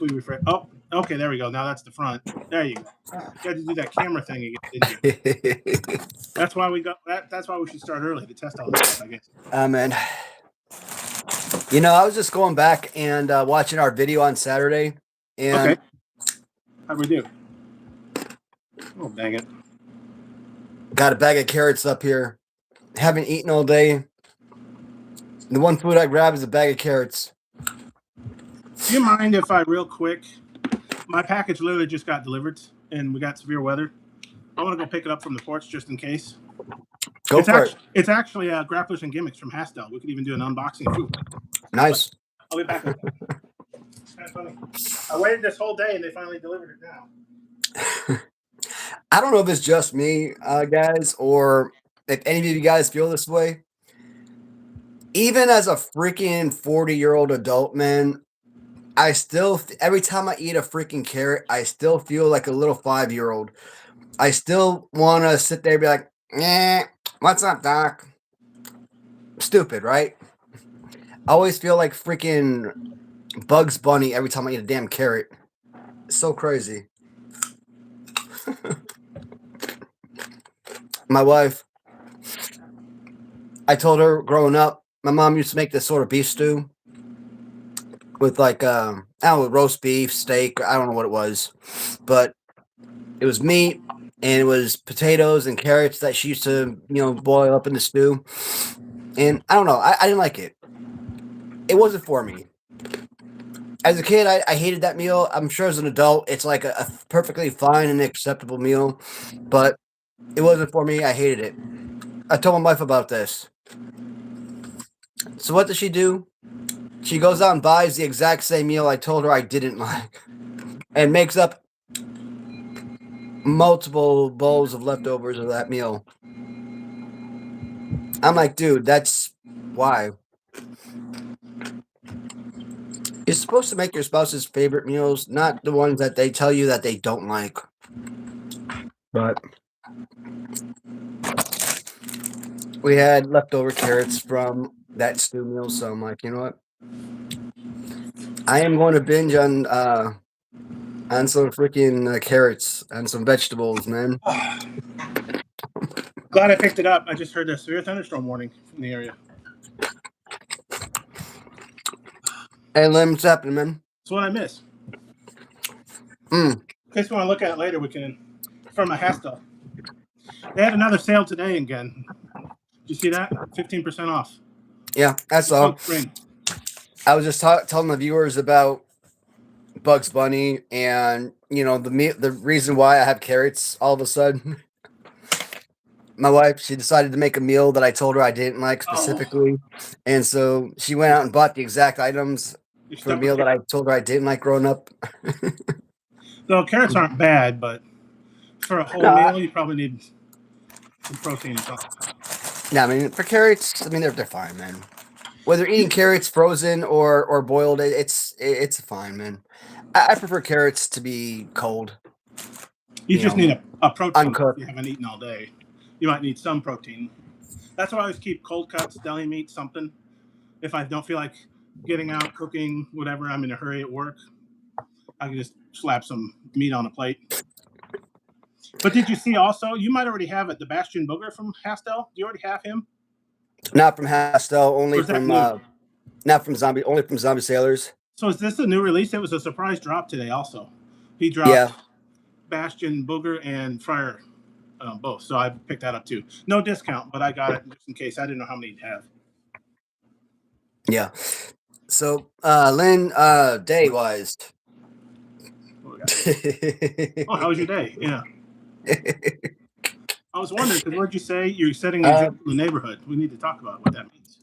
we refresh. Oh, okay, there we go. Now that's the front. There you go. You had to do that camera thing again, didn't you? That's why we got that. That's why we should start early to test all this stuff, I guess. Man. You know, I was just going back and watching our video on Saturday. And okay. How'd we do? Oh, dang it. Got a bag of carrots up here. Haven't eaten all day. The one food I grab is a bag of carrots. Do you mind if I real quick? My package literally just got delivered, and we got severe weather. I want to go pick it up from the porch just in case. Go for it. It's actually Grapplers and Gimmicks from Hastel. We could even do an unboxing too. Nice. I'll be back. Kind of funny. I waited this whole day, and they finally delivered it now. I don't know if it's just me, guys, or if any of you guys feel this way. Even as a freaking 40-year-old adult, man, I still, every time I eat a freaking carrot, I still feel like a little 5-year-old. I still want to sit there and be like, what's up, Doc? Stupid, right? I always feel like freaking Bugs Bunny every time I eat a damn carrot. It's so crazy. My wife, I told her growing up, my mom used to make this sort of beef stew with like, I don't know, roast beef, steak, I don't know what it was, but it was meat and it was potatoes and carrots that she used to, boil up in the stew. And I don't know, I didn't like it. It wasn't for me. As a kid, I hated that meal. I'm sure as an adult, it's like a perfectly fine and acceptable meal, but it wasn't for me. I hated it. I told my wife about this. So what does she do? She goes out and buys the exact same meal I told her I didn't like and makes up multiple bowls of leftovers of that meal. I'm like, dude, that's why. You're supposed to make your spouse's favorite meals, not the ones that they tell you that they don't like. But we had leftover carrots from that stew meal, so I'm like, you know what? I am going to binge on some freaking carrots and some vegetables, man. Glad I picked it up. I just heard a severe thunderstorm warning from the area. Hey, Lim, what's happening, man? That's what I miss. In case you want to look at it later, we can. From a Hastel. They had another sale today again. Did you see that? 15% off. Yeah, that's all. I was just telling the viewers about Bugs Bunny and, the reason why I have carrots all of a sudden. My wife, she decided to make a meal that I told her I didn't like specifically. And so she went out and bought the exact items for a meal that I told her I didn't like growing up. No, carrots aren't bad, but for a whole meal, you probably need some protein or something. Yeah, I mean, for carrots, they're fine, man. Whether eating carrots frozen or boiled, it's fine, man. I prefer carrots to be cold. You just need a protein uncooked. If you haven't eaten all day. You might need some protein. That's why I always keep cold cuts, deli meat, something. If I don't feel like getting out, cooking, whatever, I'm in a hurry at work, I can just slap some meat on a plate. But did you see also, you might already have it, the Bastion Booger from Hastel? Do you already have him? Not from Hastel, only from not from Zombie, only from Zombie Sailors. So is this a new release? It was a surprise drop today also. He dropped Bastion Booger and Friar both. So I picked that up too. No discount, but I got it just in case. I didn't know how many he'd have. Yeah. So Lynn, day wise. Oh, how was your day? Yeah. I was wondering, because what'd you say? You're setting the neighborhood. We need to talk about what that means.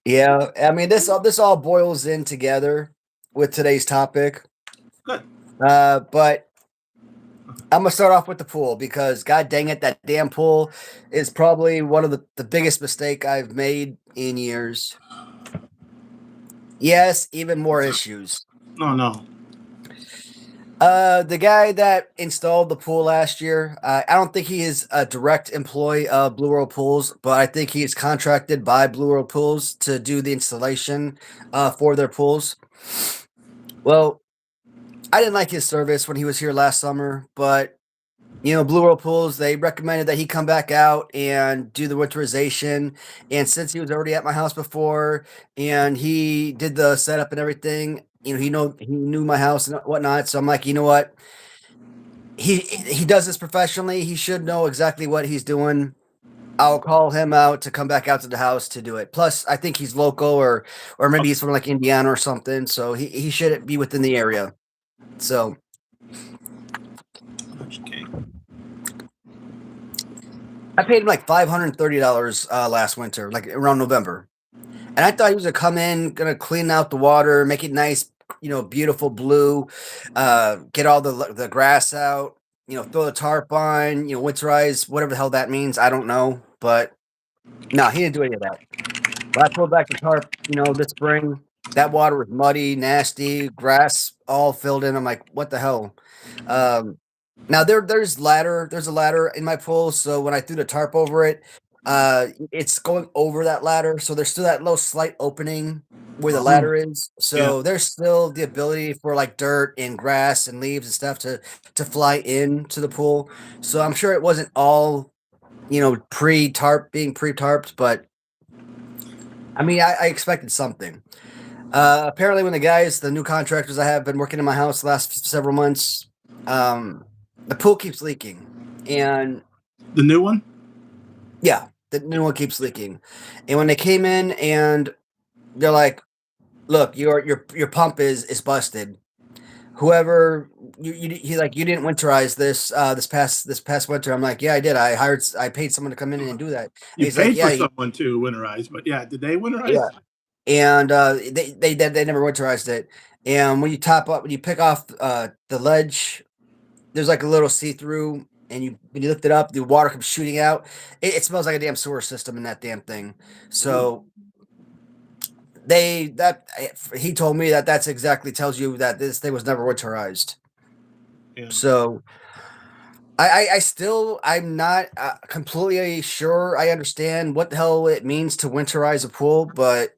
Yeah, I mean this all boils in together with today's topic. Good. But I'm gonna start off with the pool because god dang it, that damn pool is probably one of the biggest mistake I've made in years. Yes, even more issues. No. The guy that installed the pool last year, I don't think he is a direct employee of Blue World Pools, but I think he is contracted by Blue World Pools to do the installation for their pools. Well, I didn't like his service when he was here last summer, but Blue World Pools, they recommended that he come back out and do the winterization. And since he was already at my house before and he did the setup and everything, he knew my house and whatnot. So I'm like, you know what? He does this professionally. He should know exactly what he's doing. I'll call him out to come back out to the house to do it. Plus, I think he's local or maybe he's from like Indiana or something. So he should be within the area. So Okay. I paid him like $530 last winter, like around November. And I thought he was gonna come in, gonna clean out the water, make it nice, beautiful blue, get all the grass out, throw the tarp on, winterize, whatever the hell that means. I don't know, but no, he didn't do any of that. But I pulled back the tarp, this spring. That water was muddy, nasty, grass all filled in. I'm like, what the hell? Now there's a ladder in my pool, so when I threw the tarp over it, it's going over that ladder, so there's still that little slight opening where the ladder is. So there's still the ability for like dirt and grass and leaves and stuff to fly into the pool. So I'm sure it wasn't all, being pre-tarped, but I mean, I expected something. Apparently when the new contractors I have been working in my house the last several months, the pool keeps leaking, and the new one, yeah, the new one keeps leaking. And when they came in and they're like, "Look, your pump is busted. Whoever you didn't winterize this past winter." I'm like, "Yeah, I did. I paid someone to come in and do that." And you paid for someone to winterize, but yeah, did they winterize? Yeah. And they never winterized it. And when you pick off the ledge, there's like a little see-through, and when you lift it up, the water comes shooting out. It smells like a damn sewer system in that damn thing. So he told me that's exactly tells you that this thing was never winterized. Yeah. So I'm not completely sure I understand what the hell it means to winterize a pool, but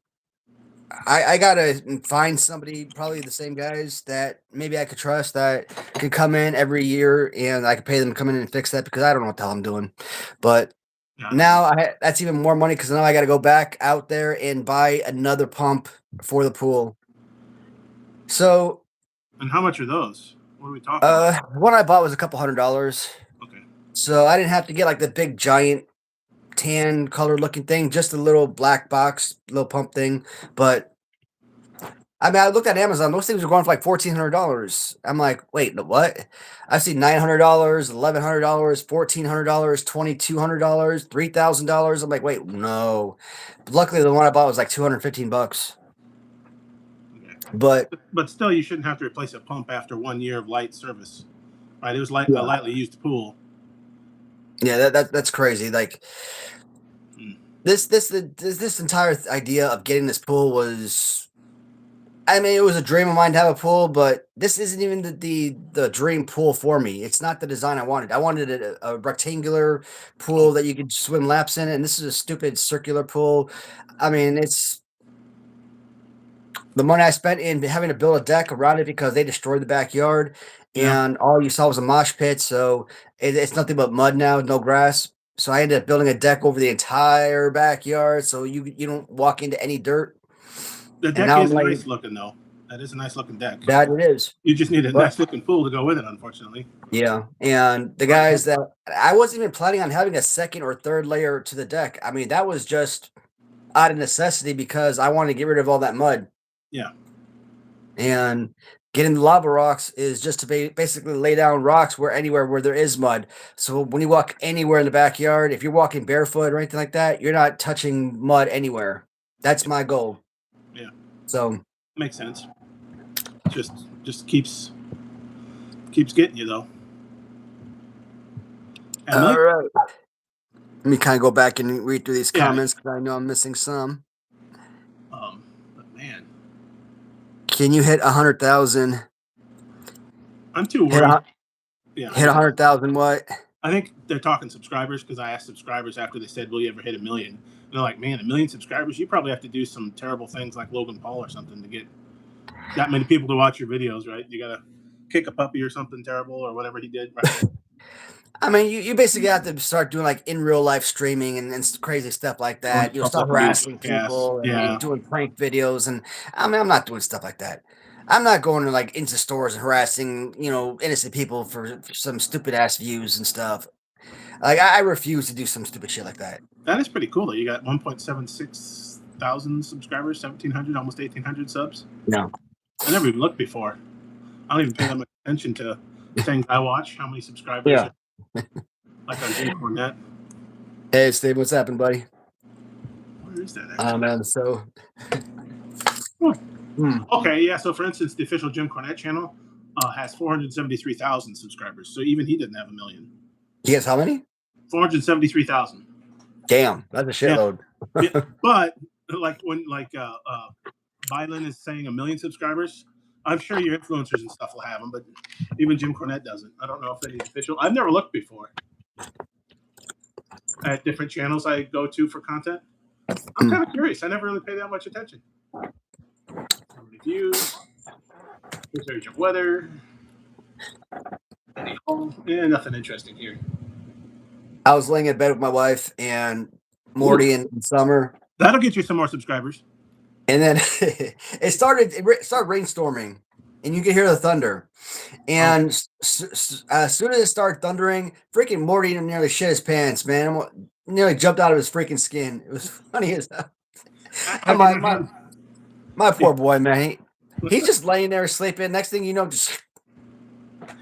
I gotta find somebody, probably the same guys that maybe I could trust that could come in every year and I could pay them to come in and fix that, because I don't know what the hell I'm doing. But now that's even more money, because now I got to go back out there and buy another pump for the pool. So, and how much are those? What are we talking about? One I bought was $200. Okay. So I didn't have to get like the big giant tan color looking thing, just a little black box, little pump thing. But I mean, I looked at Amazon; those things were going for like $1,400. I'm like, wait, what? I've seen $900, $1,100, $1,400, $2,200, $3,000. I'm like, wait, no. But luckily, the one I bought was like $215. But still, you shouldn't have to replace a pump after 1 year of light service, right? It was a lightly used pool. Yeah, that's crazy. Like this entire idea of getting this pool was, I mean, it was a dream of mine to have a pool, but this isn't even the dream pool for me. It's not the design I wanted. I wanted a rectangular pool that you could swim laps in, and this is a stupid circular pool. I mean, it's the money I spent in having to build a deck around it because they destroyed the backyard, and all you saw was a mosh pit. So it's nothing but mud now, no grass. So I ended up building a deck over the entire backyard, so you don't walk into any dirt. The deck is nice looking, though. That is a nice looking deck. That it is. You just need a nice looking pool to go with it, unfortunately. Yeah, and the guys that I wasn't even planning on having a second or third layer to the deck. I mean, that was just out of necessity because I wanted to get rid of all that mud. Yeah. And getting the lava rocks is just to basically lay down rocks anywhere where there is mud. So when you walk anywhere in the backyard, if you're walking barefoot or anything like that, you're not touching mud anywhere. That's my goal. Yeah. So makes sense. Just keeps getting you, though. All right. Let me kind of go back and read through these comments because I know I'm missing some. But man, can you hit 100,000? I'm too worried. Hit 100,000 what? I think they're talking subscribers, because I asked subscribers after they said, "Will you ever hit 1 million?" And they're like, "Man, 1 million subscribers? You probably have to do some terrible things like Logan Paul or something to get that many people to watch your videos, right? You gotta kick a puppy or something terrible or whatever he did. Right? I mean, you basically have to start doing like in real life streaming and crazy stuff like that. You'll start harassing people and doing prank videos. And I mean, I'm not doing stuff like that. I'm not going to like into stores and harassing, innocent people for some stupid ass views and stuff. Like I refuse to do some stupid shit like that. That is pretty cool that you got 1.76 thousand subscribers, 1,700, almost 1,800 subs. No. I never even looked before. I don't even pay that much attention to things I watch, how many subscribers. Yeah. Like on Jim Cornette. Hey, Steve, what's happening, buddy? Where is that? Man, so. Okay, yeah. So, for instance, the official Jim Cornette channel has 473,000 subscribers. So even he didn't have 1 million. He has how many? 473,000. Damn, that's a shitload. Yeah, but like when Biden is saying 1 million subscribers, I'm sure your influencers and stuff will have them, but even Jim Cornette doesn't. I don't know if any official. I've never looked before at different channels I go to for content. I'm kind of curious. I never really pay that much attention. Reviews. Here's your weather. Yeah, nothing interesting here. I was laying in bed with my wife and Morty in summer. That'll get you some more subscribers. And then it started rainstorming, and you could hear the thunder. And as soon as it started thundering, freaking Morty nearly shit his pants, man. Nearly jumped out of his freaking skin. It was funny as hell. My poor boy, man. He's just laying there sleeping. Next thing you know, just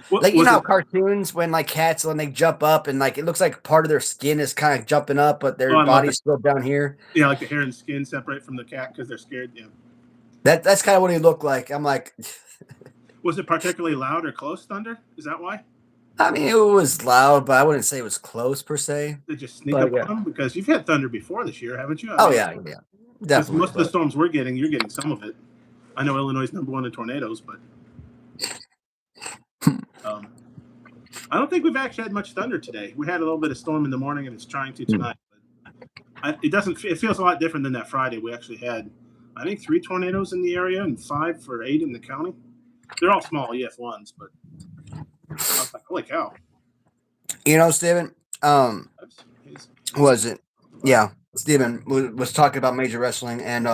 like you know how cartoons when like cats when they jump up and like it looks like part of their skin is kind of jumping up, but their body's still down here. Yeah, like the hair and skin separate from the cat because they're scared. Yeah, that's kind of what he looked like. I'm like, was it particularly loud or close thunder? Is that why? I mean, it was loud, but I wouldn't say it was close per se. They just sneak up on them because you've had thunder before this year, haven't you? Yeah, definitely. Most of the storms we're getting, you're getting some of it. I know Illinois is #1 in tornadoes, but I don't think we've actually had much thunder today. We had a little bit of storm in the morning, and it's trying to tonight. But it feels a lot different than that Friday. We actually had, I think, 3 tornadoes in the area and 5 for 8 in the county. They're all small EF1s, but I was like, holy cow. You know, Steven, was it? Yeah, Steven was talking about Major Wrestling, and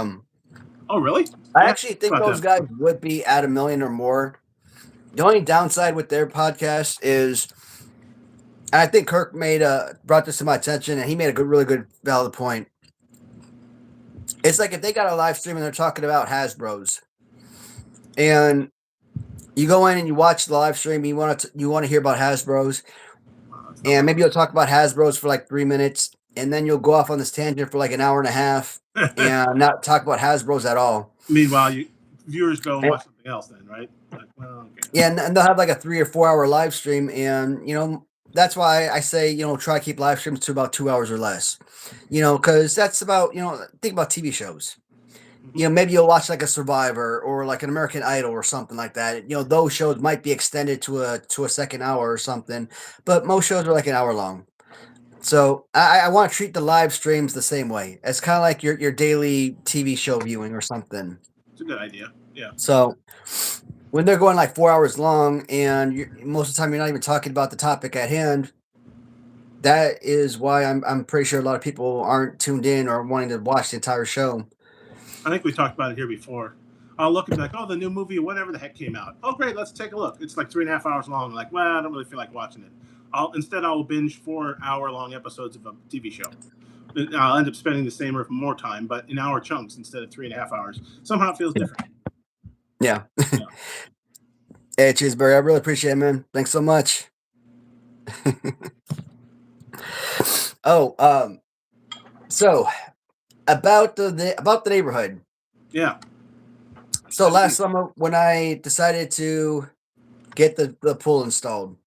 oh, really? I actually think those guys would be at 1 million or more. The only downside with their podcast is, and I think Kirk brought this to my attention, and he made a really good, valid point. It's like if they got a live stream and they're talking about Hasbro's, and you go in and you watch the live stream, you want to hear about Hasbro's, and maybe you'll talk about Hasbro's for like 3 minutes, and then you'll go off on this tangent for like an hour and a half, and not talk about Hasbro's at all. Meanwhile, viewers go and watch something else then, right? Like, well, okay. Yeah, and they'll have like a 3 or 4 hour live stream, and that's why I say try to keep live streams to about 2 hours or less, because that's about think about TV shows. Maybe you'll watch like a Survivor or like an American Idol or something like that. Those shows might be extended to a second hour or something, but most shows are like an hour long. So I want to treat the live streams the same way. It's kind of like your daily TV show viewing or something. It's a good idea. Yeah. So when they're going like 4 hours long and most of the time you're not even talking about the topic at hand, that is why I'm pretty sure a lot of people aren't tuned in or wanting to watch the entire show. I think we talked about it here before. I'll look and be like, oh, the new movie, whatever the heck came out. Oh, great, let's take a look. It's like 3.5 hours long. I'm like, well, I don't really feel like watching it. Instead, I'll binge 4-hour-long episodes of a TV show. I'll end up spending the same or more time, but in hour chunks instead of 3.5 hours. Somehow it feels different. Yeah. Hey, Cheeseburger, I really appreciate it, man. Thanks so much. So about the neighborhood. Yeah. So last summer when I decided to get the pool installed.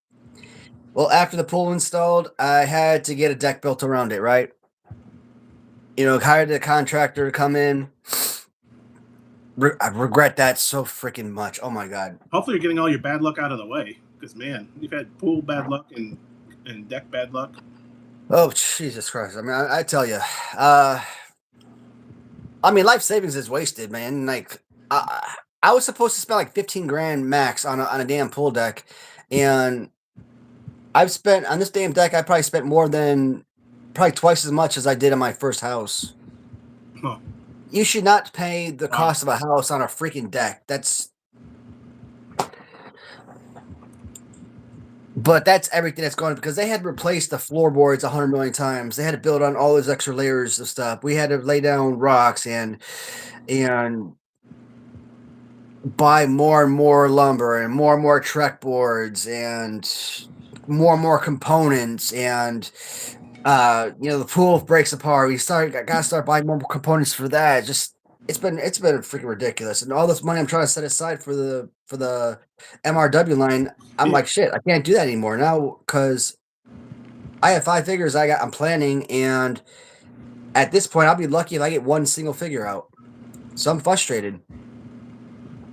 Well, after the pool installed, I had to get a deck built around it, right? Hired a contractor to come in. I regret that so freaking much. Oh my God. Hopefully you're getting all your bad luck out of the way. Because, man, you've had pool bad luck and deck bad luck. Oh, Jesus Christ. I mean, I tell you. Life savings is wasted, man. Like, I I was supposed to spend like 15 grand max on a damn pool deck, and I've spent on this damn deck. I probably spent more than probably twice as much as I did on my first house. Huh. You should not pay the cost of a house on a freaking deck. But that's everything that's going on because they had to replace the floorboards 100 million times. They had to build on all those extra layers of stuff. We had to lay down rocks and buy more and more lumber and more Trek boards and more components. And the pool breaks apart. Gotta start buying more components for that. It's been freaking ridiculous. And all this money I'm trying to set aside for the MRW line, I'm like, shit, I can't do that anymore now because I have 5 figures I'm planning, and at this point I'll be lucky if I get one single figure out. So I'm frustrated.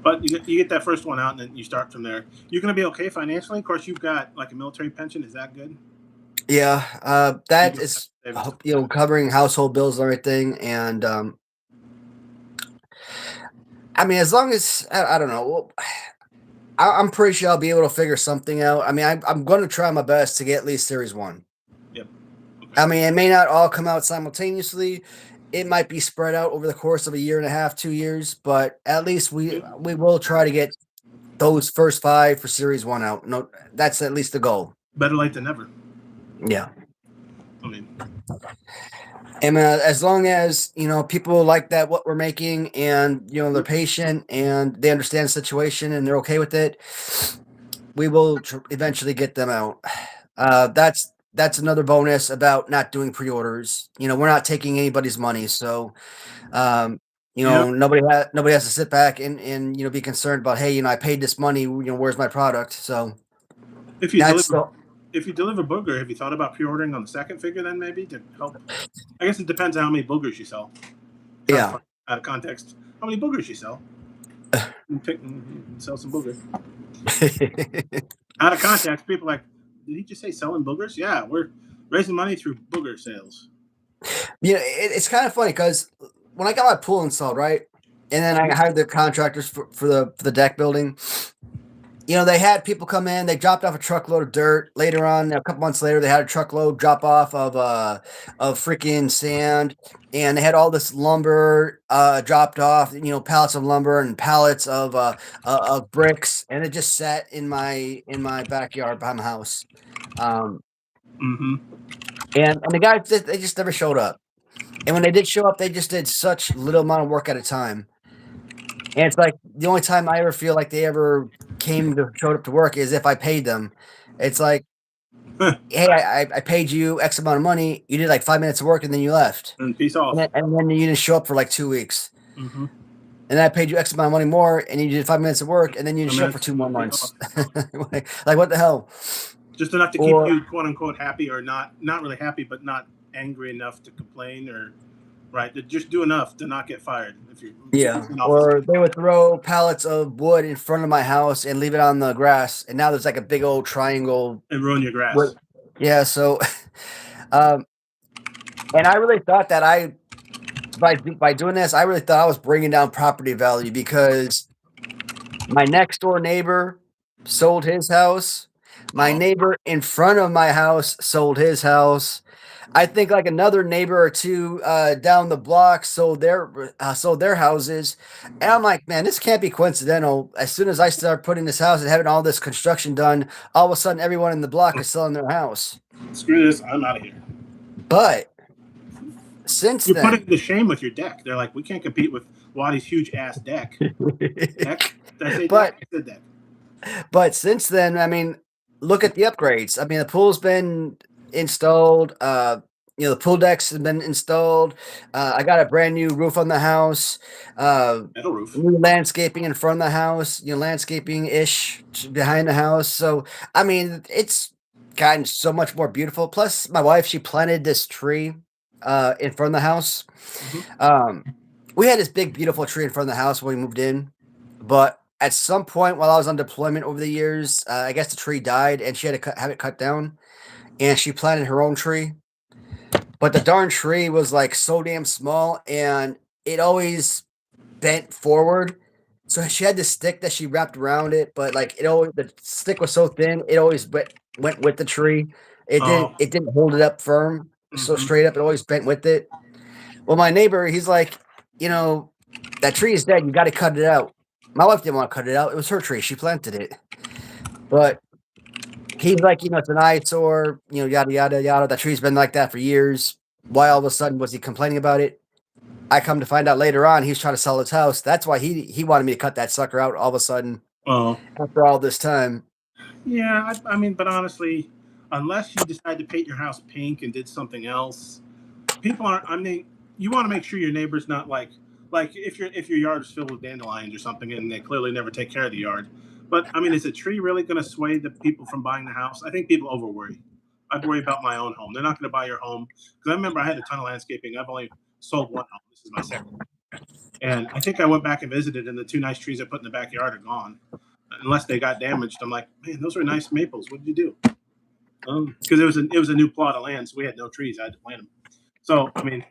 But you get that first one out, and then you start from there. You're going to be okay financially. Of course, you've got like a military pension. Is that good? Yeah, that is covering household bills and everything, and I mean, as long as I don't know, I'm pretty sure I'll be able to figure something out. I mean, I'm going to try my best to get at least Series 1. Yep. Okay. I mean, it may not all come out simultaneously. It might be spread out over the course of a year and a half, 2 years, but at least we will try to get those first 5 for Series 1 out. No, that's at least the goal. Better late than never. Yeah. I mean, and as long as people like that what we're making, and they're patient and they understand the situation and they're okay with it, we will eventually get them out. That's another bonus about not doing pre-orders. We're not taking anybody's money, so nobody has to sit back and be concerned about, hey, I paid this money, where's my product? So if you deliver booger, have you thought about pre-ordering on the second figure then maybe to help? I guess it depends on how many boogers you sell. Yeah. Out of context, how many boogers you sell? Sell some boogers. Out of context, people are like, did he just say selling boogers? Yeah, we're raising money through booger sales. It's kind of funny because when I got my pool installed, right, and then I hired the contractors for the deck building, they had people come in, they dropped off a truckload of dirt. Later on, a couple months later, they had a truckload drop off of freaking sand, and they had all this lumber dropped off, pallets of lumber and pallets of bricks, and it just sat in my backyard behind the house. Mm-hmm. And the guys, they just never showed up. And when they did show up, they just did such little amount of work at a time. And it's like the only time I ever feel like they ever showed up to work is if I paid them. It's like, hey, I paid you X amount of money. You did like 5 minutes of work and then you left. And peace off. And then you didn't show up for like 2 weeks. Mm-hmm. And then I paid you X amount of money more, and you did 5 minutes of work, and then you didn't show up for 2 more months. Like what the hell? Just enough to keep you quote unquote happy, or not really happy, but not angry enough to complain, or right, to just do enough to not get fired. Or they would throw pallets of wood in front of my house and leave it on the grass, and now there's like a big old triangle and ruin your grass. Yeah, so and I really thought that by doing this, I really thought I was bringing down property value because my next door neighbor sold his house. My neighbor in front of my house sold his house. I think like another neighbor or two down the block sold their houses. And I'm like, man, this can't be coincidental. As soon as I start putting this house and having all this construction done, all of a sudden everyone in the block is selling their house. Screw this, I'm out of here. But since you're putting to shame with your deck. They're like, we can't compete with Waddy's huge ass deck. But since then, I mean, look at the upgrades. I mean, the pool's been installed. The pool decks have been installed. I got a brand new roof on the house. Metal roof. New landscaping in front of the house. Landscaping-ish behind the house. So, I mean, it's gotten so much more beautiful. Plus, my wife, she planted this tree in front of the house. Mm-hmm. We had this big, beautiful tree in front of the house when we moved in, but at some point while I was on deployment over the years, I guess the tree died and she had to have it cut down, and she planted her own tree. But the darn tree was like so damn small, and it always bent forward. So she had this stick that she wrapped around it, but like the stick was so thin, it always went with the tree. It didn't hold it up firm, so straight up. It always bent with it. Well, my neighbor, he's like, that tree is dead. You got to cut it out. My wife didn't want to cut it out. It was her tree. She planted it. But he's like, it's an eyesore, yada, yada, yada. That tree's been like that for years. Why all of a sudden was he complaining about it? I come to find out later on, he's trying to sell his house. That's why he wanted me to cut that sucker out all of a sudden. After all this time. Yeah, I mean, but honestly, unless you decide to paint your house pink and did something else, people aren't. I mean, you want to make sure your neighbor's not like if your yard is filled with dandelions or something, and they clearly never take care of the yard. But I mean, is a tree really going to sway the people from buying the house? I think people over worry. I'd worry about my own home. They're not going to buy your home because I remember I had a ton of landscaping. I've only sold one home. This is my second. And I think I went back and visited, and the 2 nice trees I put in the backyard are gone, unless they got damaged. I'm like, man, those are nice maples. What did you do? Because it was a new plot of land, so we had no trees. I had to plant them. So I mean,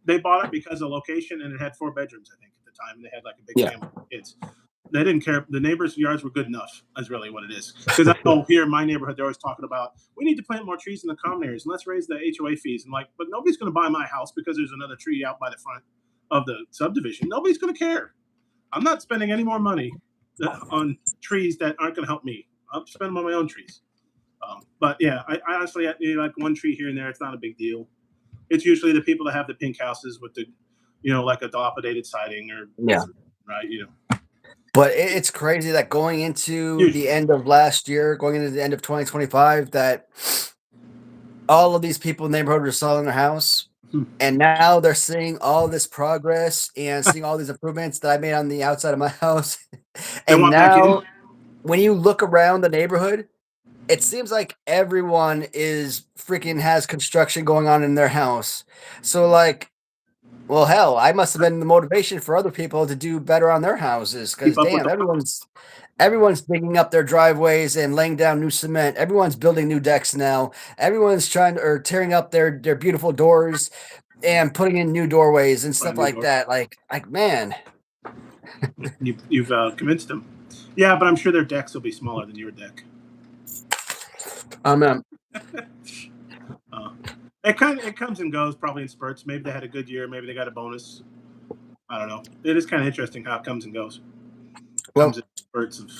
they bought it because of location, and it had 4 bedrooms, I think, at the time. And they had like a big family of kids. They didn't care. The neighbors' yards were good enough. That's really what it is. Because I know here in my neighborhood, they're always talking about we need to plant more trees in the common areas and let's raise the HOA fees. And like, but nobody's going to buy my house because there's another tree out by the front of the subdivision. Nobody's going to care. I'm not spending any more money on trees that aren't going to help me. I'll spend them on my own trees. But yeah, I honestly, like one tree here and there, it's not a big deal. It's usually the people that have the pink houses with the, like a dilapidated siding or right, But it's crazy that going into the end of last year, going into the end of 2025, that all of these people in the neighborhood are selling their house. And now they're seeing all this progress and seeing all these improvements that I made on the outside of my house. And now when you look around the neighborhood, it seems like everyone is freaking has construction going on in their house. So like, well, hell, I must have been the motivation for other people to do better on their houses. Because damn, everyone's digging up their driveways and laying down new cement. Everyone's building new decks now. Everyone's tearing up their beautiful doors and putting in new doorways and stuff like that. Like man, you've convinced them. Yeah, but I'm sure their decks will be smaller than your deck. It comes and goes, probably in spurts. Maybe they had a good year. Maybe they got a bonus. I don't know. It is kind of interesting how it comes and goes. Comes in spurts of.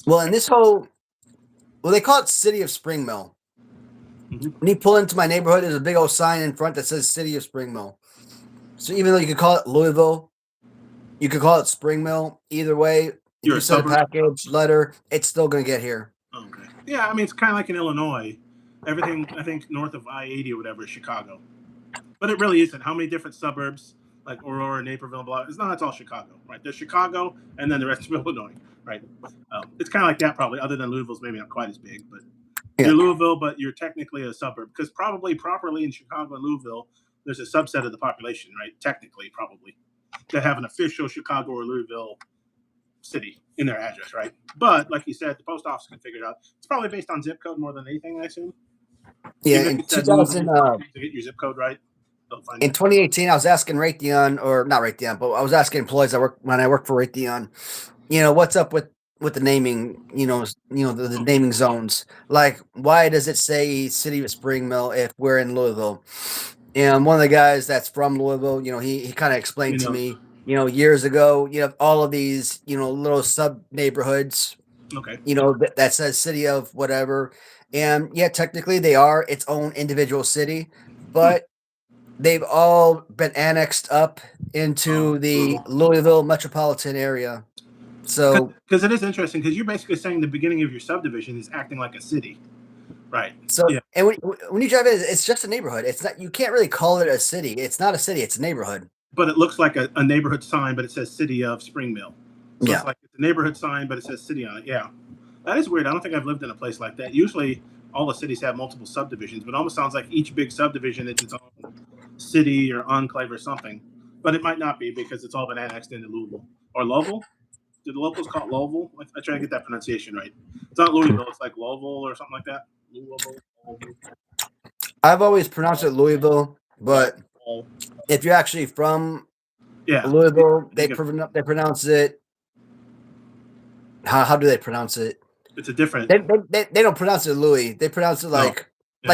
Well, and this whole, they call it City of Spring Mill. Mm-hmm. When you pull into my neighborhood, there's a big old sign in front that says City of Spring Mill. So even though you could call it Louisville, you could call it Spring Mill. Either way, if you send a package, letter, it's still going to get here. Okay. Yeah, I mean, it's kind of like in Illinois. Everything, I think, north of I-80 or whatever is Chicago. But it really isn't. How many different suburbs, like Aurora, Naperville, blah, it's all Chicago, right? There's Chicago and then the rest of Illinois, right? It's kind of like that probably, other than Louisville's maybe not quite as big, but you're Louisville, but you're technically a suburb. Because probably properly in Chicago and Louisville, there's a subset of the population, right? Technically, probably, that have an official Chicago or Louisville city in their address, right? But like you said, the post office can figure it out. It's probably based on zip code more than anything, I assume. Yeah, in 2000, to get your zip code right. In 2018, I was asking Raytheon, or not Raytheon, but I was asking employees when I worked for Raytheon, what's up with the naming, the naming zones. Like, why does it say City of Spring Mill if we're in Louisville? And one of the guys that's from Louisville, he kind of explained to me, years ago, you have all of these, little sub neighborhoods, okay, that says City of whatever. And yeah, technically they are its own individual city, but they've all been annexed up into the Louisville metropolitan area. So, because it is interesting, because you're basically saying the beginning of your subdivision is acting like a city, right? So, yeah. And when you drive in, it's just a neighborhood. It's not. You can't really call it a city. It's not a city. It's a neighborhood. But it looks like a neighborhood sign, but it says City of Spring Mill. So it's like it's a neighborhood sign, but it says city on it. Yeah, that is weird. I don't think I've lived in a place like that. Usually, all the cities have multiple subdivisions, but it almost sounds like each big subdivision is its own city or enclave or something. But it might not be because it's all been annexed into Louisville or Lovell. Do the locals call it Lovell? I try to get that pronunciation right. It's not Louisville. It's like Lovell or something like that. Louisville. I've always pronounced it Louisville, but if you're actually from Yeah. Louisville. They pronounce it. How do they pronounce it? It's a different. They don't pronounce it Louis. They pronounce it like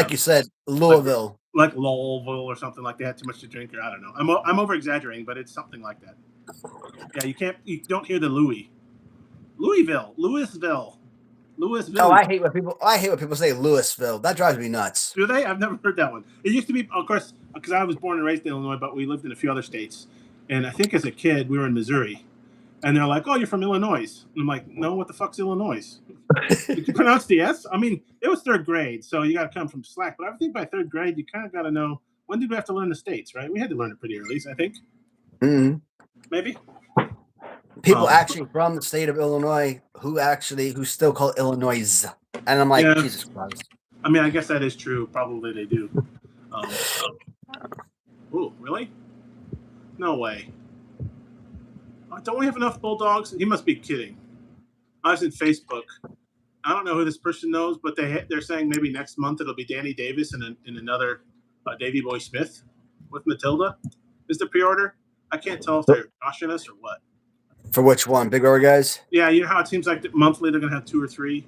you said, Louisville. Like Louisville or something, like they had too much to drink, or I don't know. I'm over exaggerating, but it's something like that. Yeah, you don't hear the Louisville. Oh, I hate when people say Louisville. That drives me nuts. Do they? I've never heard that one. It used to be, of course, because I was born and raised in Illinois, but we lived in a few other states. And I think as a kid, we were in Missouri. And they're like, "Oh, you're from Illinois." And I'm like, "No, what the fuck's Illinois?" Did you pronounce the S? I mean, it was third grade, so you got to come from slack. But I think by third grade, you kind of got to know, when did we have to learn the states, right? We had to learn it pretty early, I think. Mm-hmm. Maybe. People actually from the state of Illinois who still call Illinois. And I'm like, Jesus Christ. I mean, I guess that is true. Probably they do. Oh, really? No way. Don't we have enough bulldogs? He must be kidding. I was in Facebook. I don't know who this person knows, but they're saying maybe next month it'll be Danny Davis and another Davey Boy Smith with Matilda. Is the pre-order? I can't tell if they're joshing us or what. For which one? Big Roar guys? Yeah, you know how it seems like monthly they're going to have 2 or 3.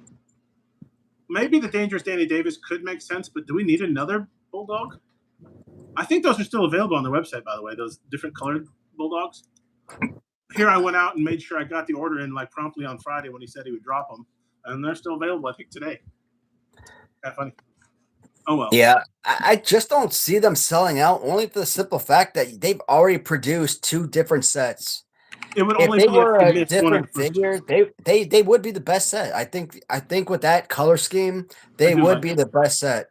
Maybe the Dangerous Danny Davis could make sense, but do we need another bulldog? I think those are still available on their website, by the way, those different colored bulldogs. Here I went out and made sure I got the order in like promptly on Friday when he said he would drop them, and they're still available, I think, today. Kind of funny. Oh, well. Yeah, I just don't see them selling out, only for the simple fact that they've already produced 2 different sets. It would only if they were a different figure, they would be the best set. I think with that color scheme, they would be the best set.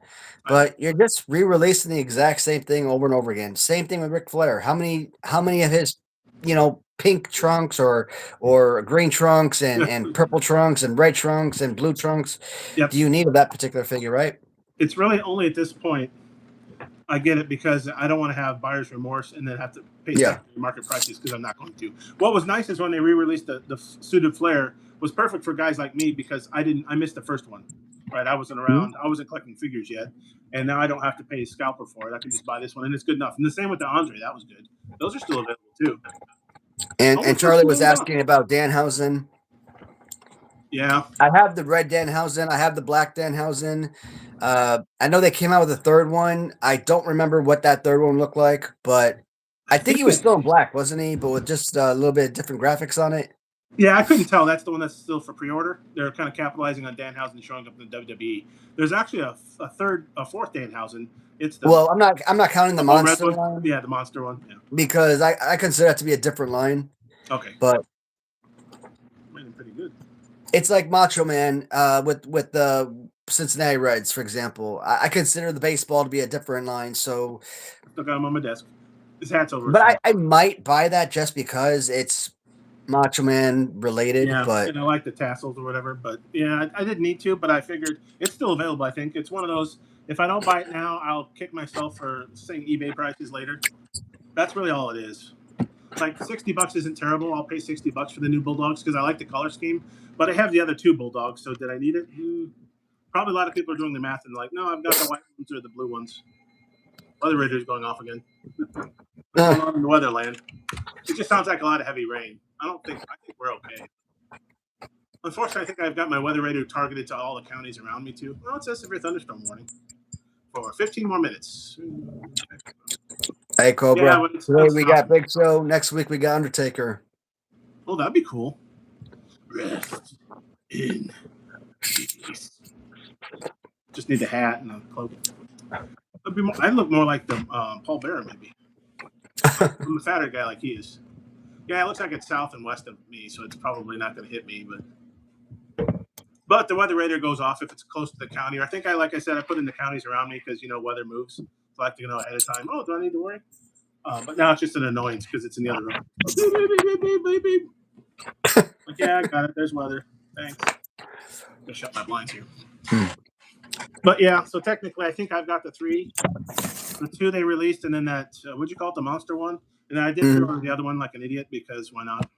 But you're just re-releasing the exact same thing over and over again. Same thing with Ric Flair. How many of his, pink trunks or green trunks and purple trunks and red trunks and blue trunks do you need of that particular figure, right? It's really only at this point. I get it, because I don't want to have buyer's remorse and then have to pay market prices, because I'm not going to. What was nice is when they re-released the suited Flair was perfect for guys like me, because I missed the first one. Right, I wasn't around. I wasn't collecting figures yet, and now I don't have to pay a scalper for it. I can just buy this one, and it's good enough. And the same with the Andre, that was good. Those are still available too. And Charlie was asking about Danhausen. Yeah, I have the red Danhausen. I have the black Danhausen. I know they came out with a third one. I don't remember what that third one looked like, but I think he was still in black, wasn't he? But with just a little bit of different graphics on it. Yeah, I couldn't tell. That's the one that's still for pre-order. They're kind of capitalizing on Danhausen showing up in the WWE. There's actually a fourth Danhausen. It's I'm not counting the monster one. Yeah, the monster one. Yeah. Because I consider that to be a different line. Okay. But pretty good. It's like Macho Man with the Cincinnati Reds, for example. I consider the baseball to be a different line. So still got him on my desk. His hat's over. But I might buy that just because it's Macho Man related. Yeah, but and I like the tassels or whatever. But yeah, I didn't need to, but I figured it's still available. I think it's one of those. If I don't buy it now, I'll kick myself for saying eBay prices later. That's really all it is. Like $60 isn't terrible. I'll pay $60 for the new Bulldogs because I like the color scheme. But I have the other 2 Bulldogs, so did I need it? Probably a lot of people are doing the math and like, no, I've got the white ones or the blue ones. Weather Radar's going off again. What's going on in the Weatherland? It just sounds like a lot of heavy rain. I think we're okay. Unfortunately, I think I've got my Weather Radar targeted to all the counties around me too. Well, it says severe thunderstorm warning for 15 more minutes. Hey, Cobra. Yeah, today we got Big Show. Next week we got Undertaker. Oh, that'd be cool. Rest in peace. Just need the hat and a cloak. I'd look more like the Paul Bearer, maybe. I'm a fatter guy like he is. Yeah, it looks like it's south and west of me, so it's probably not going to hit me. But the Weather Radar goes off if it's close to the county. Or I think like I said, I put in the counties around me because weather moves. So I like to know ahead of time. Oh, do I need to worry? But now it's just an annoyance because it's in the other room. Like, yeah, I got it. There's weather. Thanks. I'm gonna shut my blinds here. But yeah, so technically, I think I've got the 3. The 2 they released, and then that what'd you call it, the monster one? And then I did order the other one like an idiot because why not?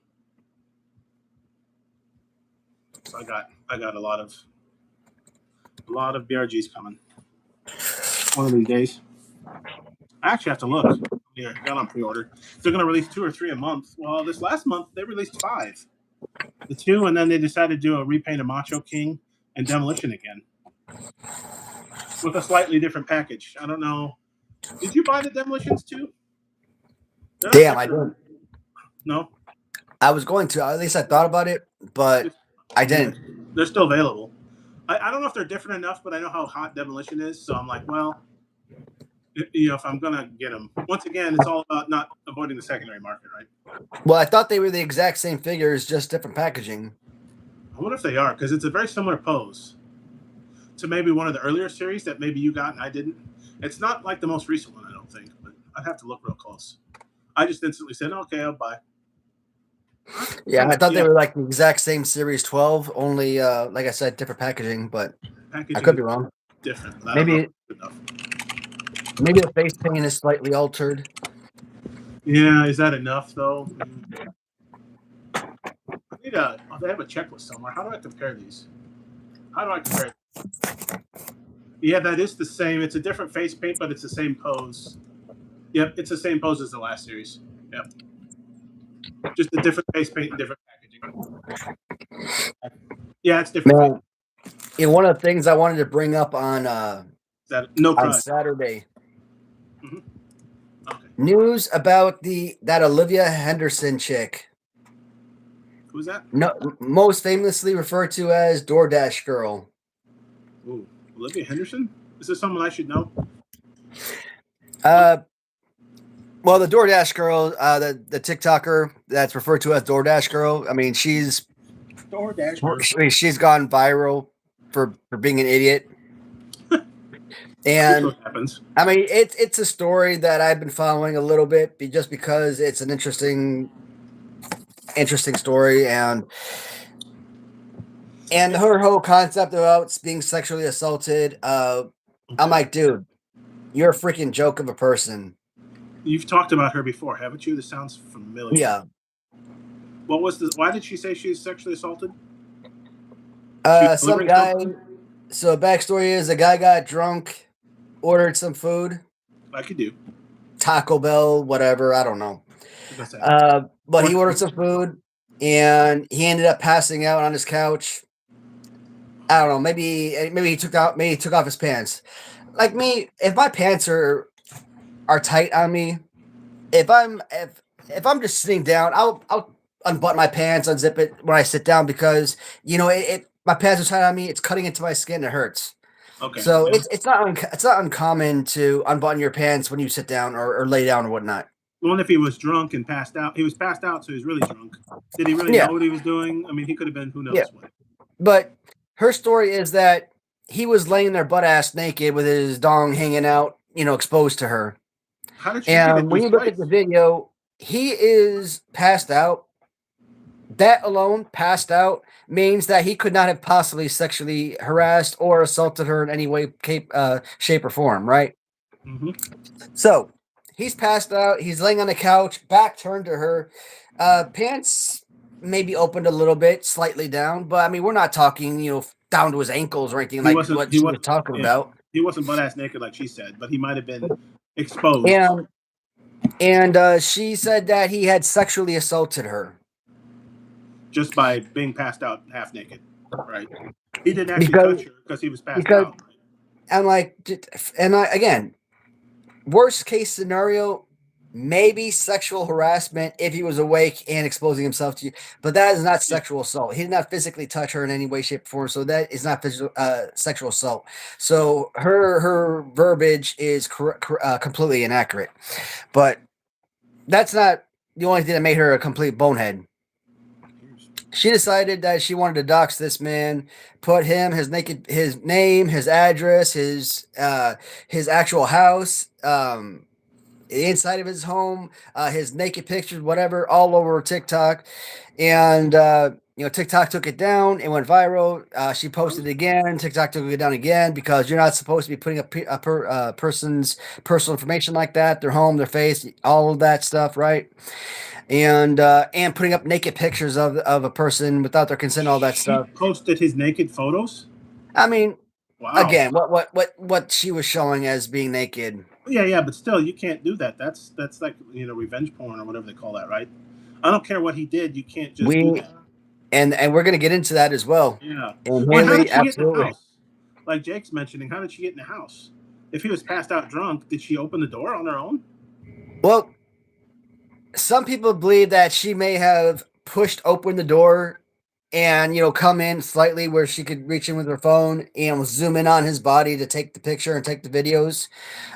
So I got a lot of BRGs coming one of these days. I actually have to look. Yeah, got on pre-order. They're going to release 2 or 3 a month. Well, this last month they released 5. The 2, and then they decided to do a repaint of Macho King and Demolition again with a slightly different package. I don't know. Did you buy the Demolitions too? Damn, I didn't. No. I was going to. At least I thought about it, but I didn't. They're still available. I don't know if they're different enough, but I know how hot Demolition is, so I'm like, well, if I'm gonna get them, once again, it's all about not avoiding the secondary market, right? Well, I thought they were the exact same figures, just different packaging. I wonder if they are, because it's a very similar pose to maybe one of the earlier series that maybe you got and I didn't. It's not like the most recent one, I don't think, but I'd have to look real close. I just instantly said, okay, I'll buy. Yeah, I thought they were like the exact same Series 12, only, like I said, different packaging, but packaging I could be wrong. Different. Maybe the face paint is slightly altered. Yeah, is that enough, though? I need they have a checklist somewhere. How do I compare these? Yeah, that is the same. It's a different face paint, but it's the same pose. Yep, it's the same pose as the last series. Yep. Just a different face paint and different packaging. Yeah, it's different. And one of the things I wanted to bring up on on Saturday. Mm-hmm. Okay. News about that Olivia Henderson chick. Who's that? No, most famously referred to as DoorDash Girl. Ooh, Olivia Henderson? Is this someone I should know? Well, the DoorDash Girl, the TikToker that's referred to as DoorDash Girl. I mean, she's DoorDash Girl. She's gone viral for being an idiot. And what happens. I mean, it's a story that I've been following a little bit, just because it's an interesting story, and her whole concept about being sexually assaulted. I'm like, dude, you're a freaking joke of a person. You've talked about her before, haven't you? This sounds familiar. Yeah. Why did she say she was sexually assaulted? Some guy. So backstory is a guy got drunk, ordered some food. I could do. Taco Bell, whatever, I don't know. But he ordered some food, and he ended up passing out on his couch. I don't know. Maybe he took off his pants. Like me, if my pants are tight on me, if I'm just sitting down, I'll unbutton my pants, unzip it when I sit down, because my pants are tight on me. It's cutting into my skin. It hurts. Okay. So it's not uncommon to unbutton your pants when you sit down or lay down or whatnot. Well, if he was drunk and passed out, he was passed out, so he was really drunk. Did he really know what he was doing? I mean, he could have been who knows what. But her story is that he was laying there butt ass naked with his dong hanging out, exposed to her. How did she and when you look at the video, he is passed out. That alone, passed out, means that he could not have possibly sexually harassed or assaulted her in any way, shape, or form, right? Mm-hmm. So he's passed out. He's laying on the couch, back turned to her. Pants maybe opened a little bit, slightly down, but I mean, we're not talking, down to his ankles or anything like what she was talking about. He wasn't butt ass naked like she said, but he might have been exposed. And she said that he had sexually assaulted her. Just by being passed out half naked, right? He didn't actually touch her because he was passed out. Right? Again, worst case scenario, maybe sexual harassment if he was awake and exposing himself to you, but that is not sexual assault. He did not physically touch her in any way, shape, or form, so that is not sexual assault. So her verbiage is completely inaccurate, but that's not the only thing that made her a complete bonehead. She decided that she wanted to dox this man, put his name, his address, his actual house, the inside of his home, his naked pictures, whatever, all over TikTok. And TikTok took it down. It went viral. She posted it again. TikTok took it down again, because you're not supposed to be putting a person's personal information like that, their home, their face, all of that stuff, right? And putting up naked pictures of a person without their consent, all that stuff. Posted his naked photos? I mean, wow. Again, what she was showing as being naked. Yeah, but still, you can't do that. That's like revenge porn or whatever they call that, right? I don't care what he did. You can't just do We that. and we're gonna get into that as well. Yeah. And Well, how Haley, did she get in the absolutely. house? Like Jake's mentioning, how did she get in the house? If he was passed out drunk, did she open the door on her own? Well, some people believe that she may have pushed open the door and come in slightly where she could reach in with her phone and zoom in on his body to take the picture and take the videos.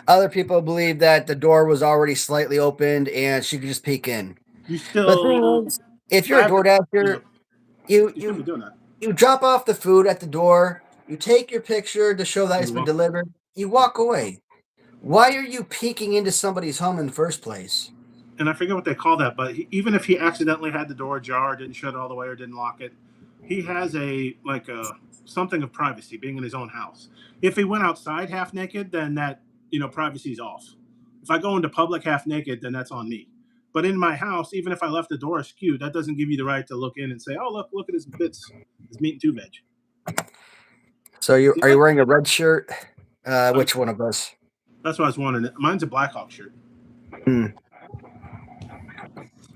Other people believe that the door was already slightly opened and she could just peek in. You The thing still, is, if you're I a have, DoorDasher, you you shouldn't you be doing that. you drop off the food at the door, you take your picture to show that it's You been walk- delivered, you walk away. Why are you peeking into somebody's home in the first place? And I forget what they call that, but even if he accidentally had the door ajar, didn't shut it all the way, or didn't lock it, he has a something of privacy being in his own house. If he went outside half naked, then that privacy's off. If I go into public half naked, then that's on me. But in my house, even if I left the door askew, that doesn't give you the right to look in and say, "Oh, look at his bits, his meat and two veg." So you See are you that? wearing a red shirt? Which one of us? That's what I was wondering. Mine's a Blackhawk shirt. Hmm.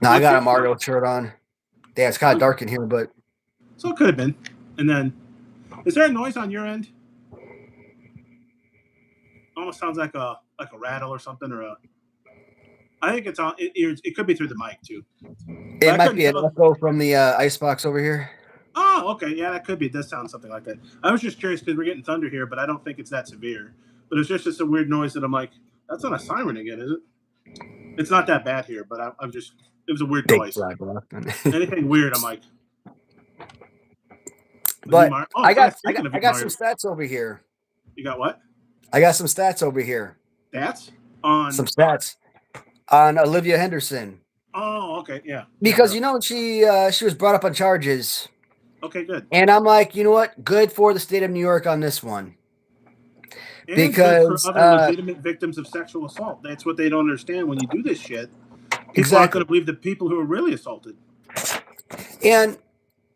No, I What's got a yours? Mario shirt on. Yeah, it's kind of Okay. dark in here, but So it could have been. And then, is there a noise on your end? Almost sounds like a rattle or something, or a. I think it's on. It could be through the mic too, but it I might couldn't be an tell. echo from the icebox over here. Oh, okay, yeah, that could be. It does sound something like that. I was just curious because we're getting thunder here, but I don't think it's that severe. But it's just a weird noise that I'm like, that's not a siren again, is it? It's not that bad here, but I'm just. It was a weird Big noise. flag left. Anything weird, I'm like. But Oh, speaking of I your got some Mario, stats over here. you got what? I got some stats over here. That's on. Some stats on Olivia Henderson Oh, okay, yeah. because she was brought up on charges, Okay, good. and I'm like, you know what? Good for the state of New York on this one And good for because other legitimate victims of sexual assault. That's what they don't understand when you do this shit. People aren't exactly. going to believe the people who are really assaulted. And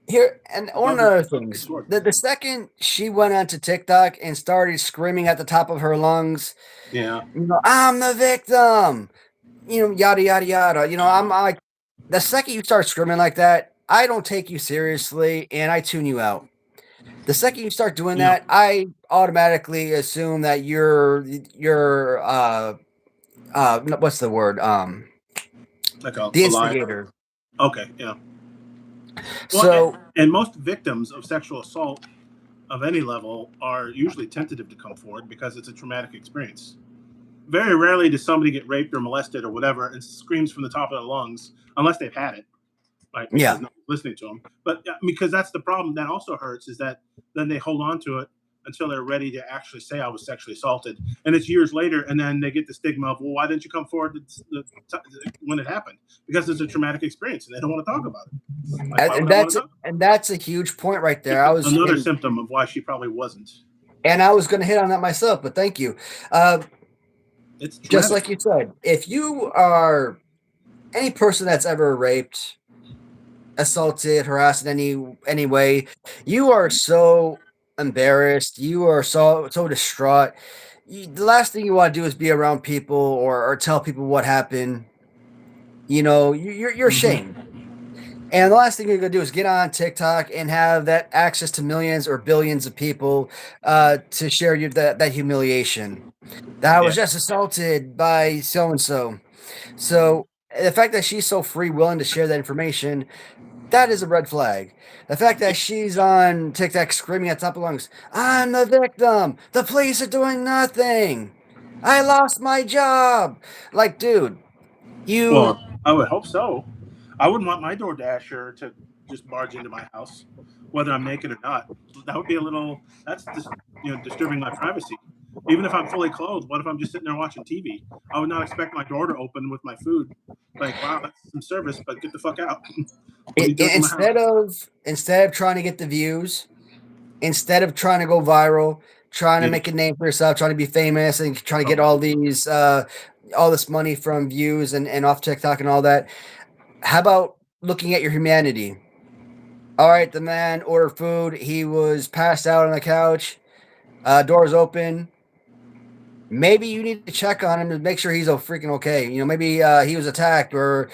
here and one of the other Above the things, sword. the second she went onto TikTok and started screaming at the top of her lungs, Yeah. I'm the victim, yada yada yada. I'm like, the second you start screaming like that, I don't take you seriously and I tune you out. The second you start doing Yeah. that, I automatically assume that you're what's the word? Like The a lie. instigator. Okay, yeah. Well, So and most victims of sexual assault of any level are usually tentative to come forward because it's a traumatic experience. Very rarely does somebody get raped or molested or whatever and screams from the top of their lungs unless they've had it. Right, because yeah, no one's listening to them. But because that's the problem that also hurts is that then they hold on to it until they're ready to actually say I was sexually assaulted, and it's years later, and then they get the stigma of, well, why didn't you come forward when it happened? Because it's a traumatic experience, and they don't want to talk about it. Like, why would I want to talk? and that's a huge point right there. Just another symptom of why she probably wasn't. And I was going to hit on that myself, but thank you. It's Just like you said, if you are any person that's ever raped, assaulted, harassed in any way, you are so embarrassed. You are so distraught. The last thing you want to do is be around people or tell people what happened. You're ashamed. And the last thing you're gonna do is get on TikTok and have that access to millions or billions of people to share that humiliation. That I was just assaulted by so and so. So the fact that she's so free, willing to share that information, that is a red flag. The fact that she's on TikTok screaming at top of lungs, "I'm the victim. The police are doing nothing. I lost my job." Like, dude, Well, I would hope so. I wouldn't want my DoorDasher to just barge into my house, whether I'm naked or not. That would be a little. That's just disturbing my privacy. Even if I'm fully clothed, what if I'm just sitting there watching TV? I would not expect my door to open with my food. Like, wow, that's some service, but get the fuck out. What are you doing in my house? instead of trying to get the views, instead of trying to go viral, trying to make a name for yourself, trying to be famous, and trying to get all this money from views and off TikTok and all that, how about looking at your humanity? All right, the man ordered food. He was passed out on the couch. Doors open. maybe you need to check on him to make sure he's freaking okay. Maybe he was attacked, or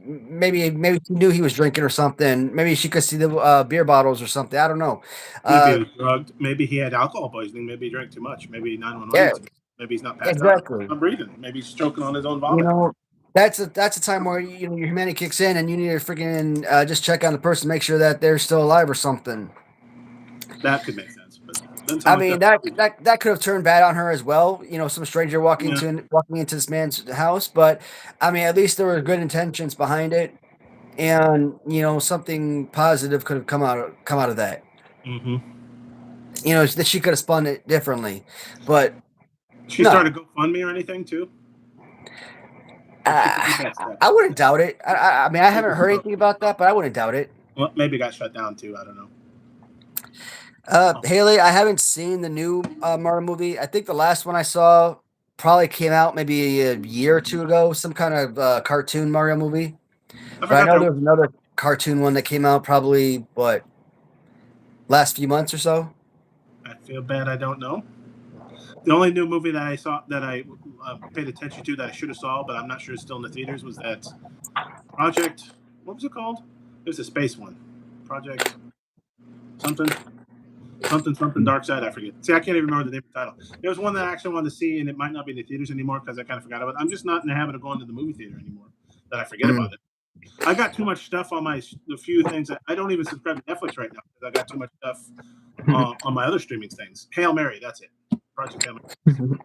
maybe she knew he was drinking or something. Maybe she could see the beer bottles or something. I don't know. Maybe he was drugged. Maybe he had alcohol poisoning. Maybe he drank too much. Maybe 911 Yeah, needs him. Maybe he's not passed exactly. out. Not breathing. Maybe he's choking on his own vomit. That's a time where your humanity kicks in, and you need to freaking just check on the person, make sure that they're still alive or something. That could make sense. But I mean, that could have turned bad on her as well. Some stranger walking into this man's house, but I mean, at least there were good intentions behind it, and something positive could have come out of that. Mm-hmm. That she could have spun it differently, but she started GoFundMe or anything too. I wouldn't doubt it. I mean, I haven't heard anything about that, but I wouldn't doubt it. Well, maybe it got shut down too. I don't know. Haley, I haven't seen the new Mario movie. I think the last one I saw probably came out maybe a year or two ago, some kind of cartoon Mario movie. But I know there was another cartoon one that came out probably, last few months or so? I feel bad I don't know. The only new movie that I saw that I paid attention to that I should have saw, but I'm not sure it's still in the theaters, was that Project. What was it called? It was a space one. Project something Dark Side. I forget. See, I can't even remember the name of the title. There was one that I actually wanted to see, and it might not be in the theaters anymore because I kind of forgot about it. I'm just not in the habit of going to the movie theater anymore that I forget about it. I got too much stuff on the few things that I don't even subscribe to Netflix right now because I got too much stuff on my other streaming things. Hail Mary, that's it. Project Hail Mary.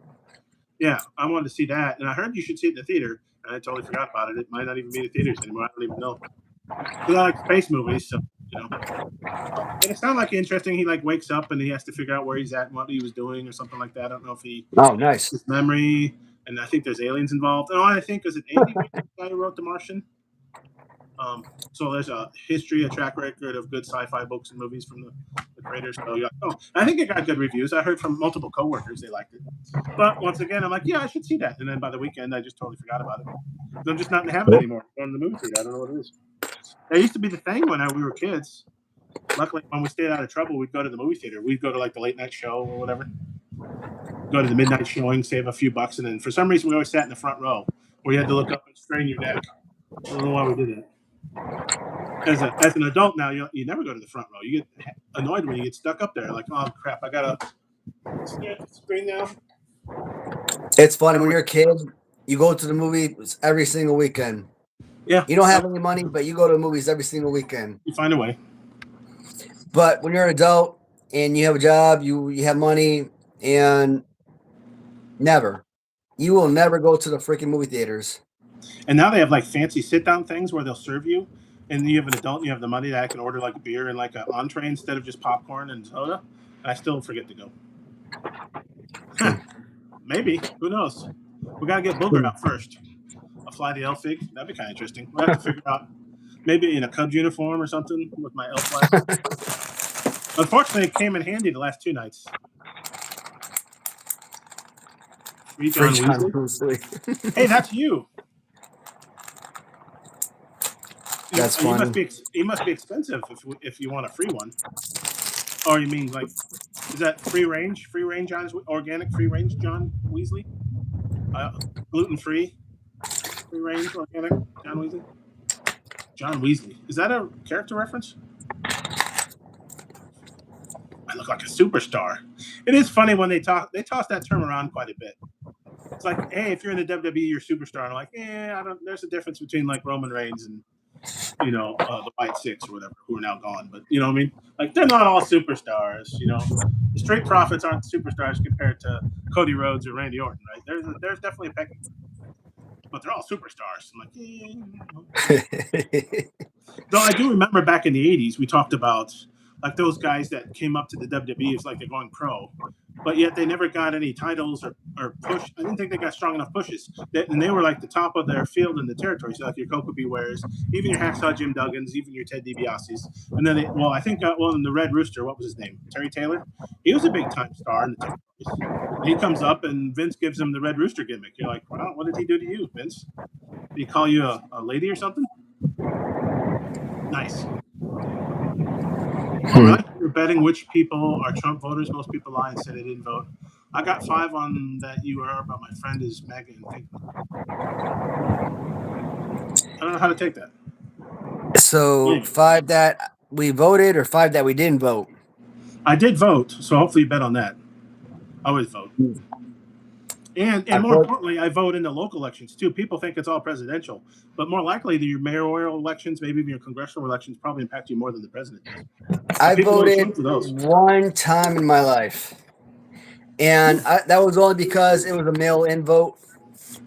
Yeah, I wanted to see that, and I heard you should see it in the theater, and I totally forgot about it. It might not even be in the theaters anymore. I don't even know. Because I like space movies, so And it sounded like interesting. He wakes up and he has to figure out where he's at and what he was doing or something like that. I don't know if he. Oh, nice. His memory, and I think there's aliens involved. And I think is it Andy the guy who wrote The Martian. So there's a history, a track record of good sci-fi books and movies from the creators. So I think it got good reviews. I heard from multiple coworkers they liked it. But once again, I'm like, yeah, I should see that. And then by the weekend, I just totally forgot about it. I'm just not in the habit anymore. Going to the movie theater, I don't know what it is. It used to be the thing when we were kids. Luckily, when we stayed out of trouble, we'd go to the movie theater. We'd go to the late night show or whatever. Go to the midnight showing, save a few bucks, and then for some reason we always sat in the front row where you had to look up and strain your neck. I don't know why we did that. As an adult now, you never go to the front row. You get annoyed when you get stuck up there. Like, oh crap, I gotta stare at the screen now. It's funny when you're a kid, you go to the movies every single weekend. Yeah, you don't have any money, but you go to the movies every single weekend. You find a way. But when you're an adult and you have a job, you have money, and you will never go to the freaking movie theaters. And now they have fancy sit-down things where they'll serve you, and you have an adult and you have the money that I can order a beer and an entree instead of just popcorn and soda. And I still forget to go. Maybe. Who knows? We got to get Booger out first. I'll fly the Elfig. That'd be kind of interesting. We'll have to figure out maybe in a Cubs uniform or something with my elf flag. Unfortunately, it came in handy the last 2 nights. Free John Weasley. Hey, that's you. That's funny. He must be expensive if you want a free one. Or you mean is that free range John, organic free range John Weasley? Gluten free range organic John Weasley? John Weasley. Is that a character reference? I look like a superstar. It is funny when they toss that term around quite a bit. It's like, hey, if you're in the WWE, you're a superstar. And I'm like, there's a difference between Roman Reigns and the White Six or whatever, who are now gone. But you know what I mean? They're not all superstars. The Street Profits aren't superstars compared to Cody Rhodes or Randy Orton, right? There's definitely a pecking. But they're all superstars. I'm like, Though I do remember back in the 80s, we talked about those guys that came up to the WWE. It's like they're going pro, but yet they never got any titles or push. I didn't think they got strong enough pushes. And they were the top of their field in the territory. So your Coco Bewares, even your Hacksaw Jim Duggins, even your Ted DiBiase's. And then I think in the Red Rooster, what was his name? Terry Taylor. He was a big time star in the territories. He comes up and Vince gives him the Red Rooster gimmick. You're like, wow, what did he do to you, Vince? Did he call you a lady or something? Nice. Right? You're betting which people are Trump voters. Most people lie and say they didn't vote. I got 5 on that you are, but my friend is Megan. I don't know how to take that. So 5 that we voted or 5 that we didn't vote? I did vote, so hopefully you bet on that. I always vote. And more importantly, I vote in the local elections too. People think it's all presidential, but more likely your mayoral elections, maybe even your congressional elections, probably impact you more than the president does. I voted one time in my life, and that was only because it was a mail-in vote.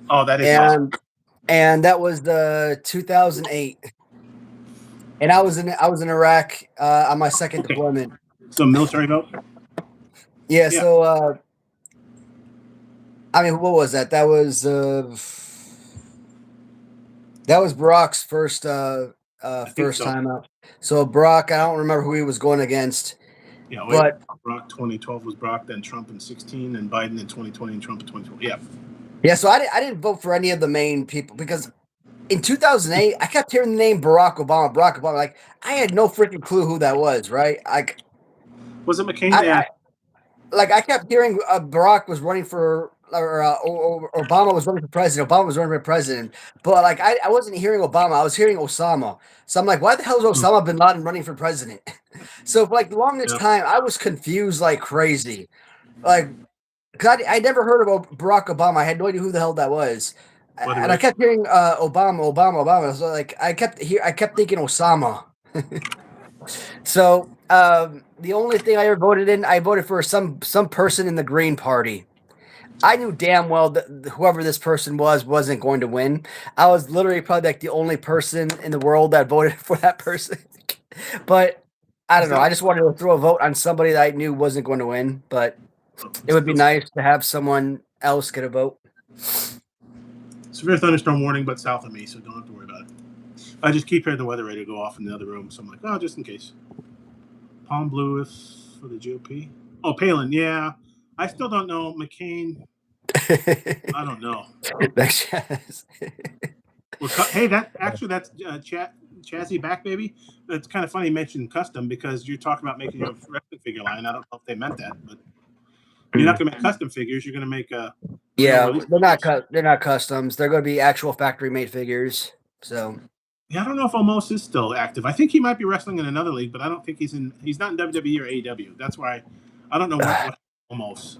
Oh, that is awesome. And that was the 2008, and I was in Iraq on my second deployment. So military vote. Yeah. So I mean, what was that? That was Barack's first time out. So Barack, I don't remember who he was going against. Yeah, but Barack 2012 was Barack, then Trump in 2016, and Biden in 2020, and Trump in 2020. Yeah. Yeah, so I didn't vote for any of the main people because in 2008 I kept hearing the name Barack Obama. Like I had no freaking clue who that was. Right? Like, was it McCain? I kept hearing Barack was running for. Or Obama was running for president. Obama was running for president. But like I wasn't hearing Obama. I was hearing Osama. So I'm like, why the hell is Osama bin Laden running for president? So for like the longest time, I was confused like crazy. Like, because I never heard of Barack Obama. I had no idea who the hell that was. And I kept hearing Obama. So like I kept thinking Osama. So the only thing I ever voted in, I voted for some person in the Green Party. I knew damn well that whoever this person wasn't going to win. I was literally probably like the only person in the world that voted for that person. But I don't know. I just wanted to throw a vote on somebody that I knew wasn't going to win. But it would be nice to have someone else get a vote. Severe thunderstorm warning, but south of me, so don't have to worry about it. I just keep hearing the weather radio go off in the other room, so I'm like, oh, just in case. Palm blue for the GOP. Oh, Palin, yeah. I still don't know. McCain. I don't know. Hey, that's Chazzy back, baby. It's kind of funny you mentioned custom because you're talking about making a wrestling figure line. I don't know if they meant that, but you're not going to make custom figures. You're going to make they're not customs. They're going to be actual factory made figures. So yeah, I don't know if Omos is still active. I think he might be wrestling in another league, but I don't think he's not in WWE or AEW. That's why I don't know what Omos.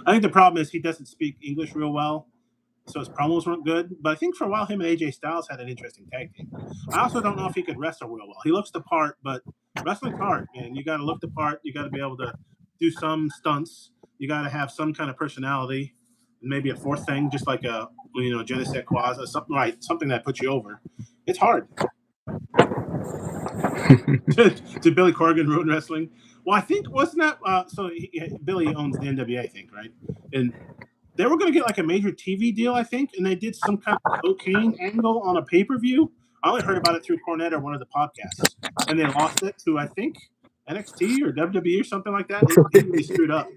I think the problem is he doesn't speak English real well, so his promos weren't good. But I think for a while him and AJ Styles had an interesting tag team. I also don't know if he could wrestle real well. He looks the part, but wrestling's hard, man. You got to look the part. You got to be able to do some stunts. You got to have some kind of personality, and maybe a fourth thing, just like a Genesect Quaza, something that puts you over. It's hard. Did Billy Corgan ruin wrestling? Well, I think wasn't that Billy owns the NWA, I think, right? And they were going to get like a major TV deal, I think, and they did some kind of cocaine angle on a pay-per-view. I only heard about it through Cornette or one of the podcasts, and they lost it to, I think, NXT or WWE or something like that. They really screwed up.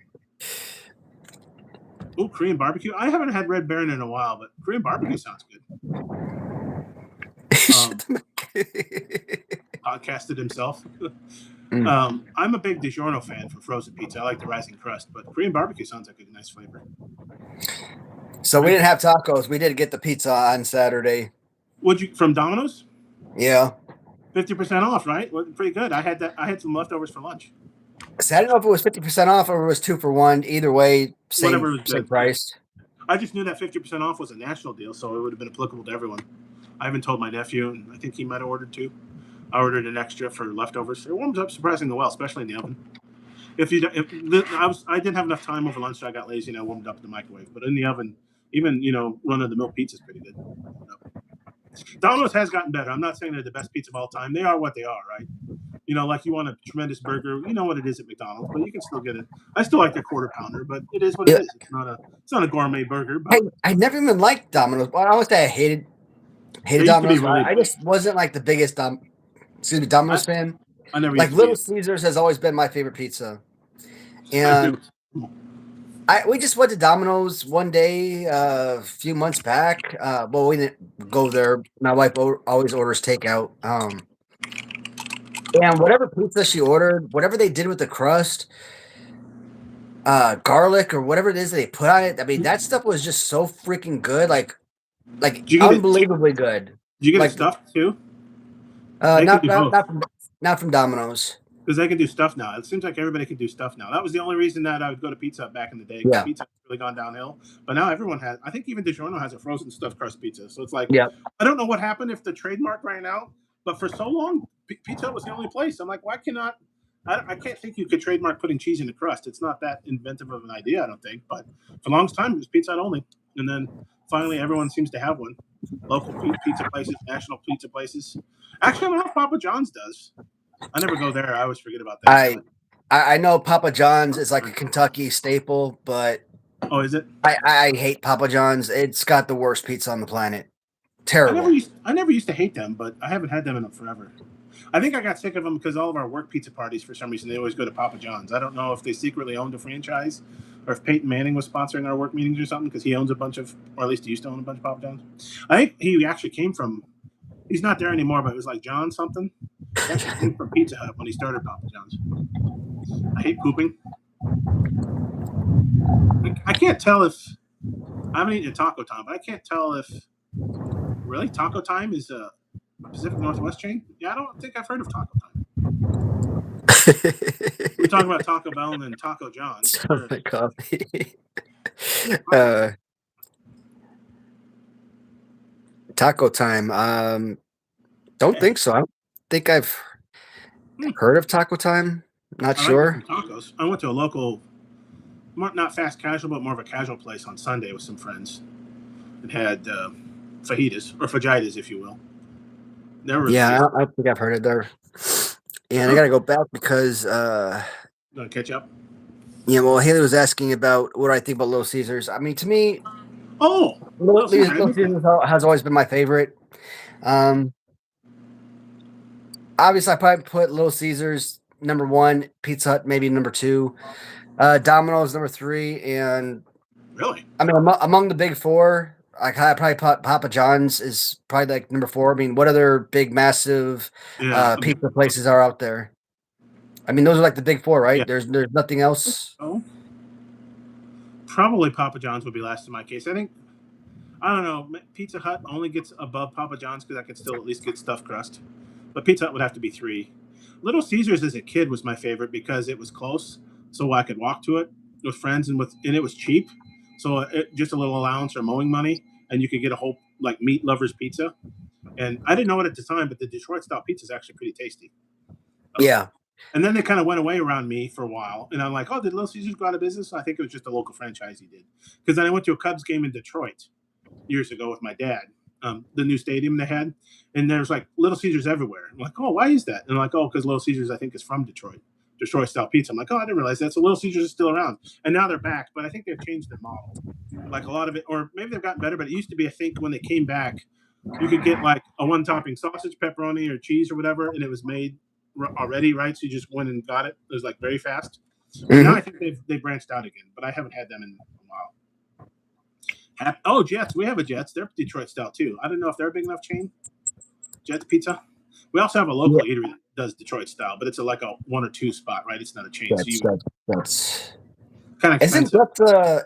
Oh, Korean barbecue. I haven't had Red Baron in a while, but Korean barbecue sounds good. Podcasted himself. I'm a big DiGiorno fan for frozen pizza. I like the rising crust, but Korean barbecue sounds like a nice flavor. So we didn't have tacos. We did get the pizza on Saturday. From Domino's? Yeah. 50% off, right? Well, pretty good. I had some leftovers for lunch. So I don't know if it was 50% off or it was 2 for $1. Either way, same price. I just knew that 50% off was a national deal, so it would have been applicable to everyone. I haven't told my nephew, and I think he might have ordered 2. I ordered an extra for leftovers. It warms up surprisingly well, especially in the oven. I didn't have enough time over lunch, so I got lazy and I warmed up in the microwave. But in the oven, even run-of-the-mill pizza is pretty good. Domino's has gotten better. I'm not saying they're the best pizza of all time. They are what they are, right? Like you want a tremendous burger, you know what it is at McDonald's, but you can still get it. I still like their quarter pounder, but it is what it is. It's not a gourmet burger. But I never even liked Domino's. I always say I hated Domino's. I just wasn't like the biggest Domino's fan. I never like Little Caesars has always been my favorite pizza. And we just went to Domino's one day a few months back. Well, we didn't go there. My wife always orders takeout. And whatever pizza she ordered, whatever they did with the crust, garlic or whatever it is they put on it. I mean, that stuff was just so freaking good, like unbelievably good. Did you get like, it stuffed too? Not from Domino's. Because they can do stuff now. It seems like everybody can do stuff now. That was the only reason that I would go to Pizza Hut back in the day. Yeah. Pizza Hut's really gone downhill. But now everyone has. I think even DiGiorno has a frozen stuffed crust pizza. So it's like, yeah. I don't know what happened if the trademark ran out. But for so long, Pizza Hut was the only place. I'm like, why cannot? I can't think you could trademark putting cheese in the crust. It's not that inventive of an idea, I don't think. But for a long time, it was Pizza Hut only. And then finally, everyone seems to have one. Local pizza places, national pizza places. Actually, I don't know if Papa John's does. I never go there. I always forget about that. I know Papa John's is like a Kentucky staple, but oh, is it? I hate Papa John's. It's got the worst pizza on the planet. Terrible. I never used to hate them, but I haven't had them in forever. I think I got sick of them because all of our work pizza parties, for some reason, they always go to Papa John's. I don't know if they secretly owned a franchise or if Peyton Manning was sponsoring our work meetings or something because he owns a bunch of, or at least he used to own a bunch of Papa John's. I think he actually came from, he's not there anymore, but it was like John something. He actually came from Pizza Hut when he started Papa John's. I hate pooping. I can't tell if, I haven't eaten a Taco Time, but I can't tell if, really, Taco Time is a Pacific Northwest chain? Yeah, I don't think I've heard of Taco Time. We talk about Taco Bell and then Taco John's. Coffee. Taco Time. Don't think so. I don't think I've heard of Taco Time. Not sure. Tacos. I went to a local, not fast casual, but more of a casual place on Sunday with some friends. It had fajitas, or fajitas, if you will. I think I've heard it there. And I got to go back because... Gonna catch up? Yeah, well, Haley was asking about what I think about Little Caesars. I mean, to me... Little Caesars has always been my favorite. Obviously, I probably put Little Caesars number 1, Pizza Hut maybe number 2, Domino's number 3, and... Really? I mean, among the big 4... I probably put Papa John's is probably like number 4. I mean, what other big, massive pizza places are out there? I mean, those are like the big 4, right? Yeah. There's nothing else. Oh, probably Papa John's would be last in my case. I think, I don't know, Pizza Hut only gets above Papa John's because I could still at least get stuffed crust. But Pizza Hut would have to be 3. Little Caesars as a kid was my favorite because it was close, so I could walk to it with friends, and it was cheap. So just a little allowance or mowing money, and you could get a whole like meat lovers pizza. And I didn't know it at the time, but the Detroit style pizza is actually pretty tasty. Yeah. And then they kind of went away around me for a while, and I'm like, oh, did Little Caesars go out of business? I think it was just a local franchise he did. Because then I went to a Cubs game in Detroit years ago with my dad, the new stadium they had, and there's like Little Caesars everywhere. I'm like, oh, why is that? And I'm like, oh, because Little Caesars I think is from Detroit style pizza. I'm like, oh, I didn't realize that. So Little Caesars is still around, and now they're back, but I think they've changed their model. Like a lot of it, or maybe they've gotten better, but it used to be, I think, when they came back, you could get like a one-topping sausage, pepperoni, or cheese or whatever, and it was made already, right? So you just went and got it. It was like very fast. Mm-hmm. Now I think they've branched out again, but I haven't had them in a while. Oh, Jets. We have a Jets. They're Detroit style too. I don't know if they're a big enough chain. Jets Pizza. We also have a local eatery that does Detroit style, but it's like a 1 or 2 spot, right? It's not a chain. That's kind of expensive.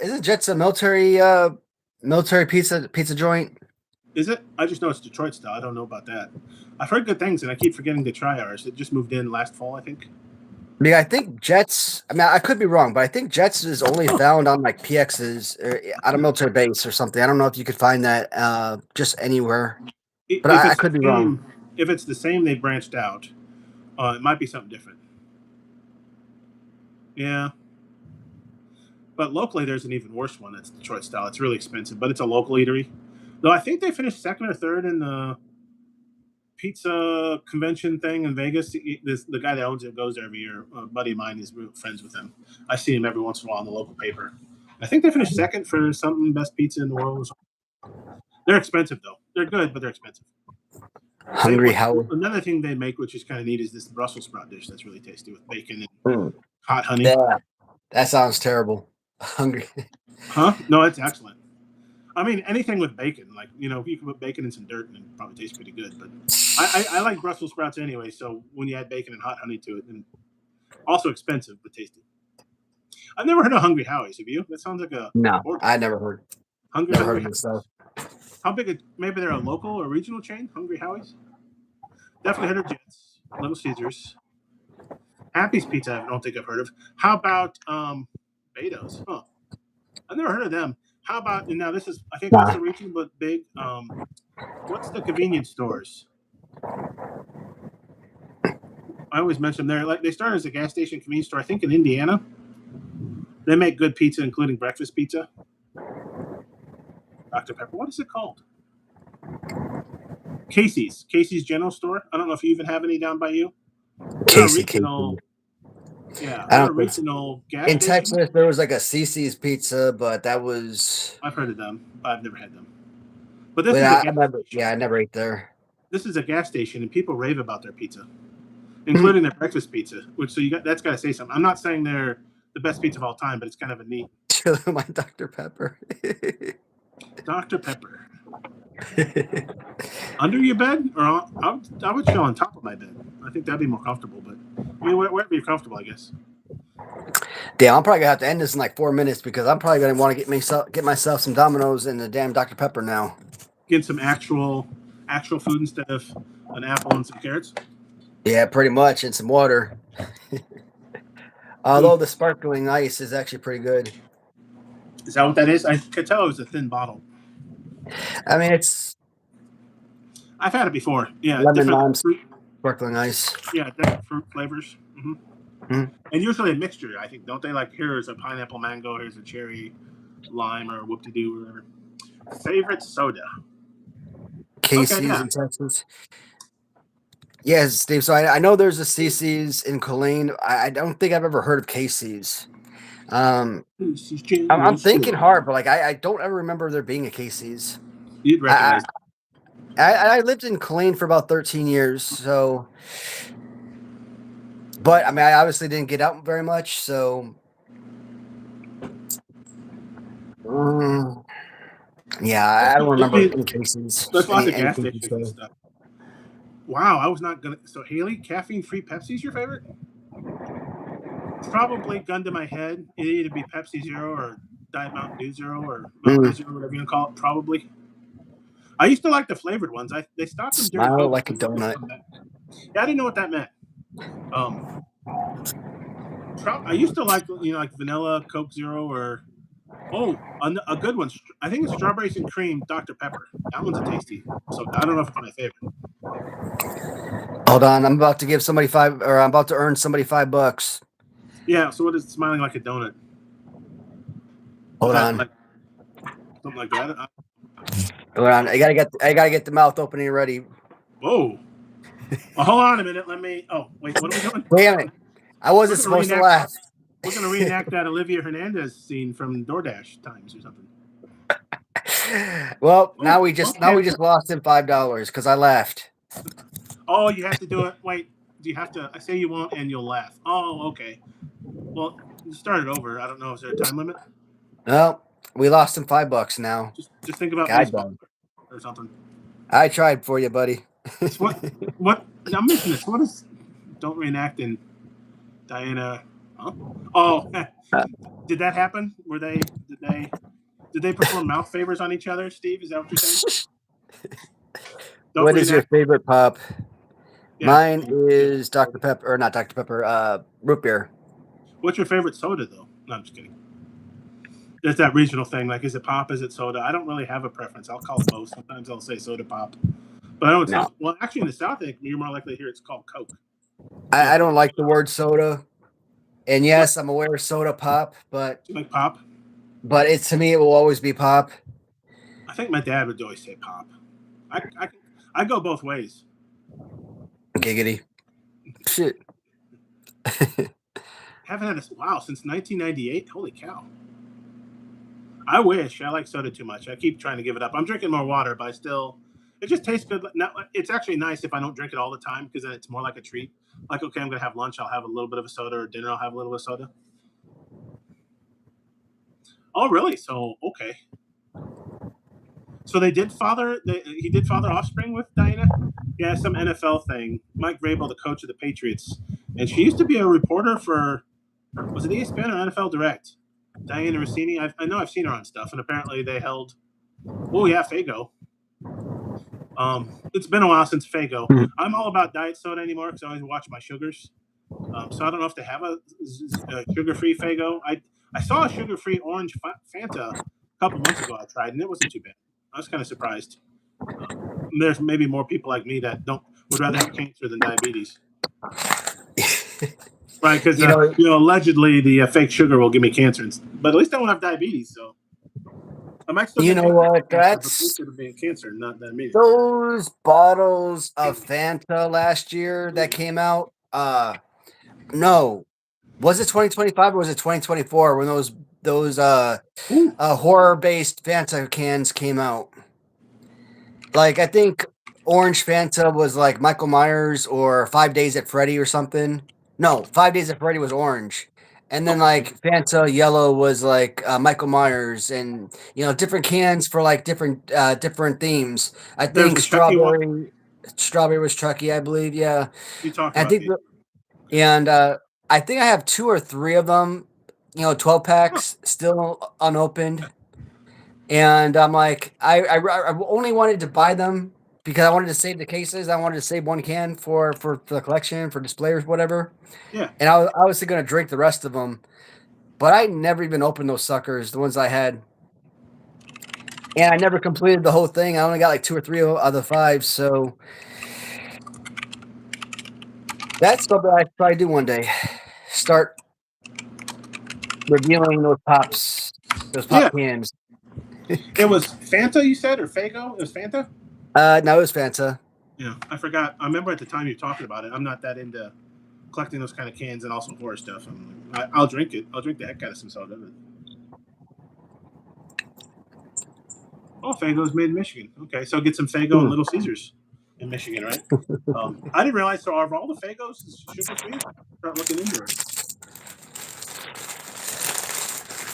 Isn't Jets a military pizza joint? Is it? I just know it's Detroit style. I don't know about that. I've heard good things, and I keep forgetting to try ours. It just moved in last fall, I think. I mean, I think Jets. I mean, I could be wrong, but I think Jets is only found on like PX's on a military base or something. I don't know if you could find that just anywhere. But I could be wrong. If it's the same, they branched out. It might be something different. Yeah. But locally, there's an even worse one. That's Detroit style. It's really expensive, but it's a local eatery. Though I think they finished 2nd or 3rd in the pizza convention thing in Vegas. The guy that owns it goes there every year. A buddy of mine is friends with him. I see him every once in a while in the local paper. I think they finished 2nd for something best pizza in the world. They're expensive though. They're good, but they're expensive. Hungry Howard. Another thing they make, which is kind of neat, is this Brussels sprout dish that's really tasty with bacon and hot honey. Yeah, that sounds terrible. Hungry. Huh? No, it's excellent. I mean, anything with bacon, like if you can put bacon in some dirt, and it probably tastes pretty good. But I like Brussels sprouts anyway. So when you add bacon and hot honey to it, and also expensive but tasty. I've never heard of Hungry Howie's. Have you? That sounds like a No, I never heard. Hungry heard of Howie's. myself. How big? Maybe they're a local or regional chain. Hungry Howie's. Definitely heard of Jets, Little Caesars, Happy's Pizza. I don't think I've heard of. How about Beto's? Huh. I've never heard of them. How about now? This is I think also regional but big. What's the convenience stores? I always mention them. They started as a gas station convenience store. I think in Indiana. They make good pizza, including breakfast pizza. Dr. Pepper. What is it called? Casey's General Store. I don't know if you even have any down by you. Casey. Yeah, they're a regional gas in station. Texas. There was like a CC's Pizza, but that was. I've heard of them, but I've never had them. But this is I never ate there. This is a gas station, and people rave about their pizza, including their breakfast pizza. That's got to say something. I'm not saying they're the best pizza of all time, but it's kind of a neat. My Dr. Pepper. Dr. Pepper. Under your bed, or I would chill on top of my bed. I think that'd be more comfortable. But I mean, wherever you're comfortable, I guess. Damn, I'm probably gonna have to end this in like 4 minutes because I'm probably gonna want to get myself some Domino's and the damn Dr. Pepper now. Get some actual food instead of an apple and some carrots. Yeah, pretty much, and some water. Although the sparkling ice is actually pretty good. Is that what that is? I could tell it was a thin bottle. I mean, I've had it before. Yeah, lemon, lime, sparkling ice. Yeah, different fruit flavors. And usually a mixture, I think. Don't they? Like, here's a pineapple mango, here's a cherry lime, or whoop-de-doo, or whatever. Favorite soda? Casey's in Texas. Yes, Steve. So I know there's a CC's in Killeen. I don't think I've ever heard of Casey's. I'm thinking hard, but like I don't ever remember there being a Casey's. You'd recognize. I lived in Killeen for about 13 years, so. But I mean, I obviously didn't get out very much, so. Yeah, I don't remember any Casey's. There's lots of gas stations and stuff. Wow, I was not gonna. So Haley, caffeine-free Pepsi's your favorite? It's probably gun to my head. It'd either be Pepsi Zero or Diet Mountain Dew Zero or Mountain Dew Zero, whatever you want to call it. Probably. I used to like the flavored ones. They stopped them during. Smile like a donut. Yeah, I didn't know what that meant. I used to like like vanilla Coke Zero or a good one. I think it's strawberries and cream Dr. Pepper. That one's a tasty. So I don't know if it's my favorite. Hold on, I'm about to give somebody I'm about to earn somebody $5. Yeah. So what is smiling like a donut? Hold on. Something like that. Hold on. I gotta get the mouth opening ready. Whoa. Well, hold on a minute. Let me. Oh wait, what are we doing? Damn it! I wasn't supposed to laugh. We're gonna reenact that Olivia Hernandez scene from DoorDash times or something. Well, now we just lost him $5 because I laughed. Oh, you have to do it. Wait, do you have to? I say you won't, and you'll laugh. Oh, okay. Well, start it over. I don't know. Is there a time limit? No, we lost him $5 now. Just think about Facebook or something. I tried for you, buddy. What? I'm missing this. What is? Don't reenact in Diana. Huh? Oh, did that happen? Did they perform mouth favors on each other? Steve, is that what you're saying? What is your favorite pop? Yeah. Mine is Dr. Pepper, or not Dr. Pepper, root beer. What's your favorite soda, though? No, I'm just kidding. There's that regional thing. Like, is it pop? Is it soda? I don't really have a preference. I'll call it both. Sometimes I'll say soda pop. But I don't. No. Well, actually, in the South, I think you're more likely to hear it's called Coke. I don't like the word soda. And yes, I'm aware of soda pop, but. You like pop? But to me, it will always be pop. I think my dad would always say pop. I go both ways. Giggity. Shit. Haven't had since 1998. Holy cow. I wish. I like soda too much. I keep trying to give it up. I'm drinking more water, but it just tastes good. Now, it's actually nice if I don't drink it all the time because then it's more like a treat. Like, okay, I'm going to have lunch. I'll have a little bit of a soda, or dinner. I'll have a little bit of soda. Oh, really? So, okay. So he did father offspring with Diana. Yeah, some NFL thing. Mike Vrabel, the coach of the Patriots, and she used to be a reporter for, was it ESPN or NFL Direct? Diana Rossini. I know I've seen her on stuff, and apparently they held. Oh yeah, Fago. It's been a while since Fago. Mhm. I'm all about diet soda anymore because I always watch my sugars. So I don't know if they have a sugar-free Fago. I saw a sugar-free orange Fanta a couple months ago. I tried, and it wasn't too bad. I was kind of surprised. There's maybe more people like me that would rather have cancer than diabetes. Right, because allegedly the fake sugar will give me cancer, but at least I won't have diabetes. So I might still. You know what? That's cancer, not diabetes. Those bottles of Fanta last year that came out. No, was it 2025 or was it 2024 when those horror-based Fanta cans came out? Like, I think Orange Fanta was like Michael Myers or 5 Days at Freddy or something. No, 5 Days at Freddy was orange. And then like Fanta Yellow was like Michael Myers, and different cans for like different themes. I think strawberry was Chucky, I believe. Yeah, you talked about. I think I have 2 or 3 of them. 12 packs still unopened. And I'm like, I only wanted to buy them because I wanted to save the cases. I wanted to save 1 can for the collection, for display or whatever. Yeah. And I was going to drink the rest of them, but I never even opened those suckers, the ones I had. And I never completed the whole thing. I only got like 2 or 3 of the 5. So that's something I probably do one day. Start reviewing those pop cans. It was Fanta, you said, or Fago? It was Fanta? No, it was Fanta. Yeah, I forgot. I remember at the time you were talking about it. I'm not that into collecting those kind of cans and also horror stuff. I'll drink it. I'll drink the heck out of some soda. Oh, Fago's made in Michigan. Okay, so get some Fago and Little Caesars in Michigan, right? I didn't realize so are all the Fagos sugar-free? Start looking into it.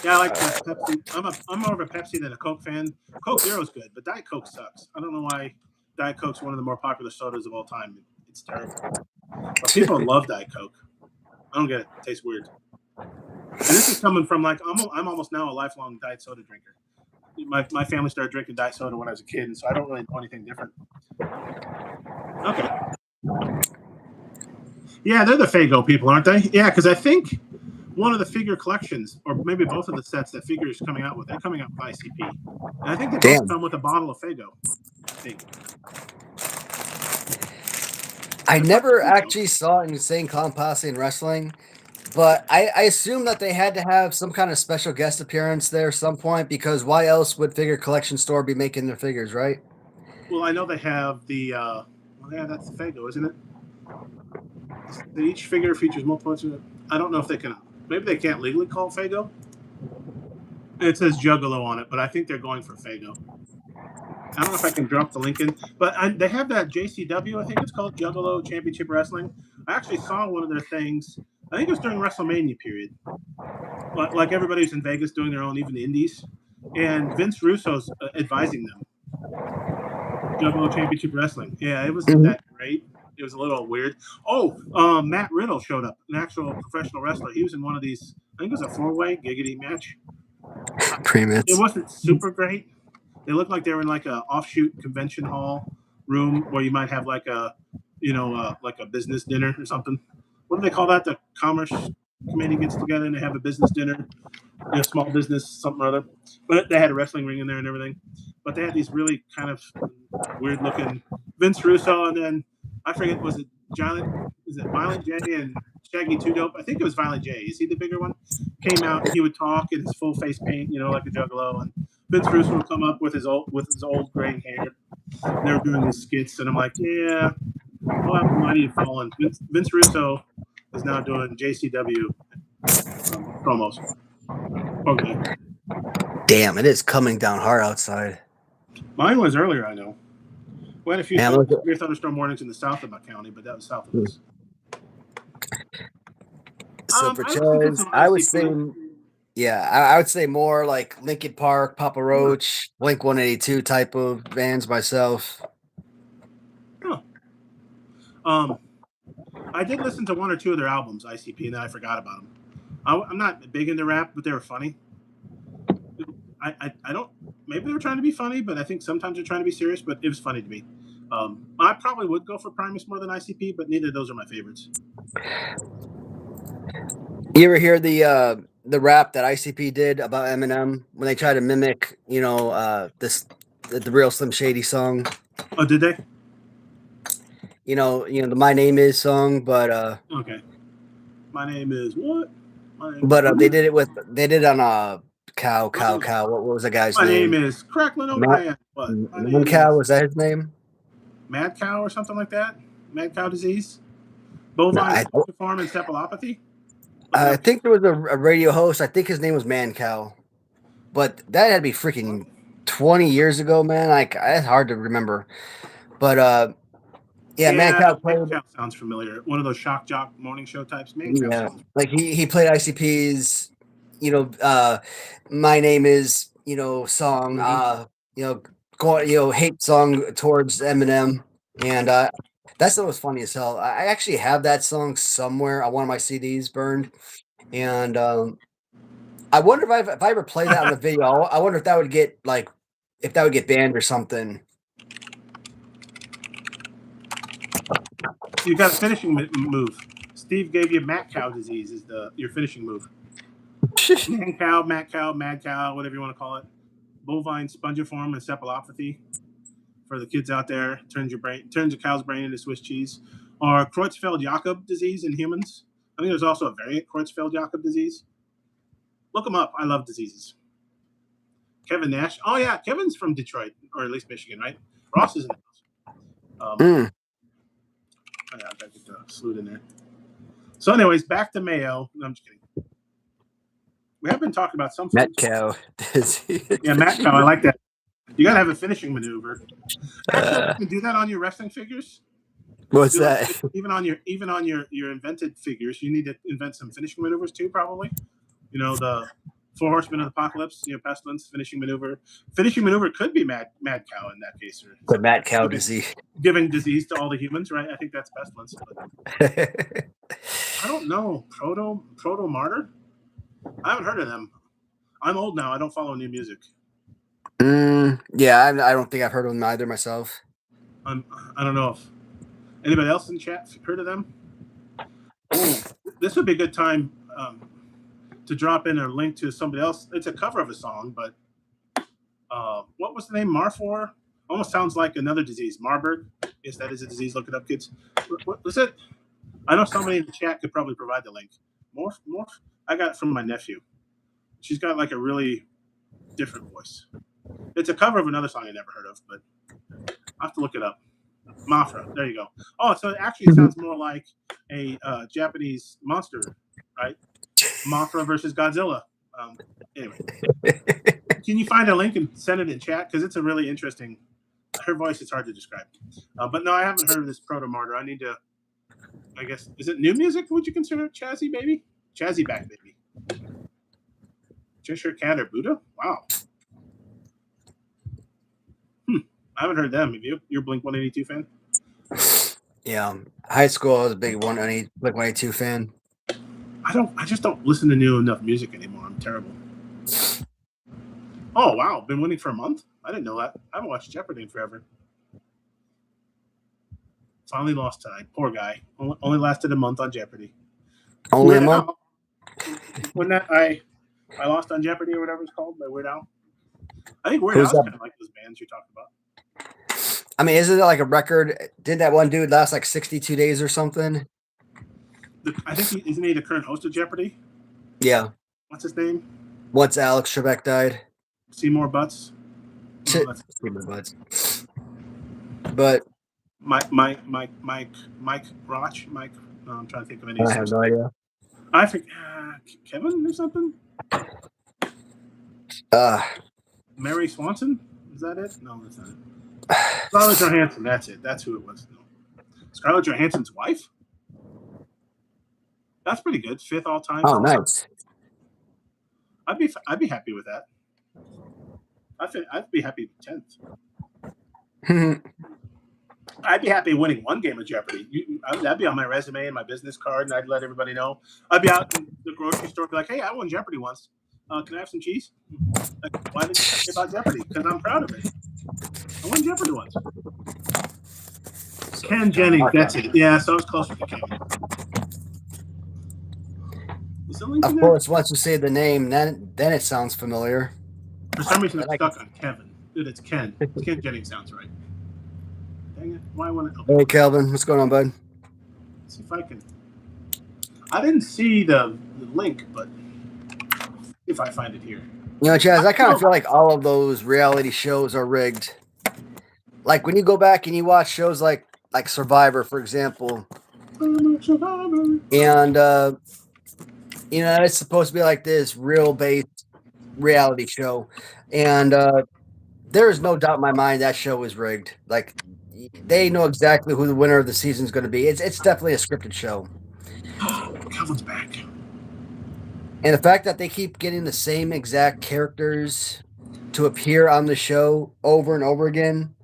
Yeah, I like Pepsi. I'm more of a Pepsi than a Coke fan. Coke Zero's good, but Diet Coke sucks. I don't know why Diet Coke's one of the more popular sodas of all time. It's terrible. But people love Diet Coke. I don't get it. It tastes weird. And this is coming from like I'm almost now a lifelong diet soda drinker. My family started drinking diet soda when I was a kid, and so I don't really know anything different. Okay. Yeah, they're the Fago people, aren't they? Yeah, because I think one of the figure collections, or maybe both of the sets that Figure is coming out with, they're coming out with ICP. And I think they both come with a bottle of Fago. I never actually saw Insane Clown Posse in wrestling, but I assume that they had to have some kind of special guest appearance there at some point, because why else would Figure Collection Store be making their figures, right? Well, I know they have the that's the Fago, isn't it? Each figure features multiple. I don't know if they can. Maybe they can't legally call it Fago. It says Juggalo on it, but I think they're going for Fago. I don't know if I can drop the link in, but they have that JCW. I think it's called Juggalo Championship Wrestling. I actually saw one of their things. I think it was during WrestleMania period. Like everybody's in Vegas doing their own, even the indies, and Vince Russo's advising them. Juggalo Championship Wrestling. Yeah, it wasn't that great. It was a little weird. Oh, Matt Riddle showed up, an actual professional wrestler. He was in one of these, I think it was a 4-way giggity match. It wasn't super great. They looked like they were in like a offshoot convention hall room where you might have like a, like a business dinner or something. What do they call that? The Commerce Committee gets together and they have a business dinner, small business, something or other. But they had a wrestling ring in there and everything. But they had these really kind of weird looking Vince Russo, and then I forget, was it Violent J and Shaggy 2 Dope? I think it was Violent J. Is he the bigger one? Came out and he would talk in his full face paint, like a Juggalo, and Vince Russo would come up with his old gray hair. And they were doing these skits, and I'm like, yeah, well, mighty have fallen. Vince Russo is now doing JCW promos. Okay. Damn, it is coming down hard outside. Mine was earlier, I know. We had a few severe thunderstorm warnings in the south of my county, but that was south of us. So for Chaz, I was saying Yeah, I would say more like Linkin Park, Papa Roach, Blink 182 type of bands myself. Huh. I did listen to one or two of their albums, ICP, and then I forgot about them. I'm not big into rap, but they were funny. I don't. Maybe they were trying to be funny, but I think sometimes they're trying to be serious. But it was funny to me. I probably would go for Primus more than ICP, but neither of those are my favorites. You ever hear the rap that ICP did about Eminem when they tried to mimic, the real Slim Shady song? Oh, did they? The My Name Is song, but okay. My name is what? They did it on Cow. What was the guy's name? My name is Cracklin O'Brien. What? Man Cow, was that his name? Mad Cow or something like that? Mad Cow disease? Bovine form encephalopathy? I think there was a radio host. I think his name was Man Cow. But that had to be freaking 20 years ago, man. Like, it's hard to remember. But yeah, Man Cow sounds familiar. One of those shock jock morning show types. Like he played ICP's, My Name Is, song, hate song towards Eminem, and that song was funny as hell. I actually have that song somewhere on one of my CDs burned, and I wonder if I ever play that on the video. I wonder if that would get banned or something. You got a finishing move. Steve gave you Matt Cow disease is your finishing move. Man cow, Matt cow, mad cow, whatever you want to call it. Bovine spongiform encephalopathy. For the kids out there, turns a cow's brain into Swiss cheese. Or Creutzfeldt-Jakob disease in humans. I think there's also a variant Creutzfeldt-Jakob disease. Look them up. I love diseases. Kevin Nash. Oh yeah, Kevin's from Detroit, or at least Michigan, right? Ross is in the house. I gotta get the salute in there. So, anyways, back to Mayo. No, I'm just kidding. We have been talking about some Matt Cow. Yeah, Matt Cow. I like that. You gotta have a finishing maneuver. Actually, you can do that on your wrestling figures. What's that? Even on your invented figures, you need to invent some finishing maneuvers too. Probably. The 4 Horsemen of the Apocalypse. Pestilence, finishing maneuver. Finishing maneuver could be Mad Cow in that case, or but Mad Cow disease, giving disease to all the humans, right? I think that's Pestilence. I don't know. Proto Martyr. I haven't heard of them. I'm old now. I don't follow new music. Yeah, I don't think I've heard of them either myself. I don't know if anybody else in chat heard of them. This would be a good time to drop in a link to somebody else. It's a cover of a song, but what was the name? Marfor? Almost sounds like another disease. Marburg. Yes, that is a disease. Look it up, kids. What was it? I know somebody in the chat could probably provide the link. Morph. I got it from my nephew. She's got like a really different voice. It's a cover of another song I never heard of, but I have to look it up. Mafra. There you go. Oh, so it actually sounds more like a Japanese monster, right? Mothra versus Godzilla. Anyway, can you find a link and send it in chat? Because it's a really interesting. Her voice is hard to describe. But no, I haven't heard of this Proto Martyr. I need to. I guess, is it new music? Would you consider it Chazzy Baby? Chazzy Back Baby. Cheshire Cat or Buddha? Wow. I haven't heard them. Have you? You're a Blink 182 fan? Yeah. High school, I was a big Blink 182 fan. I just don't listen to new enough music anymore. I'm terrible. Oh, wow. Been winning for a month? I didn't know that. I haven't watched Jeopardy in forever. Finally lost tonight. Poor guy. Only lasted a month on Jeopardy. Only a month? When I lost on Jeopardy or whatever it's called by Weird Al. I think Weird Al's kind of like those bands you're talking about. I mean, isn't it like a record? Did that one dude last like 62 days or something? I think isn't he the current host of Jeopardy? Yeah. What's his name? Once Alex Trebek died. Seymour Butts. No, Seymour Butts. But Mike Roch. Mike. No, I'm trying to think of any. I have no idea. I think Kevin or something. Mary Swanson. Is that it? No, that's not it. Scarlett Johansson. That's it. That's who it was. No. Scarlett Johansson's wife. That's pretty good. 5th all time. Oh, nice. I'd be happy with that. I'd be happy with 10th. I'd be happy winning one game of Jeopardy. That'd be on my resume and my business card, and I'd let everybody know. I'd be out in the grocery store, be like, "Hey, I won Jeopardy once. Can I have some cheese?" Like, why did you tell me about Jeopardy? Because I'm proud of it. I won Jeopardy once. So, Ken Jennings, that's it. Yeah, so I was closer to Ken. Of course, once you say the name, then it sounds familiar. For some reason, I'm stuck on Kevin. Dude, it's Ken. Ken Jennings sounds right. Dang it. Why won't it? Hey, Kelvin. What's going on, bud? Let's see if I can. I didn't see the link, but if I find it here. You know, Chaz, I kind of feel like all of those reality shows are rigged. Like when you go back and you watch shows like Survivor, for example, and you know, it's supposed to be like this real-based reality show, and there is no doubt in my mind that show is rigged. Like they know exactly who the winner of the season is going to be. It's definitely a scripted show. Kelvin's back. And the fact that they keep getting the same exact characters to appear on the show over and over again.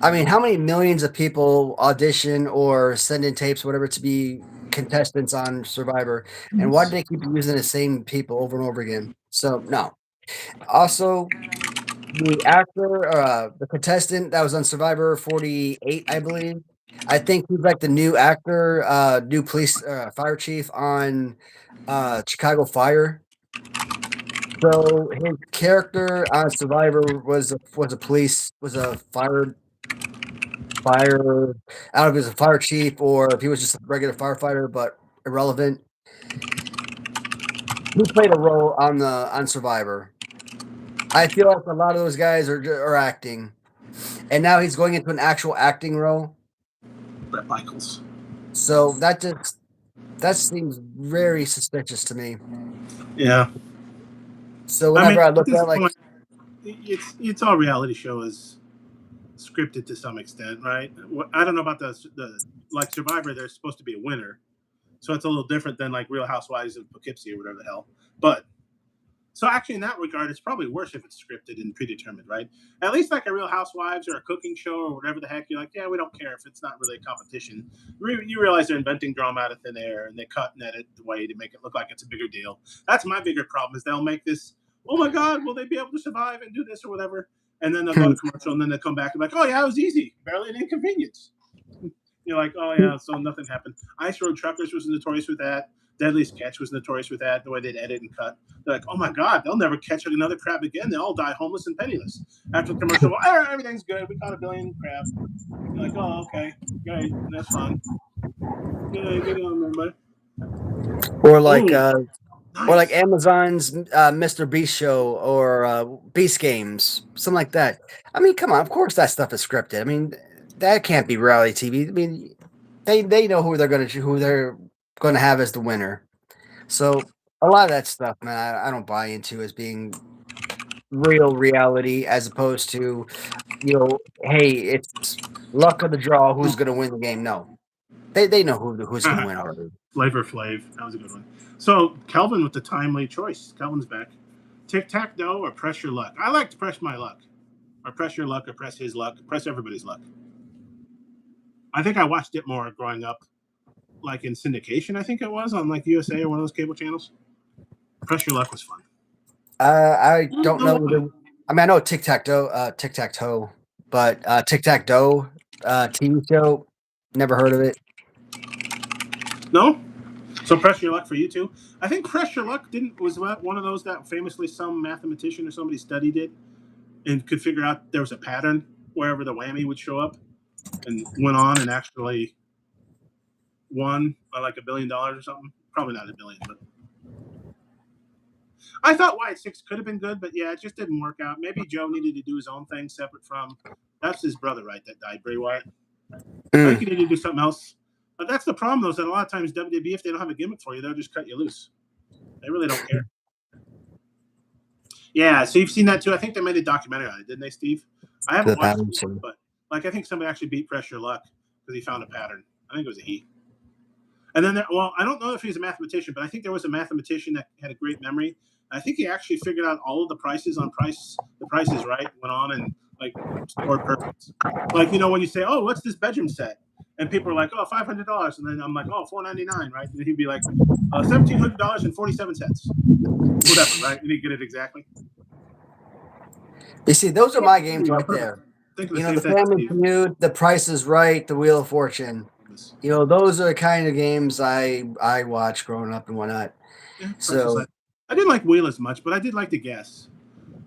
I mean, how many millions of people audition or send in tapes, whatever, to be contestants on Survivor? And why do they keep using the same people over and over again? So, no. Also, the actor, the contestant that was on Survivor 48, I believe, I think he's like the new actor, new police fire chief on Chicago Fire. So his character on Survivor was a fire. I don't know if he was a fire chief or if he was just a regular firefighter, but irrelevant. He played a role on Survivor. I feel like a lot of those guys are acting, and now he's going into an actual acting role. Bret Michaels. So that seems very suspicious to me. Yeah. So whenever I look at like, it's all reality show is scripted to some extent, right? I don't know about the like Survivor. There's supposed to be a winner, so it's a little different than like Real Housewives of Poughkeepsie or whatever the hell. But so actually, in that regard, it's probably worse if it's scripted and predetermined, right? At least like a Real Housewives or a cooking show or whatever the heck, you're like, yeah, we don't care if it's not really a competition. You realize they're inventing drama out of thin air and they cut and edit the way to make it look like it's a bigger deal. That's my bigger problem is they'll make this, oh my God, will they be able to survive and do this or whatever? And then they'll go to commercial and then they'll come back and be like, oh yeah, it was easy, barely an inconvenience. You're like, oh yeah, so nothing happened. Ice Road Truckers was notorious with that. Deadliest Catch was notorious with that, the way they'd edit and cut. They're like, oh my God, they'll never catch another crab again. They all die homeless and penniless. After the commercial, well, everything's good. We caught 1 billion crab. You're like, oh, okay, great, that's fine. Good on, everybody. Or like, nice. Or like Amazon's Mr. Beast show or Beast Games, something like that. I mean, come on, of course that stuff is scripted. I mean, that can't be reality TV. I mean, they know who they're going to have as the winner. So a lot of that stuff, man, I don't buy into as being real reality as opposed to, you know, hey, it's luck of the draw who's going to win the game. No, they know who's going to win already. Flavor Flav, that was a good one. So Kelvin with the timely choice. Kelvin's back. Tic-tac-toe or press your luck? I like to press my luck, or press your luck, or press his luck, press everybody's luck. I think I watched it more growing up, like in syndication. I think it was on like USA or one of those cable channels. Press your luck was fun. I don't know. I mean, I know tic-tac-toe, but tic-tac-toe TV show, never heard of it. No. So press your luck for you too. I think press your luck was one of those that famously some mathematician or somebody studied it and could figure out there was a pattern wherever the whammy would show up, and went on and actually won by like $1 billion or something. Probably not $1 billion, but I thought Wyatt Six could have been good, but yeah, it just didn't work out. Maybe Joe needed to do his own thing separate from. That's his brother, right? That died, Bray Wyatt. I think he needed to do something else. But that's the problem, though, is that a lot of times WWE, if they don't have a gimmick for you, they'll just cut you loose. They really don't care. Yeah, so you've seen that too. I think they made a documentary on it, didn't they, Steve? I haven't watched it, but like I think somebody actually beat Press Your Luck because he found a pattern. I think it was a he. And then, I don't know if he's a mathematician, but I think there was a mathematician that had a great memory. I think he actually figured out all of the prices on The Price is Right, went on and like scored perfect. Like, when you say, "Oh, what's this bedroom set?" and people are like, "Oh, $500," and then I'm like, "Oh, $499," right? And he'd be like, $1,700.47, whatever, right? And he'd get it exactly. You see, those are my games right there. The Family Feud, The Price is Right, The Wheel of Fortune. Those are the kind of games I watched growing up and whatnot. Yeah, so I didn't like Wheel as much, but I did like to guess.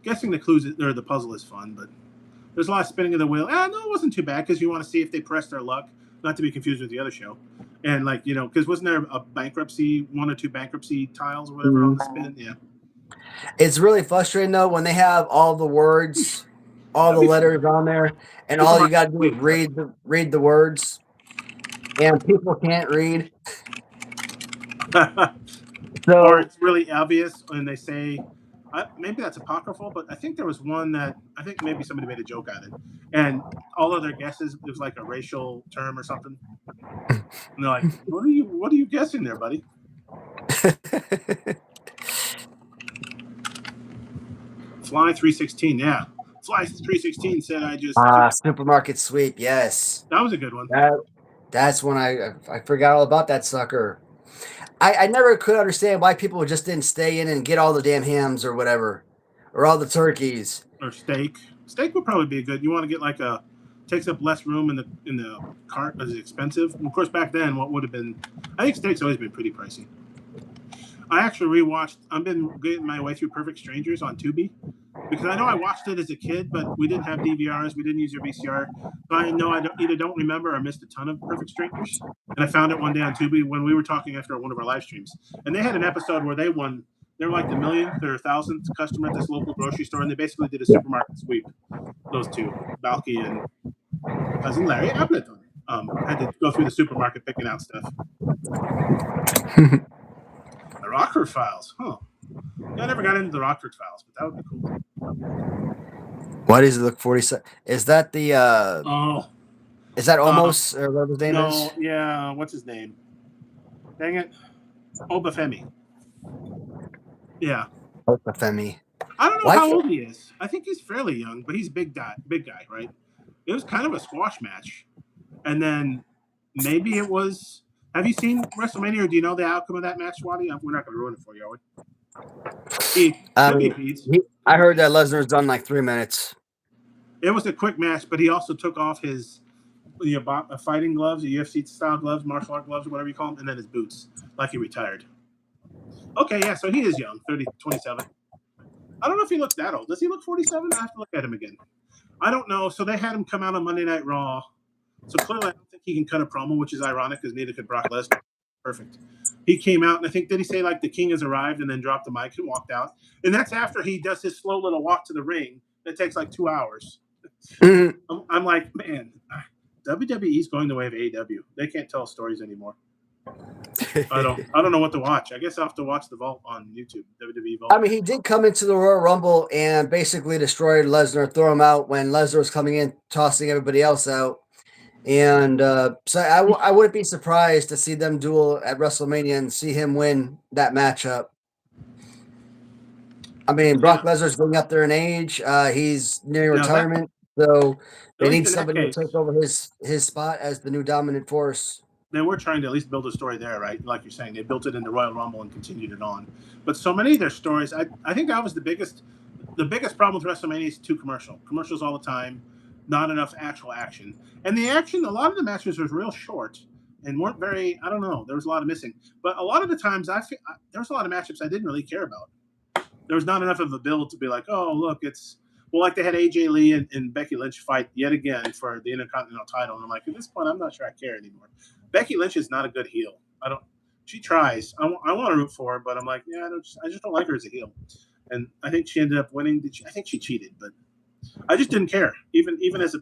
Guessing the clues or the puzzle is fun, but there's a lot of spinning of the wheel. No, it wasn't too bad because you want to see if they press their luck, not to be confused with the other show. And because wasn't there a bankruptcy, 1 or 2 bankruptcy tiles or whatever on the spin? Yeah. It's really frustrating though when they have all the words, all the letters on there, and all you got to do is read the words, and people can't read. Or it's really obvious when they say, maybe that's apocryphal, but I think there was one that I think maybe somebody made a joke at it, and all of their guesses it was like a racial term or something, and they're like, "What are you guessing there, buddy?" Fly 316, yeah. Fly 316 said, "I just Supermarket Sweep." Yes, that was a good one. That's when I forgot all about that sucker. I never could understand why people just didn't stay in and get all the damn hams or whatever, or all the turkeys or steak. Steak would probably be good. You want to get like takes up less room in the cart, but it's expensive. And of course, back then, what would have been? I think steak's always been pretty pricey. I actually rewatched. I've been getting my way through Perfect Strangers on Tubi because I know I watched it as a kid, but we didn't have DVRs. We didn't use your VCR. So I know I either don't remember or missed a ton of Perfect Strangers. And I found it one day on Tubi when we were talking after one of our live streams. And they had an episode where they won. They're like the millionth or 1,000th customer at this local grocery store, and they basically did a supermarket sweep. Those two, Balky and cousin Larry Appleton, had to go through the supermarket picking out stuff. The Rockford Files, huh? Yeah, I never got into the Rockford Files, but that would be cool. Why does it look 47? Is that the is that almost or whatever his name is? No, yeah, what's his name? Dang it. Obafemi. Yeah. Obafemi. I don't know how old he is. I think he's fairly young, but he's big guy, right? It was kind of a squash match. And then maybe it was. Have you seen WrestleMania, or do you know the outcome of that match, Waddy? We're not going to ruin it for you, are we? I heard that Lesnar's done like 3 minutes. It was a quick match, but he also took off his fighting gloves, the UFC style gloves, martial art gloves, whatever you call them, and then his boots, like he retired. Okay, yeah, so he is young, 27. I don't know if he looks that old. Does he look 47? I have to look at him again. I don't know. So they had him come out on Monday Night Raw. So clearly I don't think he can cut a promo, which is ironic because neither could Brock Lesnar. Perfect. He came out, and I think, did he say, like, the king has arrived, and then dropped the mic and walked out? And that's after he does his slow little walk to the ring that takes like 2 hours. I'm like, man, WWE's going the way of AEW. They can't tell stories anymore. I don't know what to watch. I guess I'll have to watch the Vault on YouTube, WWE Vault. I mean, he did come into the Royal Rumble and basically destroyed Lesnar, throw him out when Lesnar was coming in, tossing everybody else out. And so I wouldn't be surprised to see them duel at WrestleMania and see him win that matchup. I mean, Brock Lesnar's going up there in age. He's near retirement, so they need somebody to take over his spot as the new dominant force. They were trying to at least build a story there, right? Like you're saying, they built it in the Royal Rumble and continued it on. But so many of their stories, I think that was the biggest problem with WrestleMania is too commercials all the time, not enough actual action. And the action, a lot of the matches was real short and weren't very, I don't know, there was a lot of missing. But a lot of the times, there was a lot of matchups I didn't really care about. There was not enough of a build to be like, oh, look, like they had AJ Lee and Becky Lynch fight yet again for the Intercontinental title. And I'm like, at this point, I'm not sure I care anymore. Becky Lynch is not a good heel. She tries. I want to root for her, but I'm like, yeah, I just don't like her as a heel. And I think she ended up winning. I think she cheated, but I just didn't care. Even as a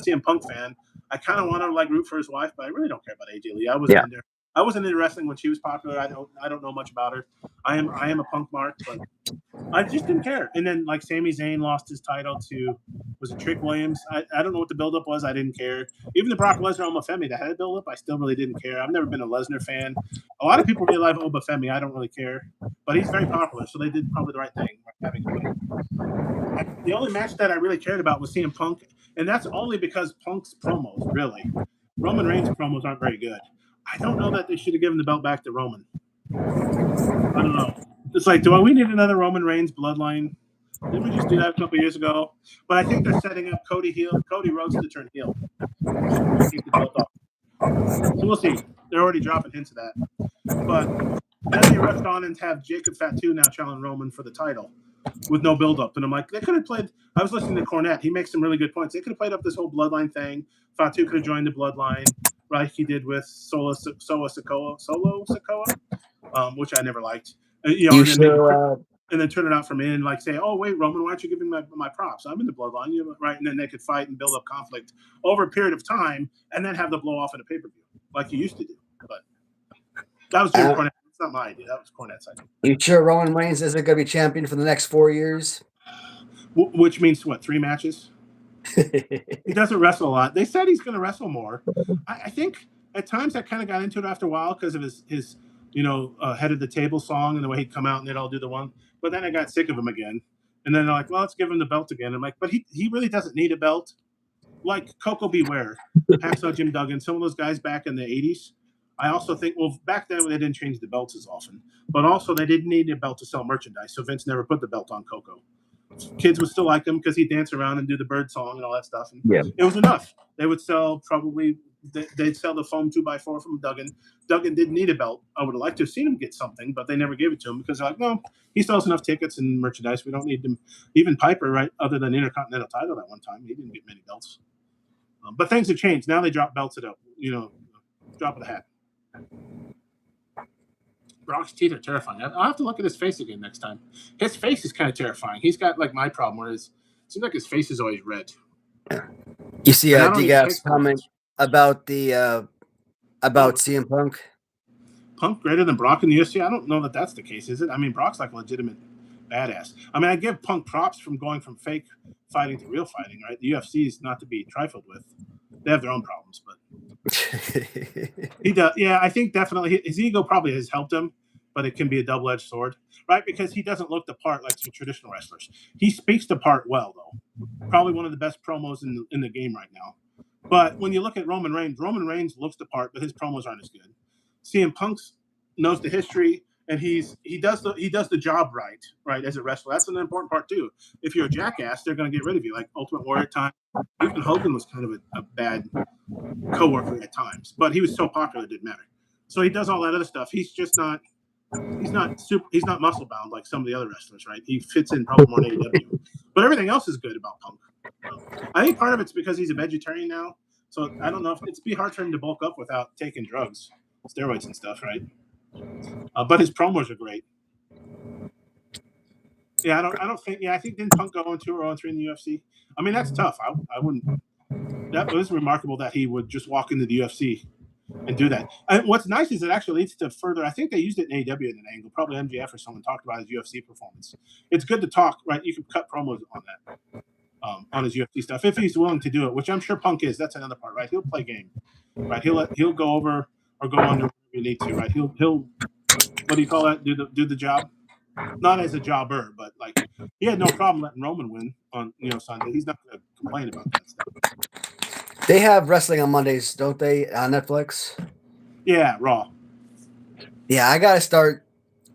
CM Punk fan, I kind of want to root for his wife, but I really don't care about AJ Lee. I wasn't in there. I wasn't into wrestling when she was popular. I don't know much about her. I am a Punk mark, but I just didn't care. And then like Sami Zayn lost his title to, was it Trick Williams? I don't know what the buildup was. I didn't care. Even the Brock Lesnar Obafemi that had a buildup, I still really didn't care. I've never been a Lesnar fan. A lot of people really love Obafemi. I don't really care, but he's very popular, so they did probably the right thing having him. The only match that I really cared about was CM Punk, and that's only because Punk's promos, really. Roman Reigns' promos aren't very good. I don't know that they should have given the belt back to Roman. I don't know. It's like, do we need another Roman Reigns bloodline? Didn't we just do that a couple years ago? But I think they're setting up Cody Rhodes to turn heel. Take the belt off. So we'll see. They're already dropping hints of that. But then they rushed on and have Jacob Fatu now challenge Roman for the title with no build-up. And I'm like, they could have played. I was listening to Cornette. He makes some really good points. They could have played up this whole bloodline thing. Fatu could have joined the bloodline, right? He did with Solo Sikoa, which I never liked. And then turn it out from in, like say, oh wait, Roman, why aren't you giving my props? I'm in the bloodline, right? And then they could fight and build up conflict over a period of time, and then have the blow off in a pay-per-view, like you used to do. But that was Jim Cornette. It's not my idea. That was Cornette's idea. You sure Roman Reigns isn't going to be champion for the next 4 years? Which means what? 3 matches? He doesn't wrestle a lot. They said he's going to wrestle more. I think at times I kind of got into it after a while because of his head of the table song and the way he'd come out and they'd all do the one. But then I got sick of him again. And then they're like, well, let's give him the belt again. I'm like, but he really doesn't need a belt. Like Coco Beware, Hacksaw Jim Duggan, some of those guys back in the 80s. I also think, well, back then they didn't change the belts as often. But also they didn't need a belt to sell merchandise. So Vince never put the belt on Coco. Kids would still like him because he'd dance around and do the bird song and all that stuff. And it was enough. They would sell they'd sell the foam 2x4 from Duggan. Duggan didn't need a belt. I would have liked to have seen him get something, but they never gave it to him because they're like, no, he sells enough tickets and merchandise. We don't need them. Even Piper, right, other than Intercontinental title at one time, he didn't get many belts. But things have changed. Now they drop belts at a, drop of the hat. Brock's teeth are terrifying. I'll have to look at his face again next time. His face is kind of terrifying. He's got like my problem where it seems like his face is always red. You see D-Gap's comment about the about CM Punk? Punk greater than Brock in the UFC? I don't know that that's the case, is it? I mean, Brock's like a legitimate badass. I mean, I give Punk props from going from fake fighting to real fighting, right? The UFC is not to be trifled with. They have their own problems, but he does. Yeah, I think definitely his ego probably has helped him, but it can be a double-edged sword, right? Because he doesn't look the part like some traditional wrestlers. He speaks the part well, though. Probably one of the best promos in the game right now. But when you look at Roman Reigns looks the part, but his promos aren't as good. CM Punk knows the history, and he does the job right as a wrestler. That's an important part too. If you're a jackass, they're going to get rid of you. Like Ultimate Warrior time, even Hogan was kind of a bad coworker at times, but he was so popular it didn't matter. So he does all that other stuff. He's not muscle bound like some of the other wrestlers, right? He fits in probably more than AEW, but everything else is good about Punk. I think part of it's because he's a vegetarian now, so I don't know if it'd be hard for him to bulk up without taking drugs, steroids and stuff, right? But his promos are great. Yeah, I don't think. Yeah, I think didn't Punk go on 2 or 0-3 in the UFC? I mean, that's tough. I wouldn't. That was remarkable that he would just walk into the UFC and do that. And what's nice is it actually leads to further. I think they used it in AEW at an angle. Probably MJF or someone talked about his UFC performance. It's good to talk, right? You can cut promos on that, on his UFC stuff if he's willing to do it, which I'm sure Punk is. That's another part, right? He'll play game, right? He'll go over or go under whatever you need to, right? He'll what do you call that? Do the job. Not as a jobber, but like he had no problem letting Roman win on Sunday. He's not going to complain about that stuff. They have wrestling on Mondays, don't they, on Netflix? Yeah, Raw. Yeah, I think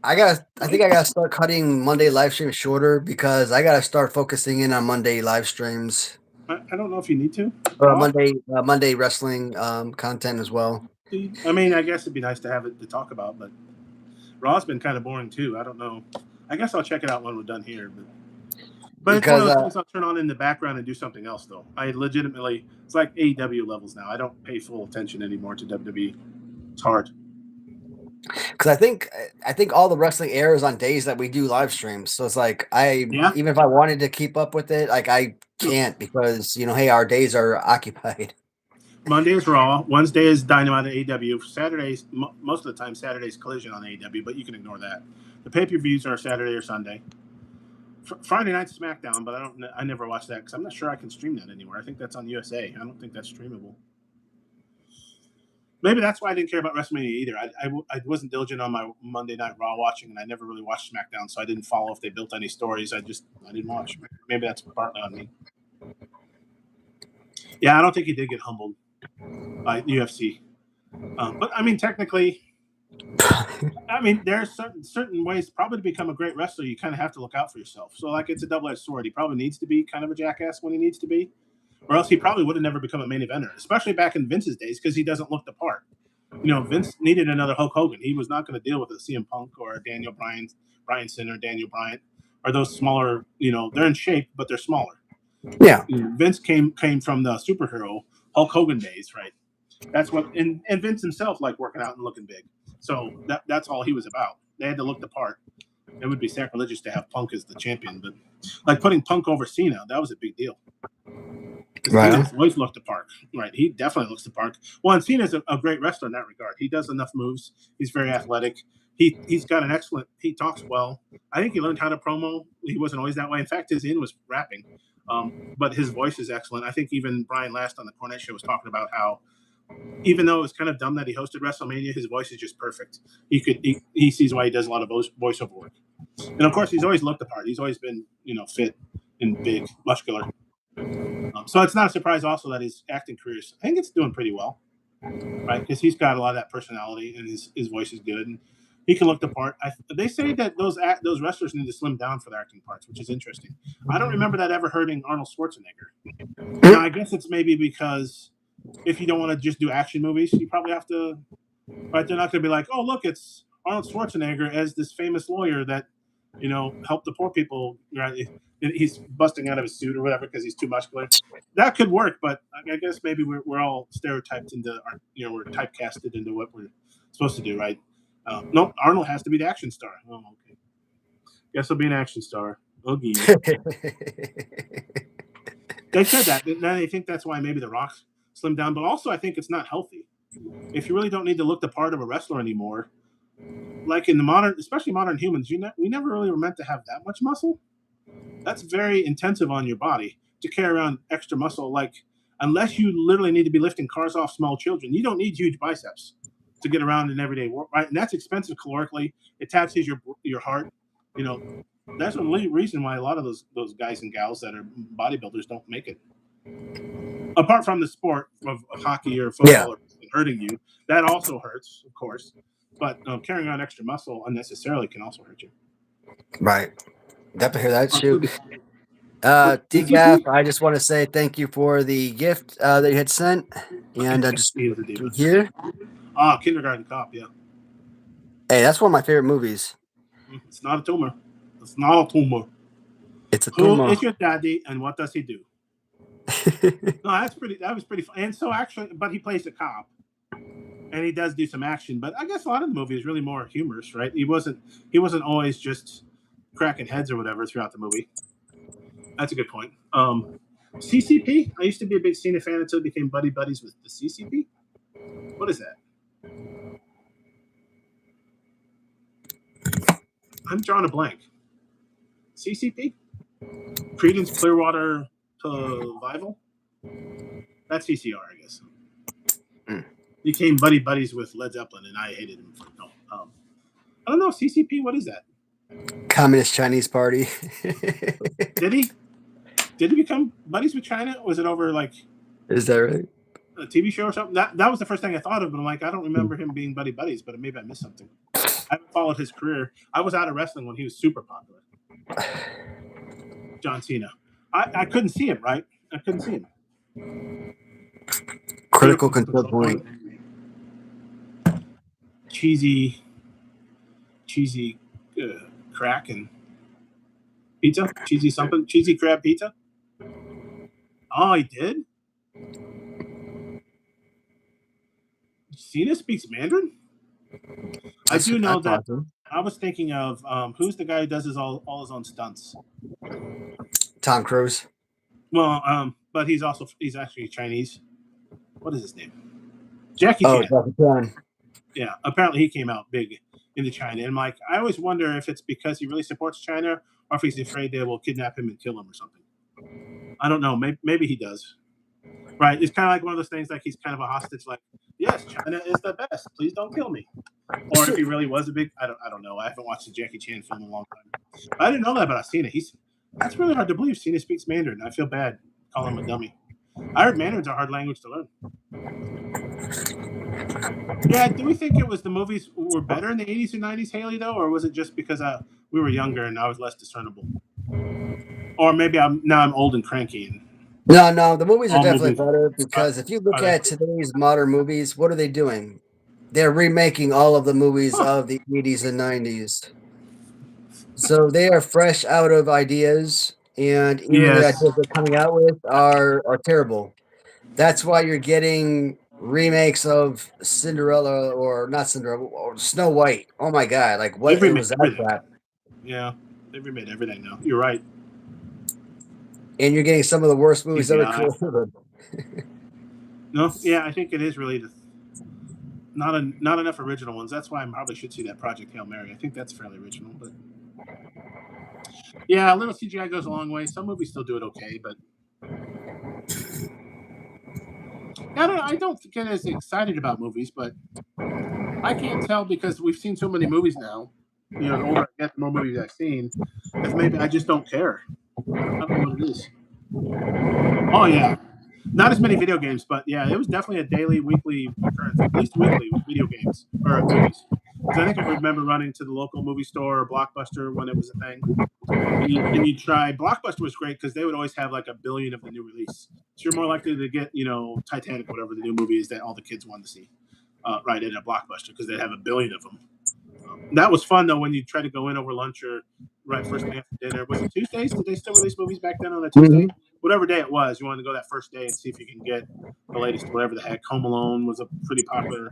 I gotta start cutting Monday live streams shorter because I gotta start focusing in on Monday live streams. I don't know if you need to. Monday wrestling content as well. I mean, I guess it'd be nice to have it to talk about, but Raw's been kind of boring too. I don't know. I guess I'll check it out when we're done here. But it's one of those things I'll turn on in the background and do something else, though. I legitimately, it's like AEW levels now. I don't pay full attention anymore to WWE. It's hard. Because I think all the wrestling airs on days that we do live streams. So it's like even if I wanted to keep up with it, like I can't because hey, our days are occupied. Monday is Raw. Wednesday is Dynamite at AEW. Saturdays, most of the time, Saturday's Collision on AEW, but you can ignore that. The pay-per-views are Saturday or Sunday. Friday night's SmackDown, but I never watch that because I'm not sure I can stream that anywhere. I think that's on USA. I don't think that's streamable. Maybe that's why I didn't care about WrestleMania either. I wasn't diligent on my Monday Night Raw watching, and I never really watched SmackDown, so I didn't follow if they built any stories. I didn't watch. Maybe that's partly on me. Yeah, I don't think he did get humbled by UFC. But I mean, technically, there are certain ways probably to become a great wrestler. You kind of have to look out for yourself. So like it's a double-edged sword. He probably needs to be kind of a jackass when he needs to be, or else he probably would have never become a main eventer, especially back in Vince's days because he doesn't look the part. Vince needed another Hulk Hogan. He was not going to deal with a CM Punk or a Daniel Bryanson or Daniel Bryant or those smaller. They're in shape, but they're smaller. Yeah, Vince came from the superhero Hulk Hogan days, right? That's what, and Vince himself liked working out and looking big. So that's all he was about. They had to look the part. It would be sacrilegious to have Punk as the champion, but like putting Punk over Cena, that was a big deal. Right. Cena's always looked the part. Right. He definitely looks the part. Well, and Cena's a great wrestler in that regard. He does enough moves. He's very athletic. He's got an excellent. He talks well. I think he learned how to promo. He wasn't always that way. In fact, his in was rapping, but his voice is excellent. I think even Brian Last on the Cornette Show was talking about how, even though it was kind of dumb that he hosted WrestleMania, his voice is just perfect. He sees why he does a lot of voiceover work, and of course, he's always looked the part. He's always been fit and big, muscular. So it's not a surprise also that his acting career, I think it's doing pretty well, right? Because he's got a lot of that personality and his voice is good and he can look the part. They say that those wrestlers need to slim down for their acting parts, which is interesting. I don't remember that ever hurting Arnold Schwarzenegger. Now, I guess it's maybe because if you don't want to just do action movies, you probably have to, right? They're not going to be like, oh, look, it's Arnold Schwarzenegger as this famous lawyer that, helped the poor people, right? He's busting out of his suit or whatever because he's too muscular. That could work, but I guess maybe we're all stereotyped into we're typecasted into what we're supposed to do, right? No, Arnold has to be the action star. Oh, okay. Guess he'll be an action star. Okay. They said that. Now they think that's why maybe The Rock slimmed down, but also I think it's not healthy. If you really don't need to look the part of a wrestler anymore, like in the especially modern humans, we never really were meant to have that much muscle. That's very intensive on your body to carry around extra muscle. Like, unless you literally need to be lifting cars off small children, you don't need huge biceps to get around in everyday work, right? And that's expensive calorically. It taxes your heart. That's the reason why a lot of those guys and gals that are bodybuilders don't make it. Apart from the sport of hockey or football hurting you, that also hurts, of course. But carrying on extra muscle unnecessarily can also hurt you. Right. Definitely hear that, shoot. DGAF, I just want to say thank you for the gift that you had sent. And just here. Kindergarten Cop, yeah. Hey, that's one of my favorite movies. It's not a tumor. It's not a tumor. It's a tumor. Who is your daddy and what does he do? No, that was pretty fun. And so actually, but he plays a cop. And he does do some action, but I guess a lot of the movie is really more humorous, right? He wasn't always just cracking heads or whatever throughout the movie. That's a good point. CCP. I used to be a big Cena fan until I became buddies with the CCP. What is that? I'm drawing a blank. CCP? Creedence Clearwater Revival? That's CCR, I guess. Became buddies with Led Zeppelin, and I hated him. I don't know. CCP, what is that? Communist Chinese Party. Did he become buddies with China? Was it over like? Is that right? A TV show or something? That was the first thing I thought of, but I'm like, I don't remember him being buddies, but maybe I missed something. I haven't followed his career. I was out of wrestling when he was super popular. John Cena. I couldn't see him, right? I couldn't see him. Critical control point. Cheesy crack and pizza? Cheesy crab pizza? Oh, he did? Cena speaks Mandarin? I do know that. Awesome. I was thinking of who's the guy who does all his own stunts? Tom Cruise. Well, but he's actually Chinese. what is his name? Jackie Chan. Jackie Chan. Yeah, apparently he came out big into China. And Mike, I always wonder if it's because he really supports China or if he's afraid they will kidnap him and kill him or something. I don't know. Maybe he does. Right? It's kind of like one of those things like he's kind of a hostage. Like, yes, China is the best. Please don't kill me. Or if he really was a big, I don't know. I haven't watched a Jackie Chan film in a long time. I didn't know that, but I've seen it. That's really hard to believe. Cena speaks Mandarin. I feel bad calling him a dummy. I heard Mandarin's a hard language to learn. Yeah, do we think it was the movies were better in the 80s and 90s, Haley, though? Or was it just because we were younger and I was less discernible? Or maybe I'm old and cranky. No, the movies are definitely better because if you look at today's modern movies, what are they doing? They're remaking all of the movies of the 80s and 90s. So they are fresh out of ideas, and even the ideas they're coming out with are terrible. That's why you're getting remakes of Cinderella or not Cinderella or Snow White. Oh my God! Like what was that crap? Yeah, they've remade everything now. You're right. And you're getting some of the worst movies ever created. No, yeah, I think it is really not enough original ones. That's why I probably should see that Project Hail Mary. I think that's fairly original, but yeah, a little CGI goes a long way. Some movies still do it okay, but I don't get as excited about movies, but I can't tell because we've seen so many movies now. The older I get, the more movies I've seen. If maybe I just don't care. I don't know what it is. Oh yeah, not as many video games, but yeah, it was definitely a daily, weekly occurrence, at least weekly with video games or movies. Because I think I remember running to the local movie store or Blockbuster when it was a thing, and you try. Blockbuster was great because they would always have like a billion of the new release, so you're more likely to get Titanic, whatever the new movie is that all the kids wanted to see, right in a Blockbuster because they'd have a billion of them. That was fun though when you try to go in over lunch or right first day after dinner. Was it Tuesdays? Did they still release movies back then on a Tuesday? Mm-hmm. Whatever day it was, you wanted to go that first day and see if you can get the latest, whatever the heck. Home Alone was a pretty popular,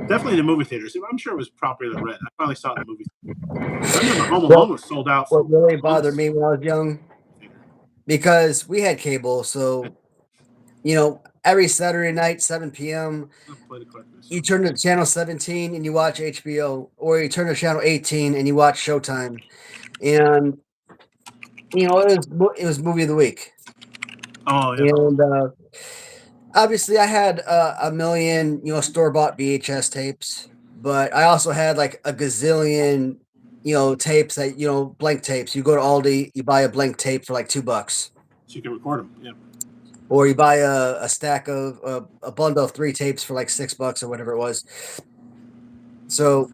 definitely in the movie theaters. I'm sure it was popular rent. I finally saw it in the movie theater. I remember Home Alone was sold out. What really bothered me when I was young, because we had cable, so every Saturday night, 7 p.m., you turn to channel 17 and you watch HBO, or you turn to channel 18 and you watch Showtime, and it was movie of the week. Oh yeah. And obviously, I had a million store-bought VHS tapes, but I also had like a gazillion tapes that blank tapes. You go to Aldi, you buy a blank tape for like $2. So you can record them, yeah. Or you buy a stack of a bundle of 3 tapes for like $6 or whatever it was. So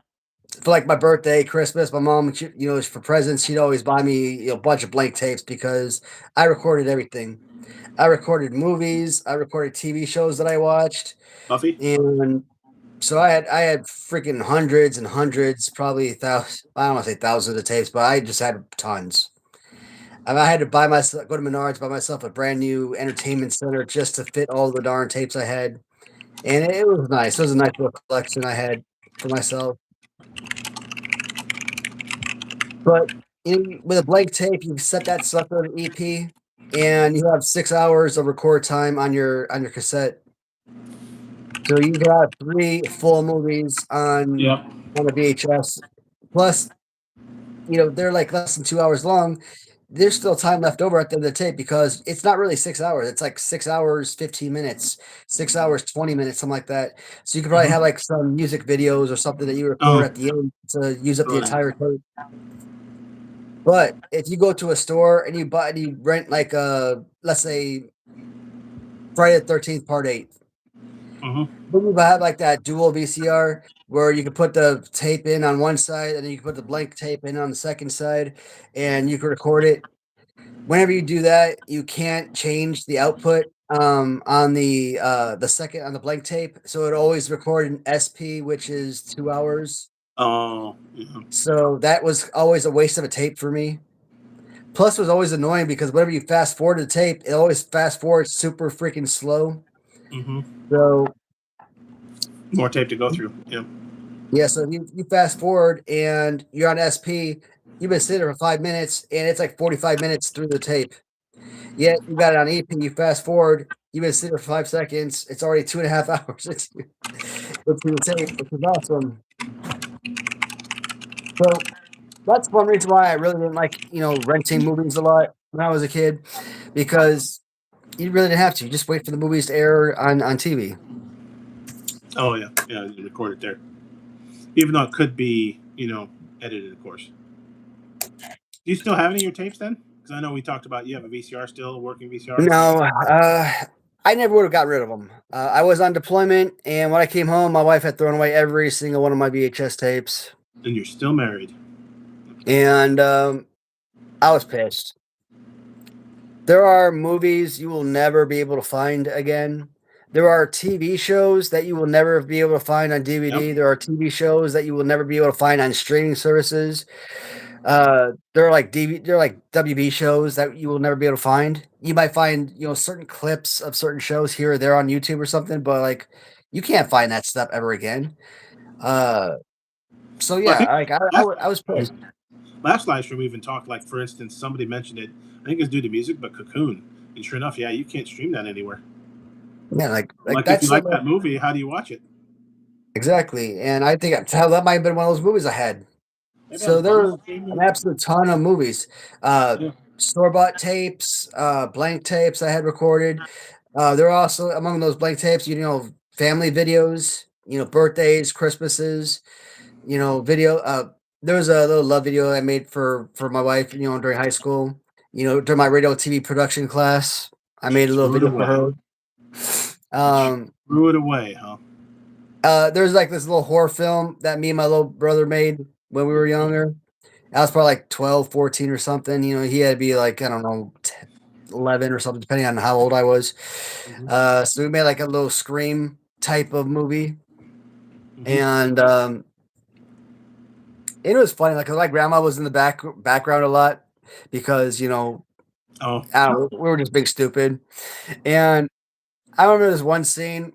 for like my birthday, Christmas, my mom, for presents, she'd always buy me a bunch of blank tapes because I recorded everything. I recorded movies. I recorded TV shows that I watched. Buffy? And so I had freaking hundreds and hundreds, probably thousands. I don't want to say thousands of tapes, but I just had tons. I had to go to Menards, buy myself a brand new entertainment center just to fit all the darn tapes I had. And it was nice. It was a nice little collection I had for myself. But with a blank tape, you set that sucker in EP, and you have 6 hours of record time on your cassette. So you got 3 full movies on the VHS. Plus, they're like less than 2 hours long. There's still time left over at the end of the tape because it's not really 6 hours. It's like 6 hours, 15 minutes, 6 hours, 20 minutes, something like that. So you could probably have like some music videos or something that you record at the end to use up the entire tape. But if you go to a store and you rent like let's say Friday the 13th Part 8, then you have like that dual VCR where you can put the tape in on one side and then you can put the blank tape in on the second side, and you can record it. Whenever you do that, you can't change the output on the second on the blank tape, so it always record in SP, which is 2 hours. Oh, yeah. So that was always a waste of a tape for me. Plus, it was always annoying because whenever you fast forward the tape, it always fast forwards super freaking slow. So more tape to go through. Yeah. Yeah. So if you fast forward and you're on SP, you've been sitting there for 5 minutes, and it's like 45 minutes through the tape. Yet you got it on EP. You fast forward, You've been sitting there for 5 seconds. It's already 2.5 hours. It's insane. It's awesome. So that's one reason why I really didn't like, renting movies a lot when I was a kid, because you really didn't have to. You just wait for the movies to air on TV. Oh yeah, you record it there, even though it could be, edited, of course. Do you still have any of your tapes then? Because I know we talked about you have a VCR still, a working VCR. No, I never would have got rid of them. I was on deployment, and when I came home, my wife had thrown away every single one of my VHS tapes. And you're still married. And I was pissed. There are movies you will never be able to find again. There are TV shows that you will never be able to find on DVD. Yep. There are TV shows that you will never be able to find on streaming services. They're like WB shows that you will never be able to find. You might find, certain clips of certain shows here or there on YouTube or something, but like you can't find that stuff ever again. So yeah, I was pissed. Last live stream we even talked, like, for instance, somebody mentioned it. I think it's due to music, but Cocoon. And sure enough, yeah, you can't stream that anywhere. Yeah, like if you like that movie, how do you watch it? Exactly, and I think that might have been one of those movies I had. So there were an absolute ton of movies. Store-bought tapes, blank tapes I had recorded. There are also, among those blank tapes, family videos, birthdays, Christmases, video. There was a little love video I made for my wife, during high school. During my radio TV production class, I made a little video for her. Threw it away, huh? There's like this little horror film that me and my little brother made when we were younger. I was probably like 12, 14 or something. He had to be like, I don't know, 11 or something, depending on how old I was. Mm-hmm. So we made like a little Scream type of movie. Mm-hmm. And it was funny. Like, my grandma was in the background a lot because, I don't know, we were just big stupid. And I remember this one scene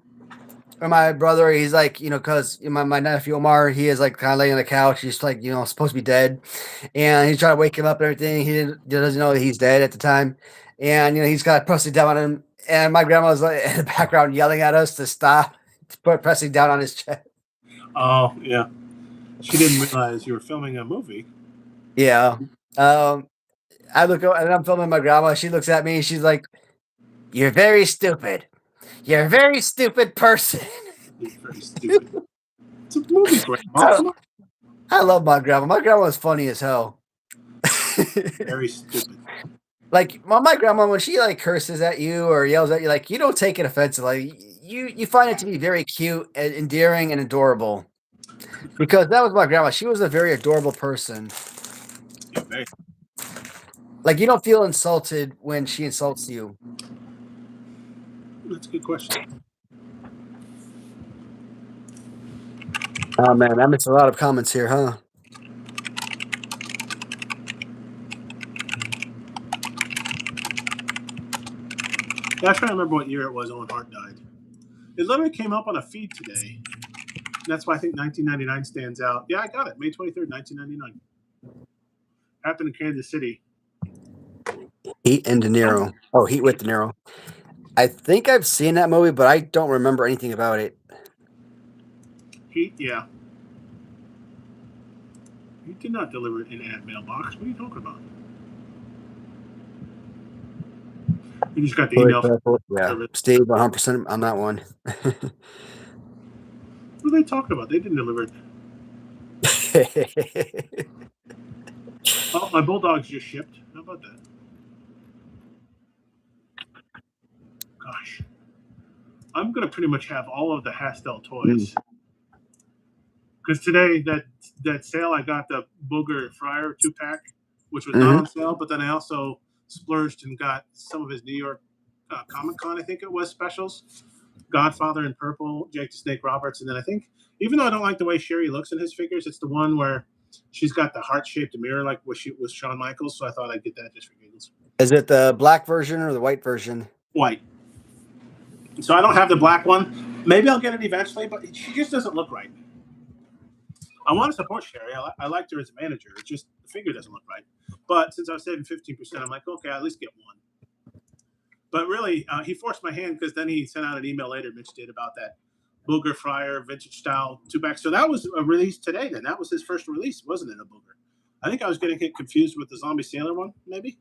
where my brother, he's like, because my nephew Omar, he is like kind of laying on the couch. He's like, supposed to be dead. And he's trying to wake him up and everything. He doesn't know that he's dead at the time. And, he's got pressing down on him. And my grandma was like in the background yelling at us to stop pressing down on his chest. Oh, yeah. She didn't realize you were filming a movie. Yeah. I look and I'm filming my grandma. She looks at me and she's like, "You're very stupid. You're a very stupid person." You're very stupid. It's a movie, grandma. I love my grandma. My grandma was funny as hell. Very stupid. Like, my grandma, when she like curses at you or yells at you, like, you don't take it offensively. You find it to be very cute and endearing and adorable. Because that was my grandma. She was a very adorable person. Yeah, very. Like, you don't feel insulted when she insults you. That's a good question. Oh man, I missed a lot of comments here, huh? Yeah, I try to remember what year it was Owen Hart died. It literally came up on a feed today. That's why I think 1999 stands out. Yeah, I got it. May 23rd, 1999. Happened in Kansas City. Heat and De Niro. Oh, Heat with De Niro. I think I've seen that movie, but I don't remember anything about it. Heat, yeah. You did not deliver it in ad mailbox. What are you talking about? You just got the email. Yeah, Steve, 100% on that one. What are they talking about? They didn't deliver it. Oh, my Bulldogs just shipped. How about that? Gosh. I'm going to pretty much have all of the Hastel toys. Because today, that sale, I got the Booger Fryer 2-pack, which was not on sale, but then I also splurged and got some of his New York Comic-Con, I think it was, specials. Godfather in purple, Jake the Snake Roberts, and then I think, even though I don't like the way Sherry looks in his figures, it's the one where she's got the heart-shaped mirror like with Shawn Michaels, so I thought I'd get that just for giggles. Is it the black version or the white version? White. So I don't have the black one. Maybe I'll get it eventually, but she just doesn't look right. I want to support Sherry. I liked her as a manager. It's just the figure doesn't look right. But since I was saving 15%, I'm like, okay, I'll at least get one. But really, he forced my hand because then he sent out an email later, Mitch did, about that Booger Fryer vintage style 2-pack. So that was a release today then. That was his first release, wasn't it, a Booger? I think I was getting confused with the Zombie Sailor one, maybe?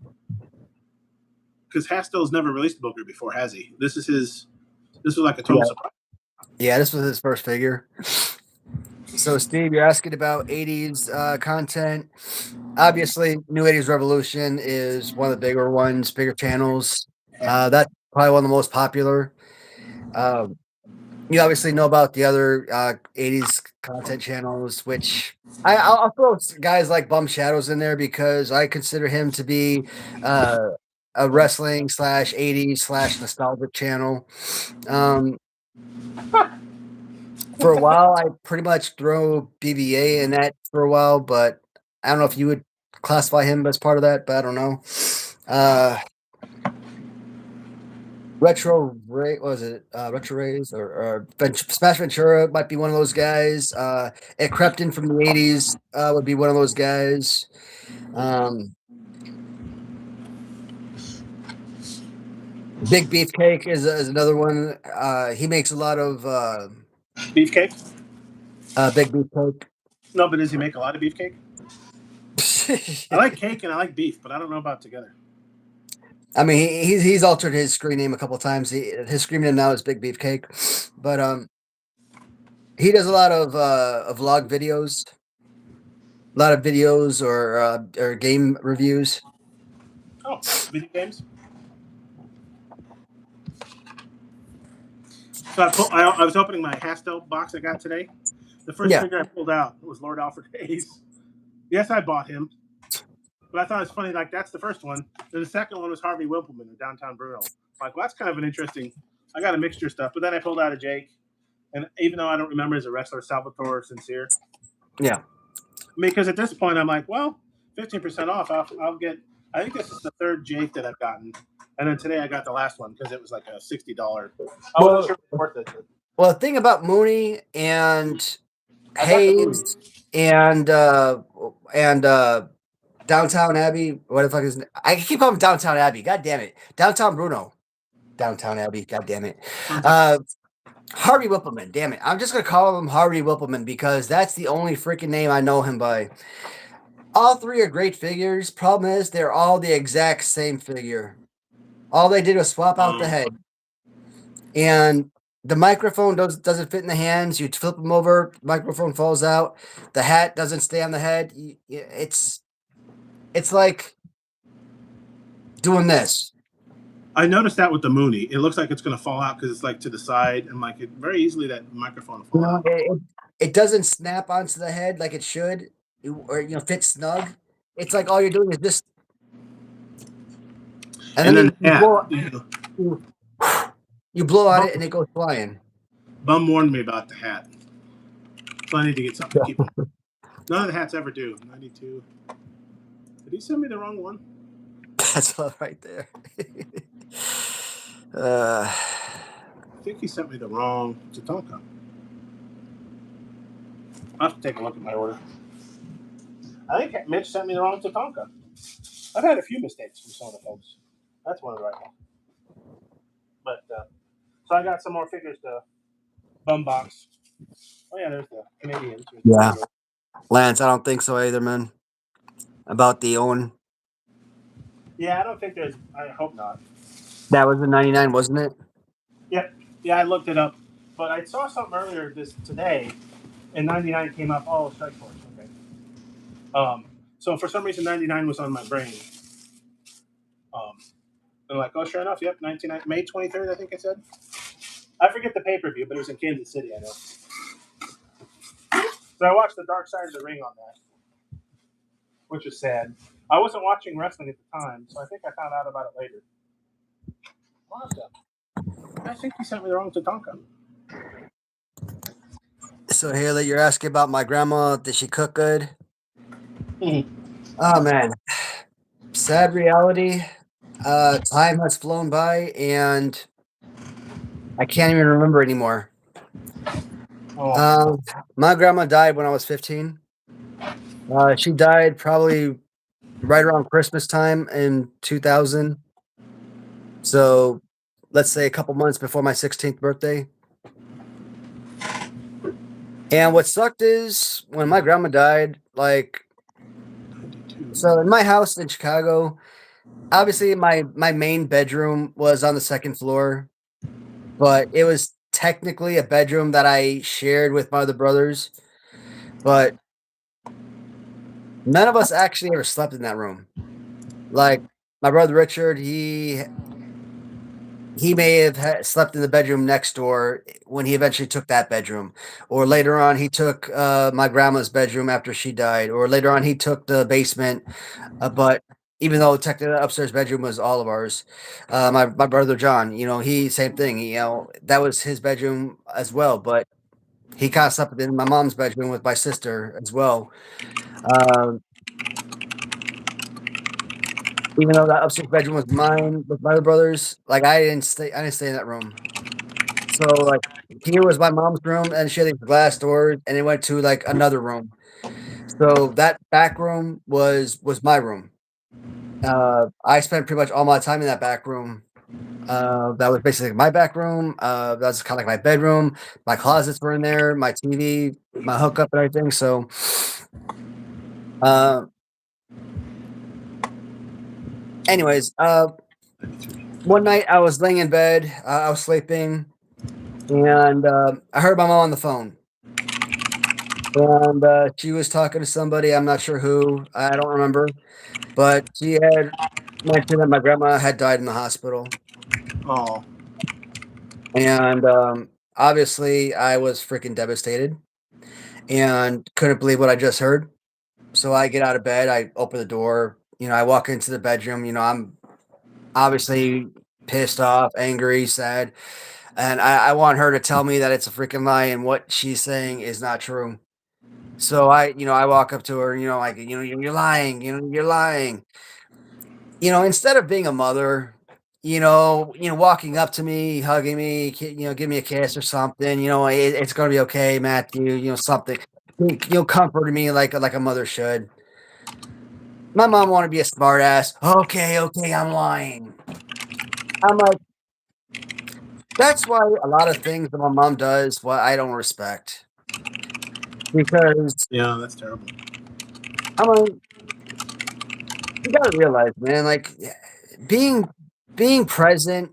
Because Hastel's never released Booger before, has he? This was like a total surprise. Yeah, this was his first figure. So, Steve, you're asking about 80s content. Obviously, New 80s Revolution is one of the bigger ones, bigger channels. That's probably one of the most popular. You obviously know about the other 80s content channels, which I'll throw guys like Bum Shadows in there because I consider him to be a wrestling / 80s / nostalgic channel. For a while, I pretty much throw BBA in that for a while, but I don't know if you would classify him as part of that, but I don't know. Retro Ray, what was it? Retro Rays or Smash Ventura might be one of those guys. Ed Crepton from the 80s would be one of those guys. Big Beefcake is another one. He makes a lot of Beefcake? Big Beefcake. No, but does he make a lot of beefcake? I like cake and I like beef, but I don't know about together. I mean, he's altered his screen name a couple times. His screen name now is Big Beefcake, but he does a lot of vlog videos, a lot of videos or game reviews. Oh, video games. So I was opening my Hastel box I got today. The first figure I pulled out was Lord Alfred Hayes. Yes, I bought him. But I thought it was funny, like, that's the first one. Then the second one was Harvey Wippleman of Downtown Bruno. Like, well, that's kind of an interesting... I got a mixture of stuff. But then I pulled out a Jake. And even though I don't remember as a wrestler, Salvatore Sincere. Yeah. Because at this point, I'm like, well, 15% off. I'll get... I think this is the third Jake that I've gotten. And then today I got the last one because it was like a $60. I wasn't sure it was worth it. Well, the thing about Mooney and Hayes and Downtown Abbey, what the fuck is it? I keep calling him Downtown Abbey. God damn it. Downtown Bruno. Downtown Abbey. God damn it. Harvey Wippleman. Damn it. I'm just going to call him Harvey Wippleman because that's the only freaking name I know him by. All three are great figures. Problem is, they're all the exact same figure. All they did was swap out the head. And the microphone doesn't fit in the hands. You flip them over, microphone falls out. The hat doesn't stay on the head. It's like doing this. I noticed that with the Mooney. It looks like it's going to fall out because it's like to the side, and like very easily that microphone will fall out. It doesn't snap onto the head like it should, or fit snug. It's like all you're doing is just, and then you blow on it and it goes flying. Bum warned me about the hat, so I need to get something to keep it. None of the hats ever do. 92. Did he send me the wrong one? That's all right there. I think he sent me the wrong Tatanka. I'll have to take a look at my order. I think Mitch sent me the wrong Tatanka. I've had a few mistakes from some of the folks. That's one of the right ones. But, so I got some more figures to bum box. Oh, yeah, there's the Canadians. Yeah. Lance, I don't think so either, man. About the Owen. Yeah, I don't think there's... I hope not. That was the 99, wasn't it? Yep. Yeah, I looked it up. But I saw something earlier today, and 99 came up. Oh, Strike Force. Okay. So for some reason, 99 was on my brain. And like, oh, sure enough, yep, May 23rd, I think it said. I forget the pay-per-view, but it was in Kansas City, I know. So I watched the Dark Side of the Ring on that, which was sad. I wasn't watching wrestling at the time, so I think I found out about it later. I think he sent me the wrong Tatanka. So Haley, you're asking about my grandma. Did she cook good? Mm-hmm. Oh, man. Sad reality. Time has flown by, and I can't even remember anymore. Oh. My grandma died when I was 15. She died probably right around Christmas time in 2000. So let's say a couple months before my 16th birthday. And what sucked is when my grandma died, like, so in my house in Chicago, obviously my main bedroom was on the second floor, but it was technically a bedroom that I shared with my other brothers, but none of us actually ever slept in that room. Like my brother Richard, he may have slept in the bedroom next door when he eventually took that bedroom, or later on he took my grandma's bedroom after she died, or later on he took the basement. But even though technically the upstairs bedroom was all of ours, my brother John, he same thing. That was his bedroom as well, but he kind of slept in my mom's bedroom with my sister as well. Even though that upstairs bedroom was mine with my other brothers, like I didn't stay in that room. So like here was my mom's room, and she had these glass doors, and it went to like another room. So that back room was my room. I spent pretty much all my time in that back room. That was basically my back room. That was kind of like my bedroom. My closets were in there, my TV, my hookup, and everything. So, anyways, one night I was laying in bed, I was sleeping, and I heard my mom on the phone, and she was talking to somebody. I'm not sure who. I don't remember, but she had mentioned that my grandma had died in the hospital. Oh. And obviously, I was freaking devastated and couldn't believe what I just heard. So I get out of bed, I open the door, I walk into the bedroom, I'm obviously pissed off, angry, sad, and I want her to tell me that it's a freaking lie and what she's saying is not true. So I walk up to her, like, you're lying, you're lying. Instead of being a mother, walking up to me, hugging me, give me a kiss or something, it's going to be okay, Matthew, something, comforting me like a mother should. My mom wanted to be a smart ass. Okay, I'm lying. I'm like, that's why a lot of things that my mom does, what I don't respect. Because yeah, that's terrible. I'm like, you gotta realize, man, like being present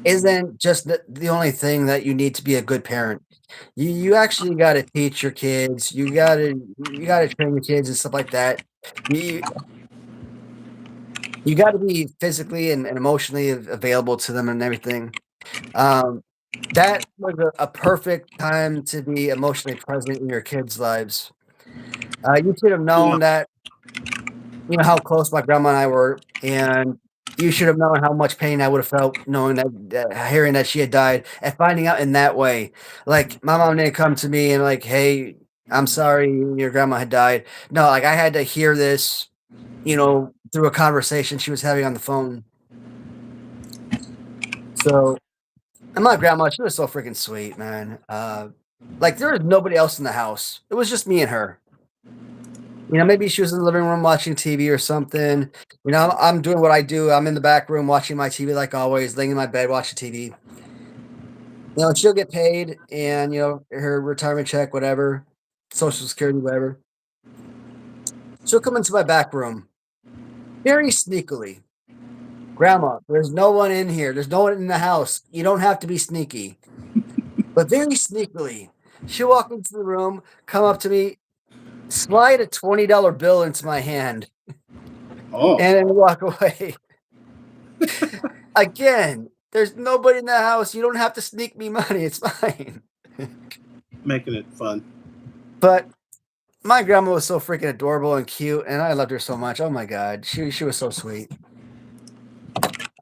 isn't just the only thing that you need to be a good parent. You actually got to teach your kids. You got to train your kids and stuff like that. You got to be physically and emotionally available to them and everything. That was a perfect time to be emotionally present in your kids' lives. You should have known that, how close my grandma and I were, and you should have known how much pain I would have felt knowing that, hearing that she had died and finding out in that way. Like, my mom didn't come to me and like, hey, I'm sorry your grandma had died. No, like I had to hear this, through a conversation she was having on the phone. So, and my grandma, she was so freaking sweet, man. Like there was nobody else in the house. It was just me and her. Maybe she was in the living room watching TV or something. I'm doing what I do. I'm in the back room watching my TV like always, laying in my bed watching TV. She'll get paid and, her retirement check, whatever, Social Security, whatever. She'll come into my back room very sneakily. Grandma, there's no one in here. There's no one in the house. You don't have to be sneaky. But very sneakily, she'll walk into the room, come up to me, slide a $20 bill into my hand, and then walk away. Again, there's nobody in the house. You don't have to sneak me money. It's fine. Making it fun. But my grandma was so freaking adorable and cute, and I loved her so much. Oh my God, she was so sweet.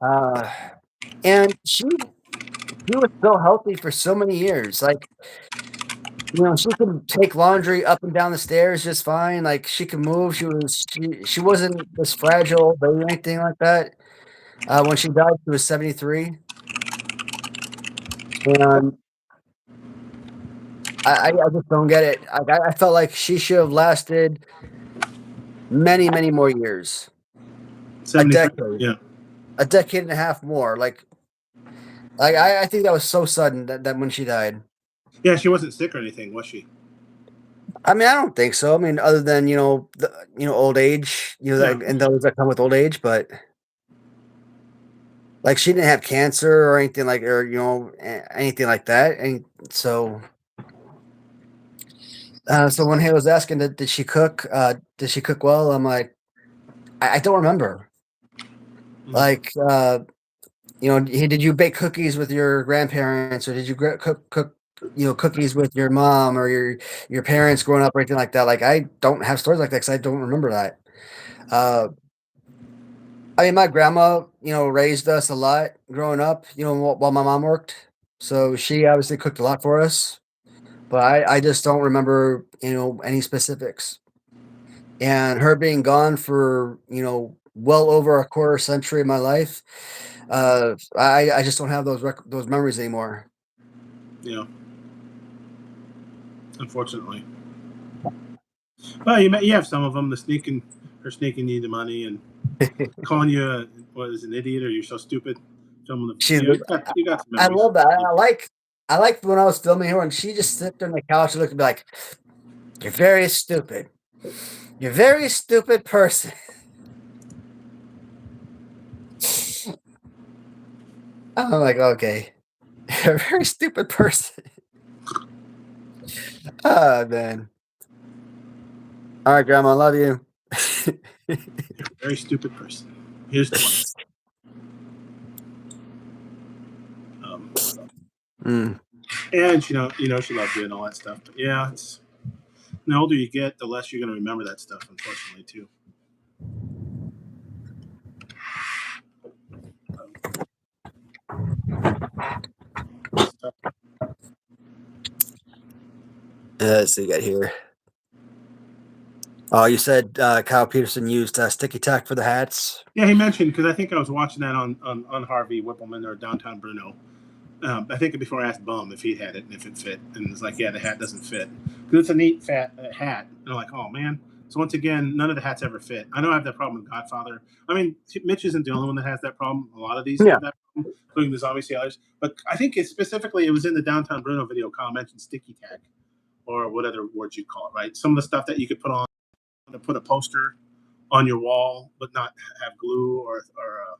And she was so healthy for so many years. Like, she could take laundry up and down the stairs just fine. Like she could move. She wasn't this fragile or anything like that. When she died, she was 73. And I just don't get it. I felt like she should have lasted many, many more years. A decade. Yeah. a decade and a half more. Like I think that was so sudden that when she died. Yeah, she wasn't sick or anything, was she? I mean, I don't think so. I mean, other than old age, and those that come with old age, but like she didn't have cancer or anything anything like that, and so. So when he was asking, did she cook? Did she cook well? I'm like, I don't remember. Like, did you bake cookies with your grandparents, or did you cook cookies with your mom or your parents growing up or anything like that? Like, I don't have stories like that because I don't remember that. I mean, my grandma, raised us a lot growing up, while my mom worked. So she obviously cooked a lot for us, but I just don't remember, any specifics. And her being gone for, well over a quarter century of my life, I just don't have those memories anymore. Yeah. Unfortunately. Well, you have some of them, her sneaking you the money and calling you an idiot or you're so stupid. Some of the, you got some I memories. love that. I like when I was filming her and she just sit there on the couch and look at me like, "You're very stupid. You're a very stupid person." I'm like, okay, you're a very stupid person. Oh man. All right, Grandma, I love you. You're a very stupid person. Here's 20. And she loves you and all that stuff. But yeah, the older you get, the less you're going to remember that stuff, unfortunately, too. Let's see, got here. Oh, you said Kyle Peterson used sticky tack for the hats. Yeah, he mentioned, because I think I was watching that on Harvey Whippleman or Downtown Bruno. I think before I asked Bum if he had it and if it fit, and it's like, yeah, the hat doesn't fit because it's a neat fat hat. And I'm like, oh man. So once again, none of the hats ever fit. I know I have that problem with Godfather. I mean, Mitch isn't the only one that has that problem. A lot of these have that problem, including the Zombie Sailors. But I think it was in the Downtown Bruno video. Kyle mentioned sticky tack, or what other words you call it, right? Some of the stuff that you could put on to put a poster on your wall, but not have glue or a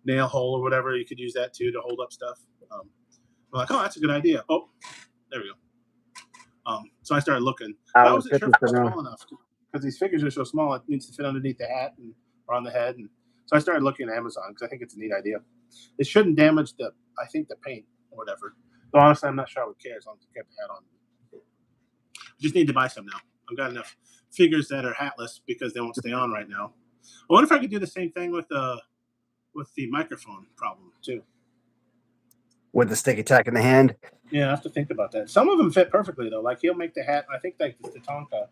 nail hole or whatever. You could use that too to hold up stuff. I'm like, oh, that's a good idea. Oh, there we go. So I started looking. I wasn't sure if it was small enough because these figures are so small. It needs to fit underneath the hat or on the head. And so I started looking at Amazon because I think it's a neat idea. It shouldn't damage the paint or whatever. But honestly, I'm not sure I would care as long as I kept the hat on. Just need to buy some now. I've got enough figures that are hatless because they won't stay on right now. I wonder if I could do the same thing with the microphone problem too. With the sticky tack in the hand? Yeah, I have to think about that. Some of them fit perfectly though. Like he'll make the hat. I think like the Tatanka,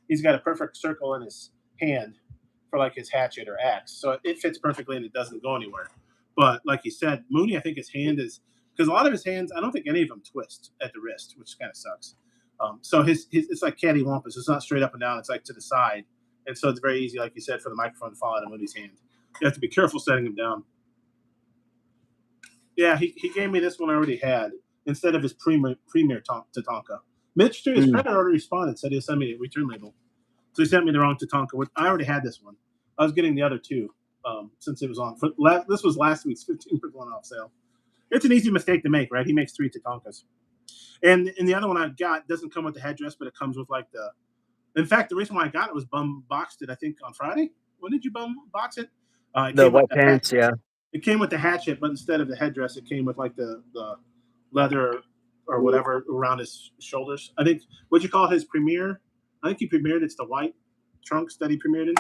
he's got a perfect circle in his hand for like his hatchet or axe, so it fits perfectly and it doesn't go anywhere. But like you said, Mooney, I think his hand is because a lot of his hands, I don't think any of them twist at the wrist, which kind of sucks. So his it's like cattywampus. It's not straight up and down. It's like to the side, and so it's very easy, like you said, for the microphone to fall out of Mooney's hand. You have to be careful setting him down. Yeah, he gave me this one I already had instead of his premier Tatanka. Mitch, to his credit, already responded, said he'll send me a return label. So he sent me the wrong Tatanka. I already had this one. I was getting the other two since it was on. This was last week's 15% off sale. It's an easy mistake to make, right? He makes 3 Tatankas. And the other one I got doesn't come with the headdress, but it comes with like the. In fact, the reason why I got it was Bum boxed it, I think, on Friday. When did you Bum box it? The white pants, yeah. It came with the hatchet, but instead of the headdress, it came with like the leather or whatever around his shoulders. I think what you call his premiere. I think he premiered. It's the white trunks that he premiered in.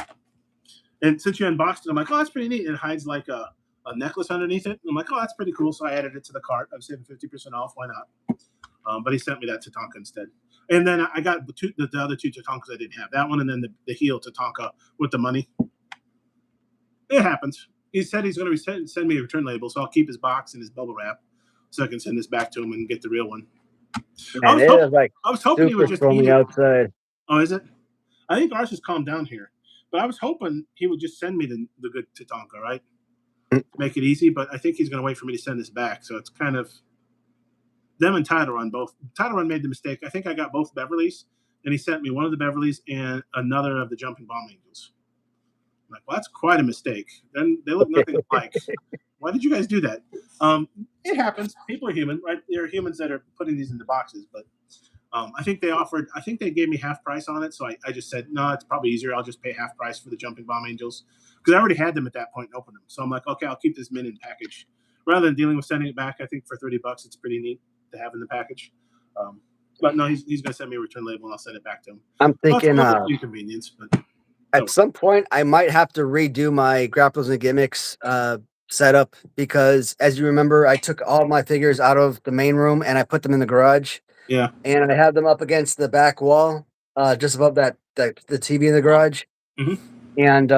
And since you unboxed it, I'm like, oh, that's pretty neat. It hides like a necklace underneath it. I'm like, oh, that's pretty cool. So I added it to the cart. I'm saving 50% off. Why not? But he sent me that Tatanka instead. And then I got the other 2 Tatankas I didn't have. That one and then the heel Tatanka with the money. It happens. He said he's going to send me a return label, so I'll keep his box and his bubble wrap so I can send this back to him and get the real one. Man, I was hoping he would just eat it. Outside. Oh, is it? I think ours has calmed down here. But I was hoping he would just send me the good Tatanka, right? to make it easy. But I think he's going to wait for me to send this back. So it's kind of them and Title Run both. Title Run made the mistake. I think I got both Beverleys, and he sent me one of the Beverleys and another of the Jumping Bomb Angels. I'm like, well, that's quite a mistake. Then they look nothing alike. Why did you guys do that? It happens. People are human, right? There are humans that are putting these into boxes, but I think they gave me half price on it. So I just said, no, it's probably easier. I'll just pay half price for the Jumping Bomb Angels because I already had them at that point and opened them. So I'm like, okay, I'll keep this mint in package rather than dealing with sending it back. I think for $30, it's pretty neat to have in the package. But no, he's going to send me a return label and I'll send it back to him. I'm thinking inconvenience, but at some point I might have to redo my Grapples and Gimmicks setup because, as you remember, I took all my figures out of the main room and I put them in the garage. Yeah, and I have them up against the back wall, just above the TV in the garage. Mm-hmm. And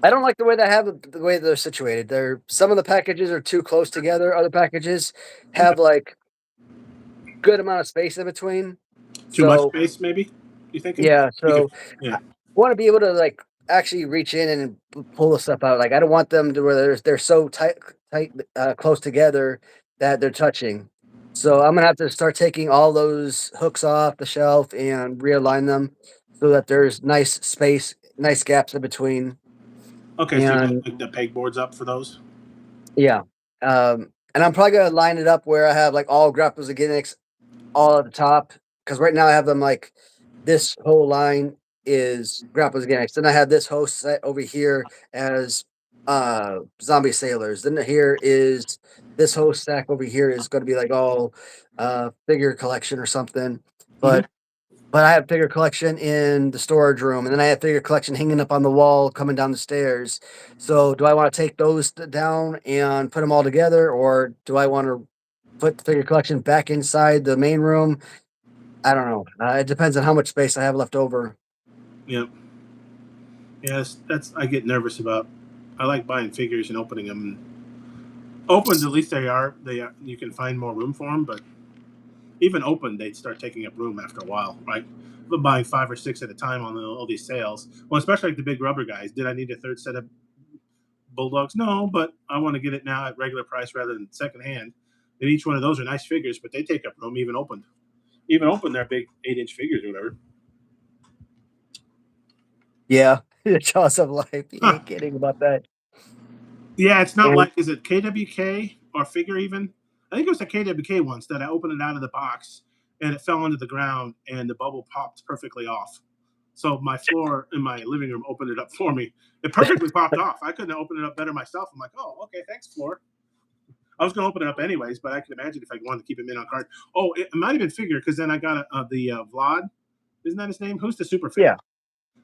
I don't like the way the way they're situated. Some of the packages are too close together. Other packages have like good amount of space in between. Too much space, maybe? You think? Yeah. So yeah. I want to be able to like actually reach in and pull the stuff out. Like I don't want them to where they're so tight, close together that they're touching. So I'm gonna have to start taking all those hooks off the shelf and realign them so that there's nice space, nice gaps in between. Okay, so you put the pegboards up for those? Yeah. And I'm probably gonna line it up where I have like all Grapples and Gimmicks all at the top. Because right now I have them like this whole line is Grapples and Gimmicks. Then I have this whole set over here as Zombie Sailors. Then here is this whole stack over here is going to be like all figure collection or something. But I have figure collection in the storage room, and then I have figure collection hanging up on the wall coming down the stairs. So do I want to take those down and put them all together, or do I want to put the figure collection back inside the main room? I don't know. It depends on how much space I have left over. Yep. Yes, that's I get nervous about. I like buying figures and opening them. Opened, at least they are. You can find more room for them, but even open, they'd start taking up room after a while, right? But buying 5 or 6 at a time on all these sales. Well, especially like the big rubber guys. Did I need a third set of Bulldogs? No, but I want to get it now at regular price rather than secondhand. And each one of those are nice figures, but they take up room even opened. Even open, they're big 8-inch figures or whatever. Yeah, the Jaws of Life. You ain't kidding about that. Yeah, it's not like, is it KWK or Figure Even? I think it was a KWK once that I opened it out of the box and it fell into the ground and the bubble popped perfectly off. So my floor in my living room opened it up for me. It perfectly popped off. I couldn't open it up better myself. I'm like, oh, okay, thanks, floor. I was going to open it up anyways, but I could imagine if I wanted to keep him in on card. Oh, it might have been Figure because then I got the Vlad. Isn't that his name? Who's the super fan? Yeah.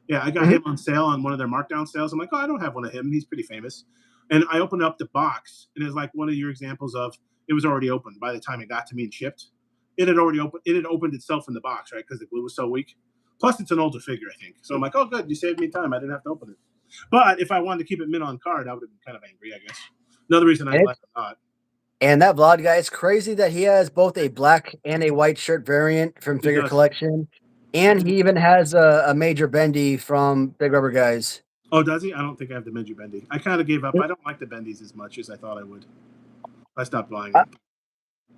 Yeah, I got him on sale on one of their markdown sales. I'm like, oh, I don't have one of him. He's pretty famous. And I opened up the box, and it's like one of your examples of it was already open by the time it got to me and shipped. It had already opened. It had opened itself in the box, right? Because the glue was so weak. Plus, it's an older figure, I think. So I'm like, oh, good, you saved me time. I didn't have to open it. But if I wanted to keep it mint on card, I would have been kind of angry, I guess. Another reason I'm glad I'm not. And that Vlad guy, it's crazy that he has both a black and a white shirt variant from Figure Collection. And he even has a Major Bendy from Big Rubber Guys. Oh, does he? I don't think I have the Major Bendy. I kind of gave up. I don't like the Bendies as much as I thought I would. I stopped buying them.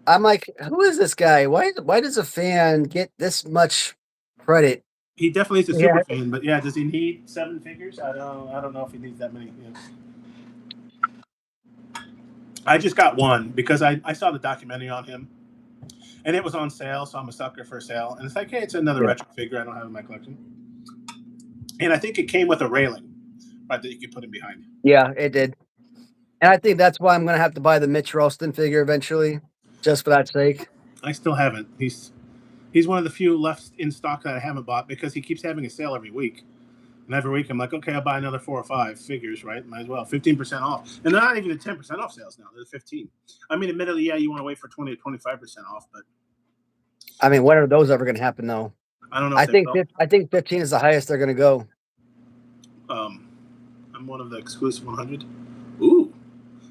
I'm like, who is this guy? Why does a fan get this much credit? He definitely is a super fan, but yeah, does he need 7 figures? I don't know if he needs that many. Yeah. I just got one because I saw the documentary on him, and it was on sale, so I'm a sucker for a sale. And it's like, hey, it's another retro figure I don't have in my collection. And I think it came with a railing, right, that you could put him behind. Yeah, it did. And I think that's why I'm going to have to buy the Mitch Ralston figure eventually, just for that sake. I still haven't. He's one of the few left in stock that I haven't bought because he keeps having a sale every week. And every week I'm like, okay, I'll buy another 4 or 5 figures, right? Might as well. 15% off. And they're not even at 10% off sales now. They're 15. I mean, admittedly, yeah, you want to wait for 20 to 25% off, but I mean, when are those ever going to happen though? I don't know. I think 15 is the highest they're going to go. I'm one of the exclusive 100. Ooh.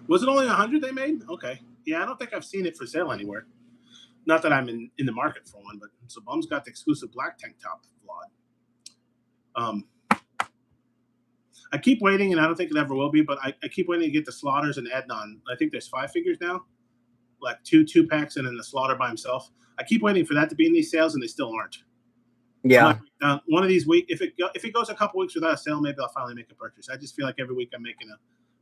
Was it only 100 they made? Okay. Yeah, I don't think I've seen it for sale anywhere. Not that I'm in the market for one, but so Bum's got the exclusive black tank top Vlad. I keep waiting, and I don't think it ever will be, but I keep waiting to get the Slaughters and Ednon. I think there's 5 figures now, like two packs, and then the Slaughter by himself. I keep waiting for that to be in these sales, and they still aren't. Yeah. One of these weeks, if it goes a couple weeks without a sale, maybe I'll finally make a purchase. I just feel like every week I'm making a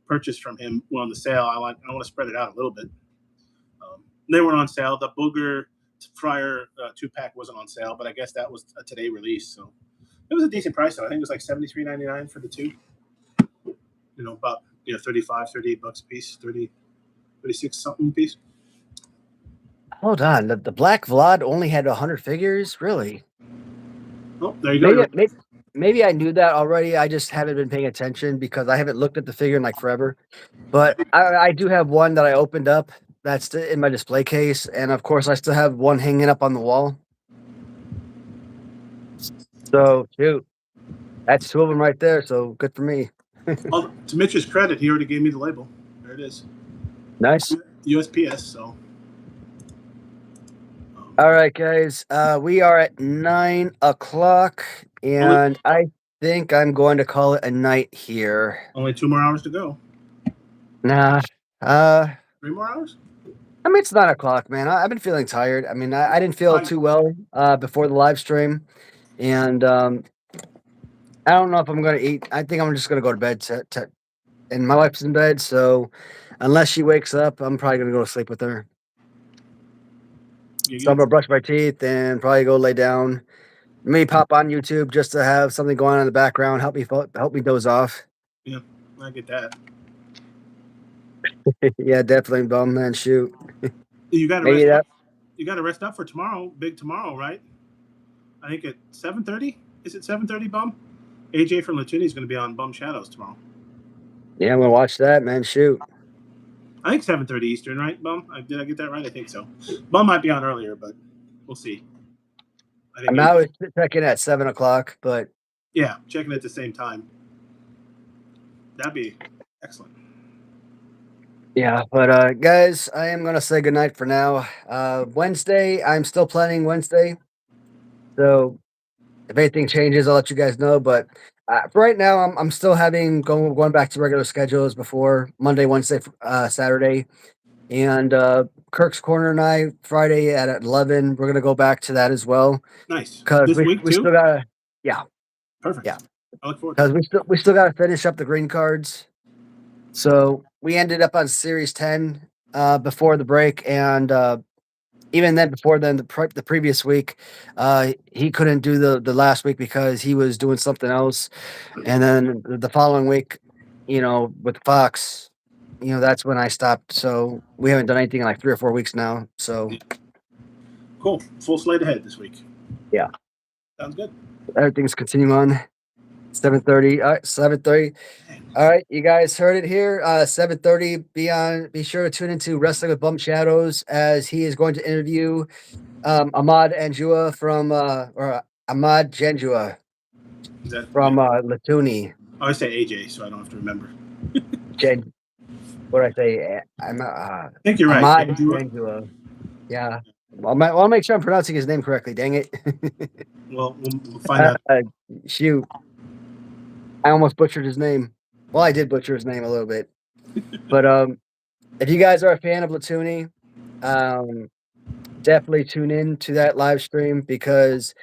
purchase from him on the sale. I want to spread it out a little bit. They weren't on sale. The Booger Fryer 2-pack wasn't on sale, but I guess that was a today release, so it was a decent price though. I think it was like $73.99 for the two. About $38 a piece, 36 something a piece. Hold on, the Black Vlad only had 100 figures, really? Oh, there you go. Maybe I knew that already. I just haven't been paying attention because I haven't looked at the figure in like forever. But I do have one that I opened up that's in my display case, and of course I still have one hanging up on the wall. So shoot, that's 2 of them right there. So good for me. Well, to Mitch's credit, he already gave me the label. There it is. Nice. USPS. So. All right, guys. We are at 9 o'clock, and I think I'm going to call it a night here. Only 2 more hours to go. Nah. 3 more hours? I mean, it's 9 o'clock, man. I've been feeling tired. I mean, I didn't feel too well before the live stream, and I don't know if I'm going to eat. I think I'm just going to go to bed, and my wife's in bed, so unless she wakes up, I'm probably going to go to sleep with her. So I'm going to brush my teeth and probably go lay down. Maybe pop on YouTube just to have something going on in the background, help me doze off. Yeah, I get that. Yeah, definitely, bum, man. Shoot. You got to rest up. You got to rest up for tomorrow. Big tomorrow, right? I think at 7:30. Is it 7:30, Bum? AJ from Latuni is going to be on Bum Shadows tomorrow. Yeah, I'm going to watch that, man. Shoot. I think 7:30 Eastern, right, Bum? Did I get that right? I think so. Bum might be on earlier, but we'll see. I'm out checking at 7 o'clock, but yeah, checking at the same time. That'd be excellent. Yeah, but guys, I am gonna say goodnight for now. Wednesday, I'm still planning Wednesday, so if anything changes, I'll let you guys know. But for right now, I'm still going back to regular schedules before Monday, Wednesday, Saturday, and Kirk's Corner and I Friday at 11. We're gonna go back to that as well. Nice. Because we still gotta, yeah, perfect. Yeah, I look forward to it. Because we still gotta finish up the green cards. So we ended up on Series 10 before the break, and even then, before then, the previous week, he couldn't do the last week because he was doing something else, and then the following week, with Fox, that's when I stopped. So we haven't done anything in like 3 or 4 weeks now. So cool, full slate ahead this week. Yeah, sounds good. Everything's continuing on. 7:30. All right, 7:30. All right, you guys heard it here. 7:30. Be sure to tune into Wrestling with Bum Shadows as he is going to interview Ahmad Anjua or Ahmad Janjua from Latuni. I say AJ, so I don't have to remember. What did I say? I think you're right. Ahmad Janjua. Yeah. I'll make sure I'm pronouncing his name correctly. Dang it. Well, we'll find out. Shoot. I almost butchered his name. Well, I did butcher his name a little bit. But if you guys are a fan of Latuni, definitely tune in to that live stream because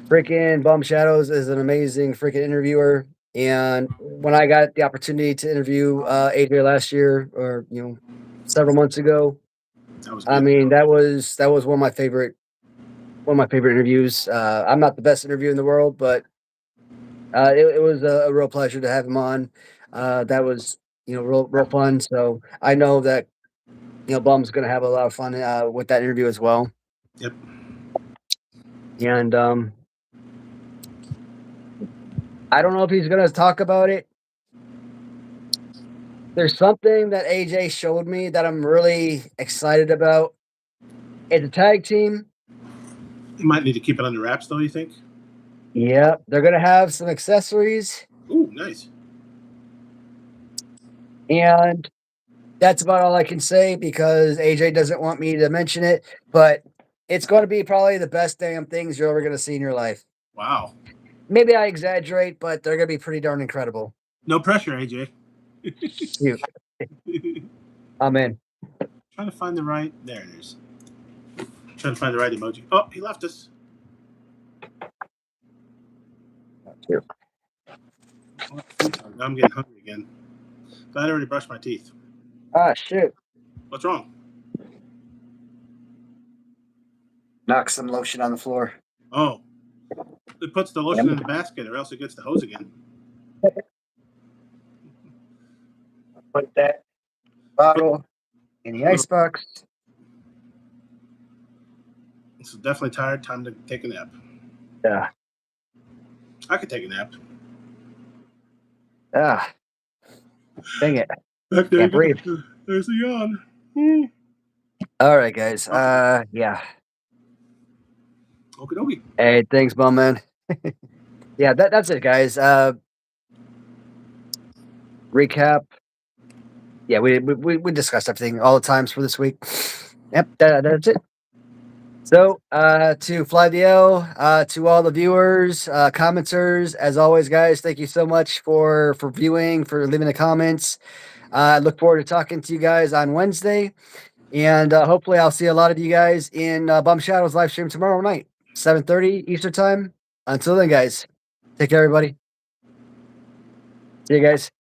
freaking Bum Shadows is an amazing freaking interviewer. And when I got the opportunity to interview AJ last year or several months ago, I mean that was one of my favorite interviews. I'm not the best interviewer in the world, but it was a real pleasure to have him on. That was real fun. So I know that Bum's gonna have a lot of fun with that interview as well. Yep. And I don't know if he's gonna talk about it. There's something that AJ showed me that I'm really excited about. It's a tag team. You might need to keep it under wraps, though. You think? Yeah, they're gonna have some accessories. Ooh, nice. And that's about all I can say because AJ doesn't want me to mention it, but it's going to be probably the best damn things you're ever going to see in your life. Wow. Maybe I exaggerate, but they're going to be pretty darn incredible. No pressure, AJ. Shoot. I'm in. Trying to find the right. There it is. Trying to find the right emoji. Oh, he left us. Shoot. Now I'm getting hungry again. I already brushed my teeth. Ah, shoot. What's wrong? Knock some lotion on the floor. Oh. It puts the lotion in the basket or else it gets the hose again. Put that bottle in the icebox. It's definitely tired. Time to take a nap. Yeah. I could take a nap. Ah. Dang it. Can't breathe. There's a yawn. All right, guys. Yeah. Okie dokie. Hey, thanks, Bum Man. Yeah, that's it, guys. Recap. Yeah, we discussed everything, all the times for this week. Yep, that's it. So, to Fly the L, to all the viewers, commenters, as always, guys, thank you so much for viewing, for leaving the comments. I look forward to talking to you guys on Wednesday, and hopefully I'll see a lot of you guys in Bum Shadows live stream tomorrow night, 7:30 Eastern time. Until then, guys, take care, everybody. See you guys.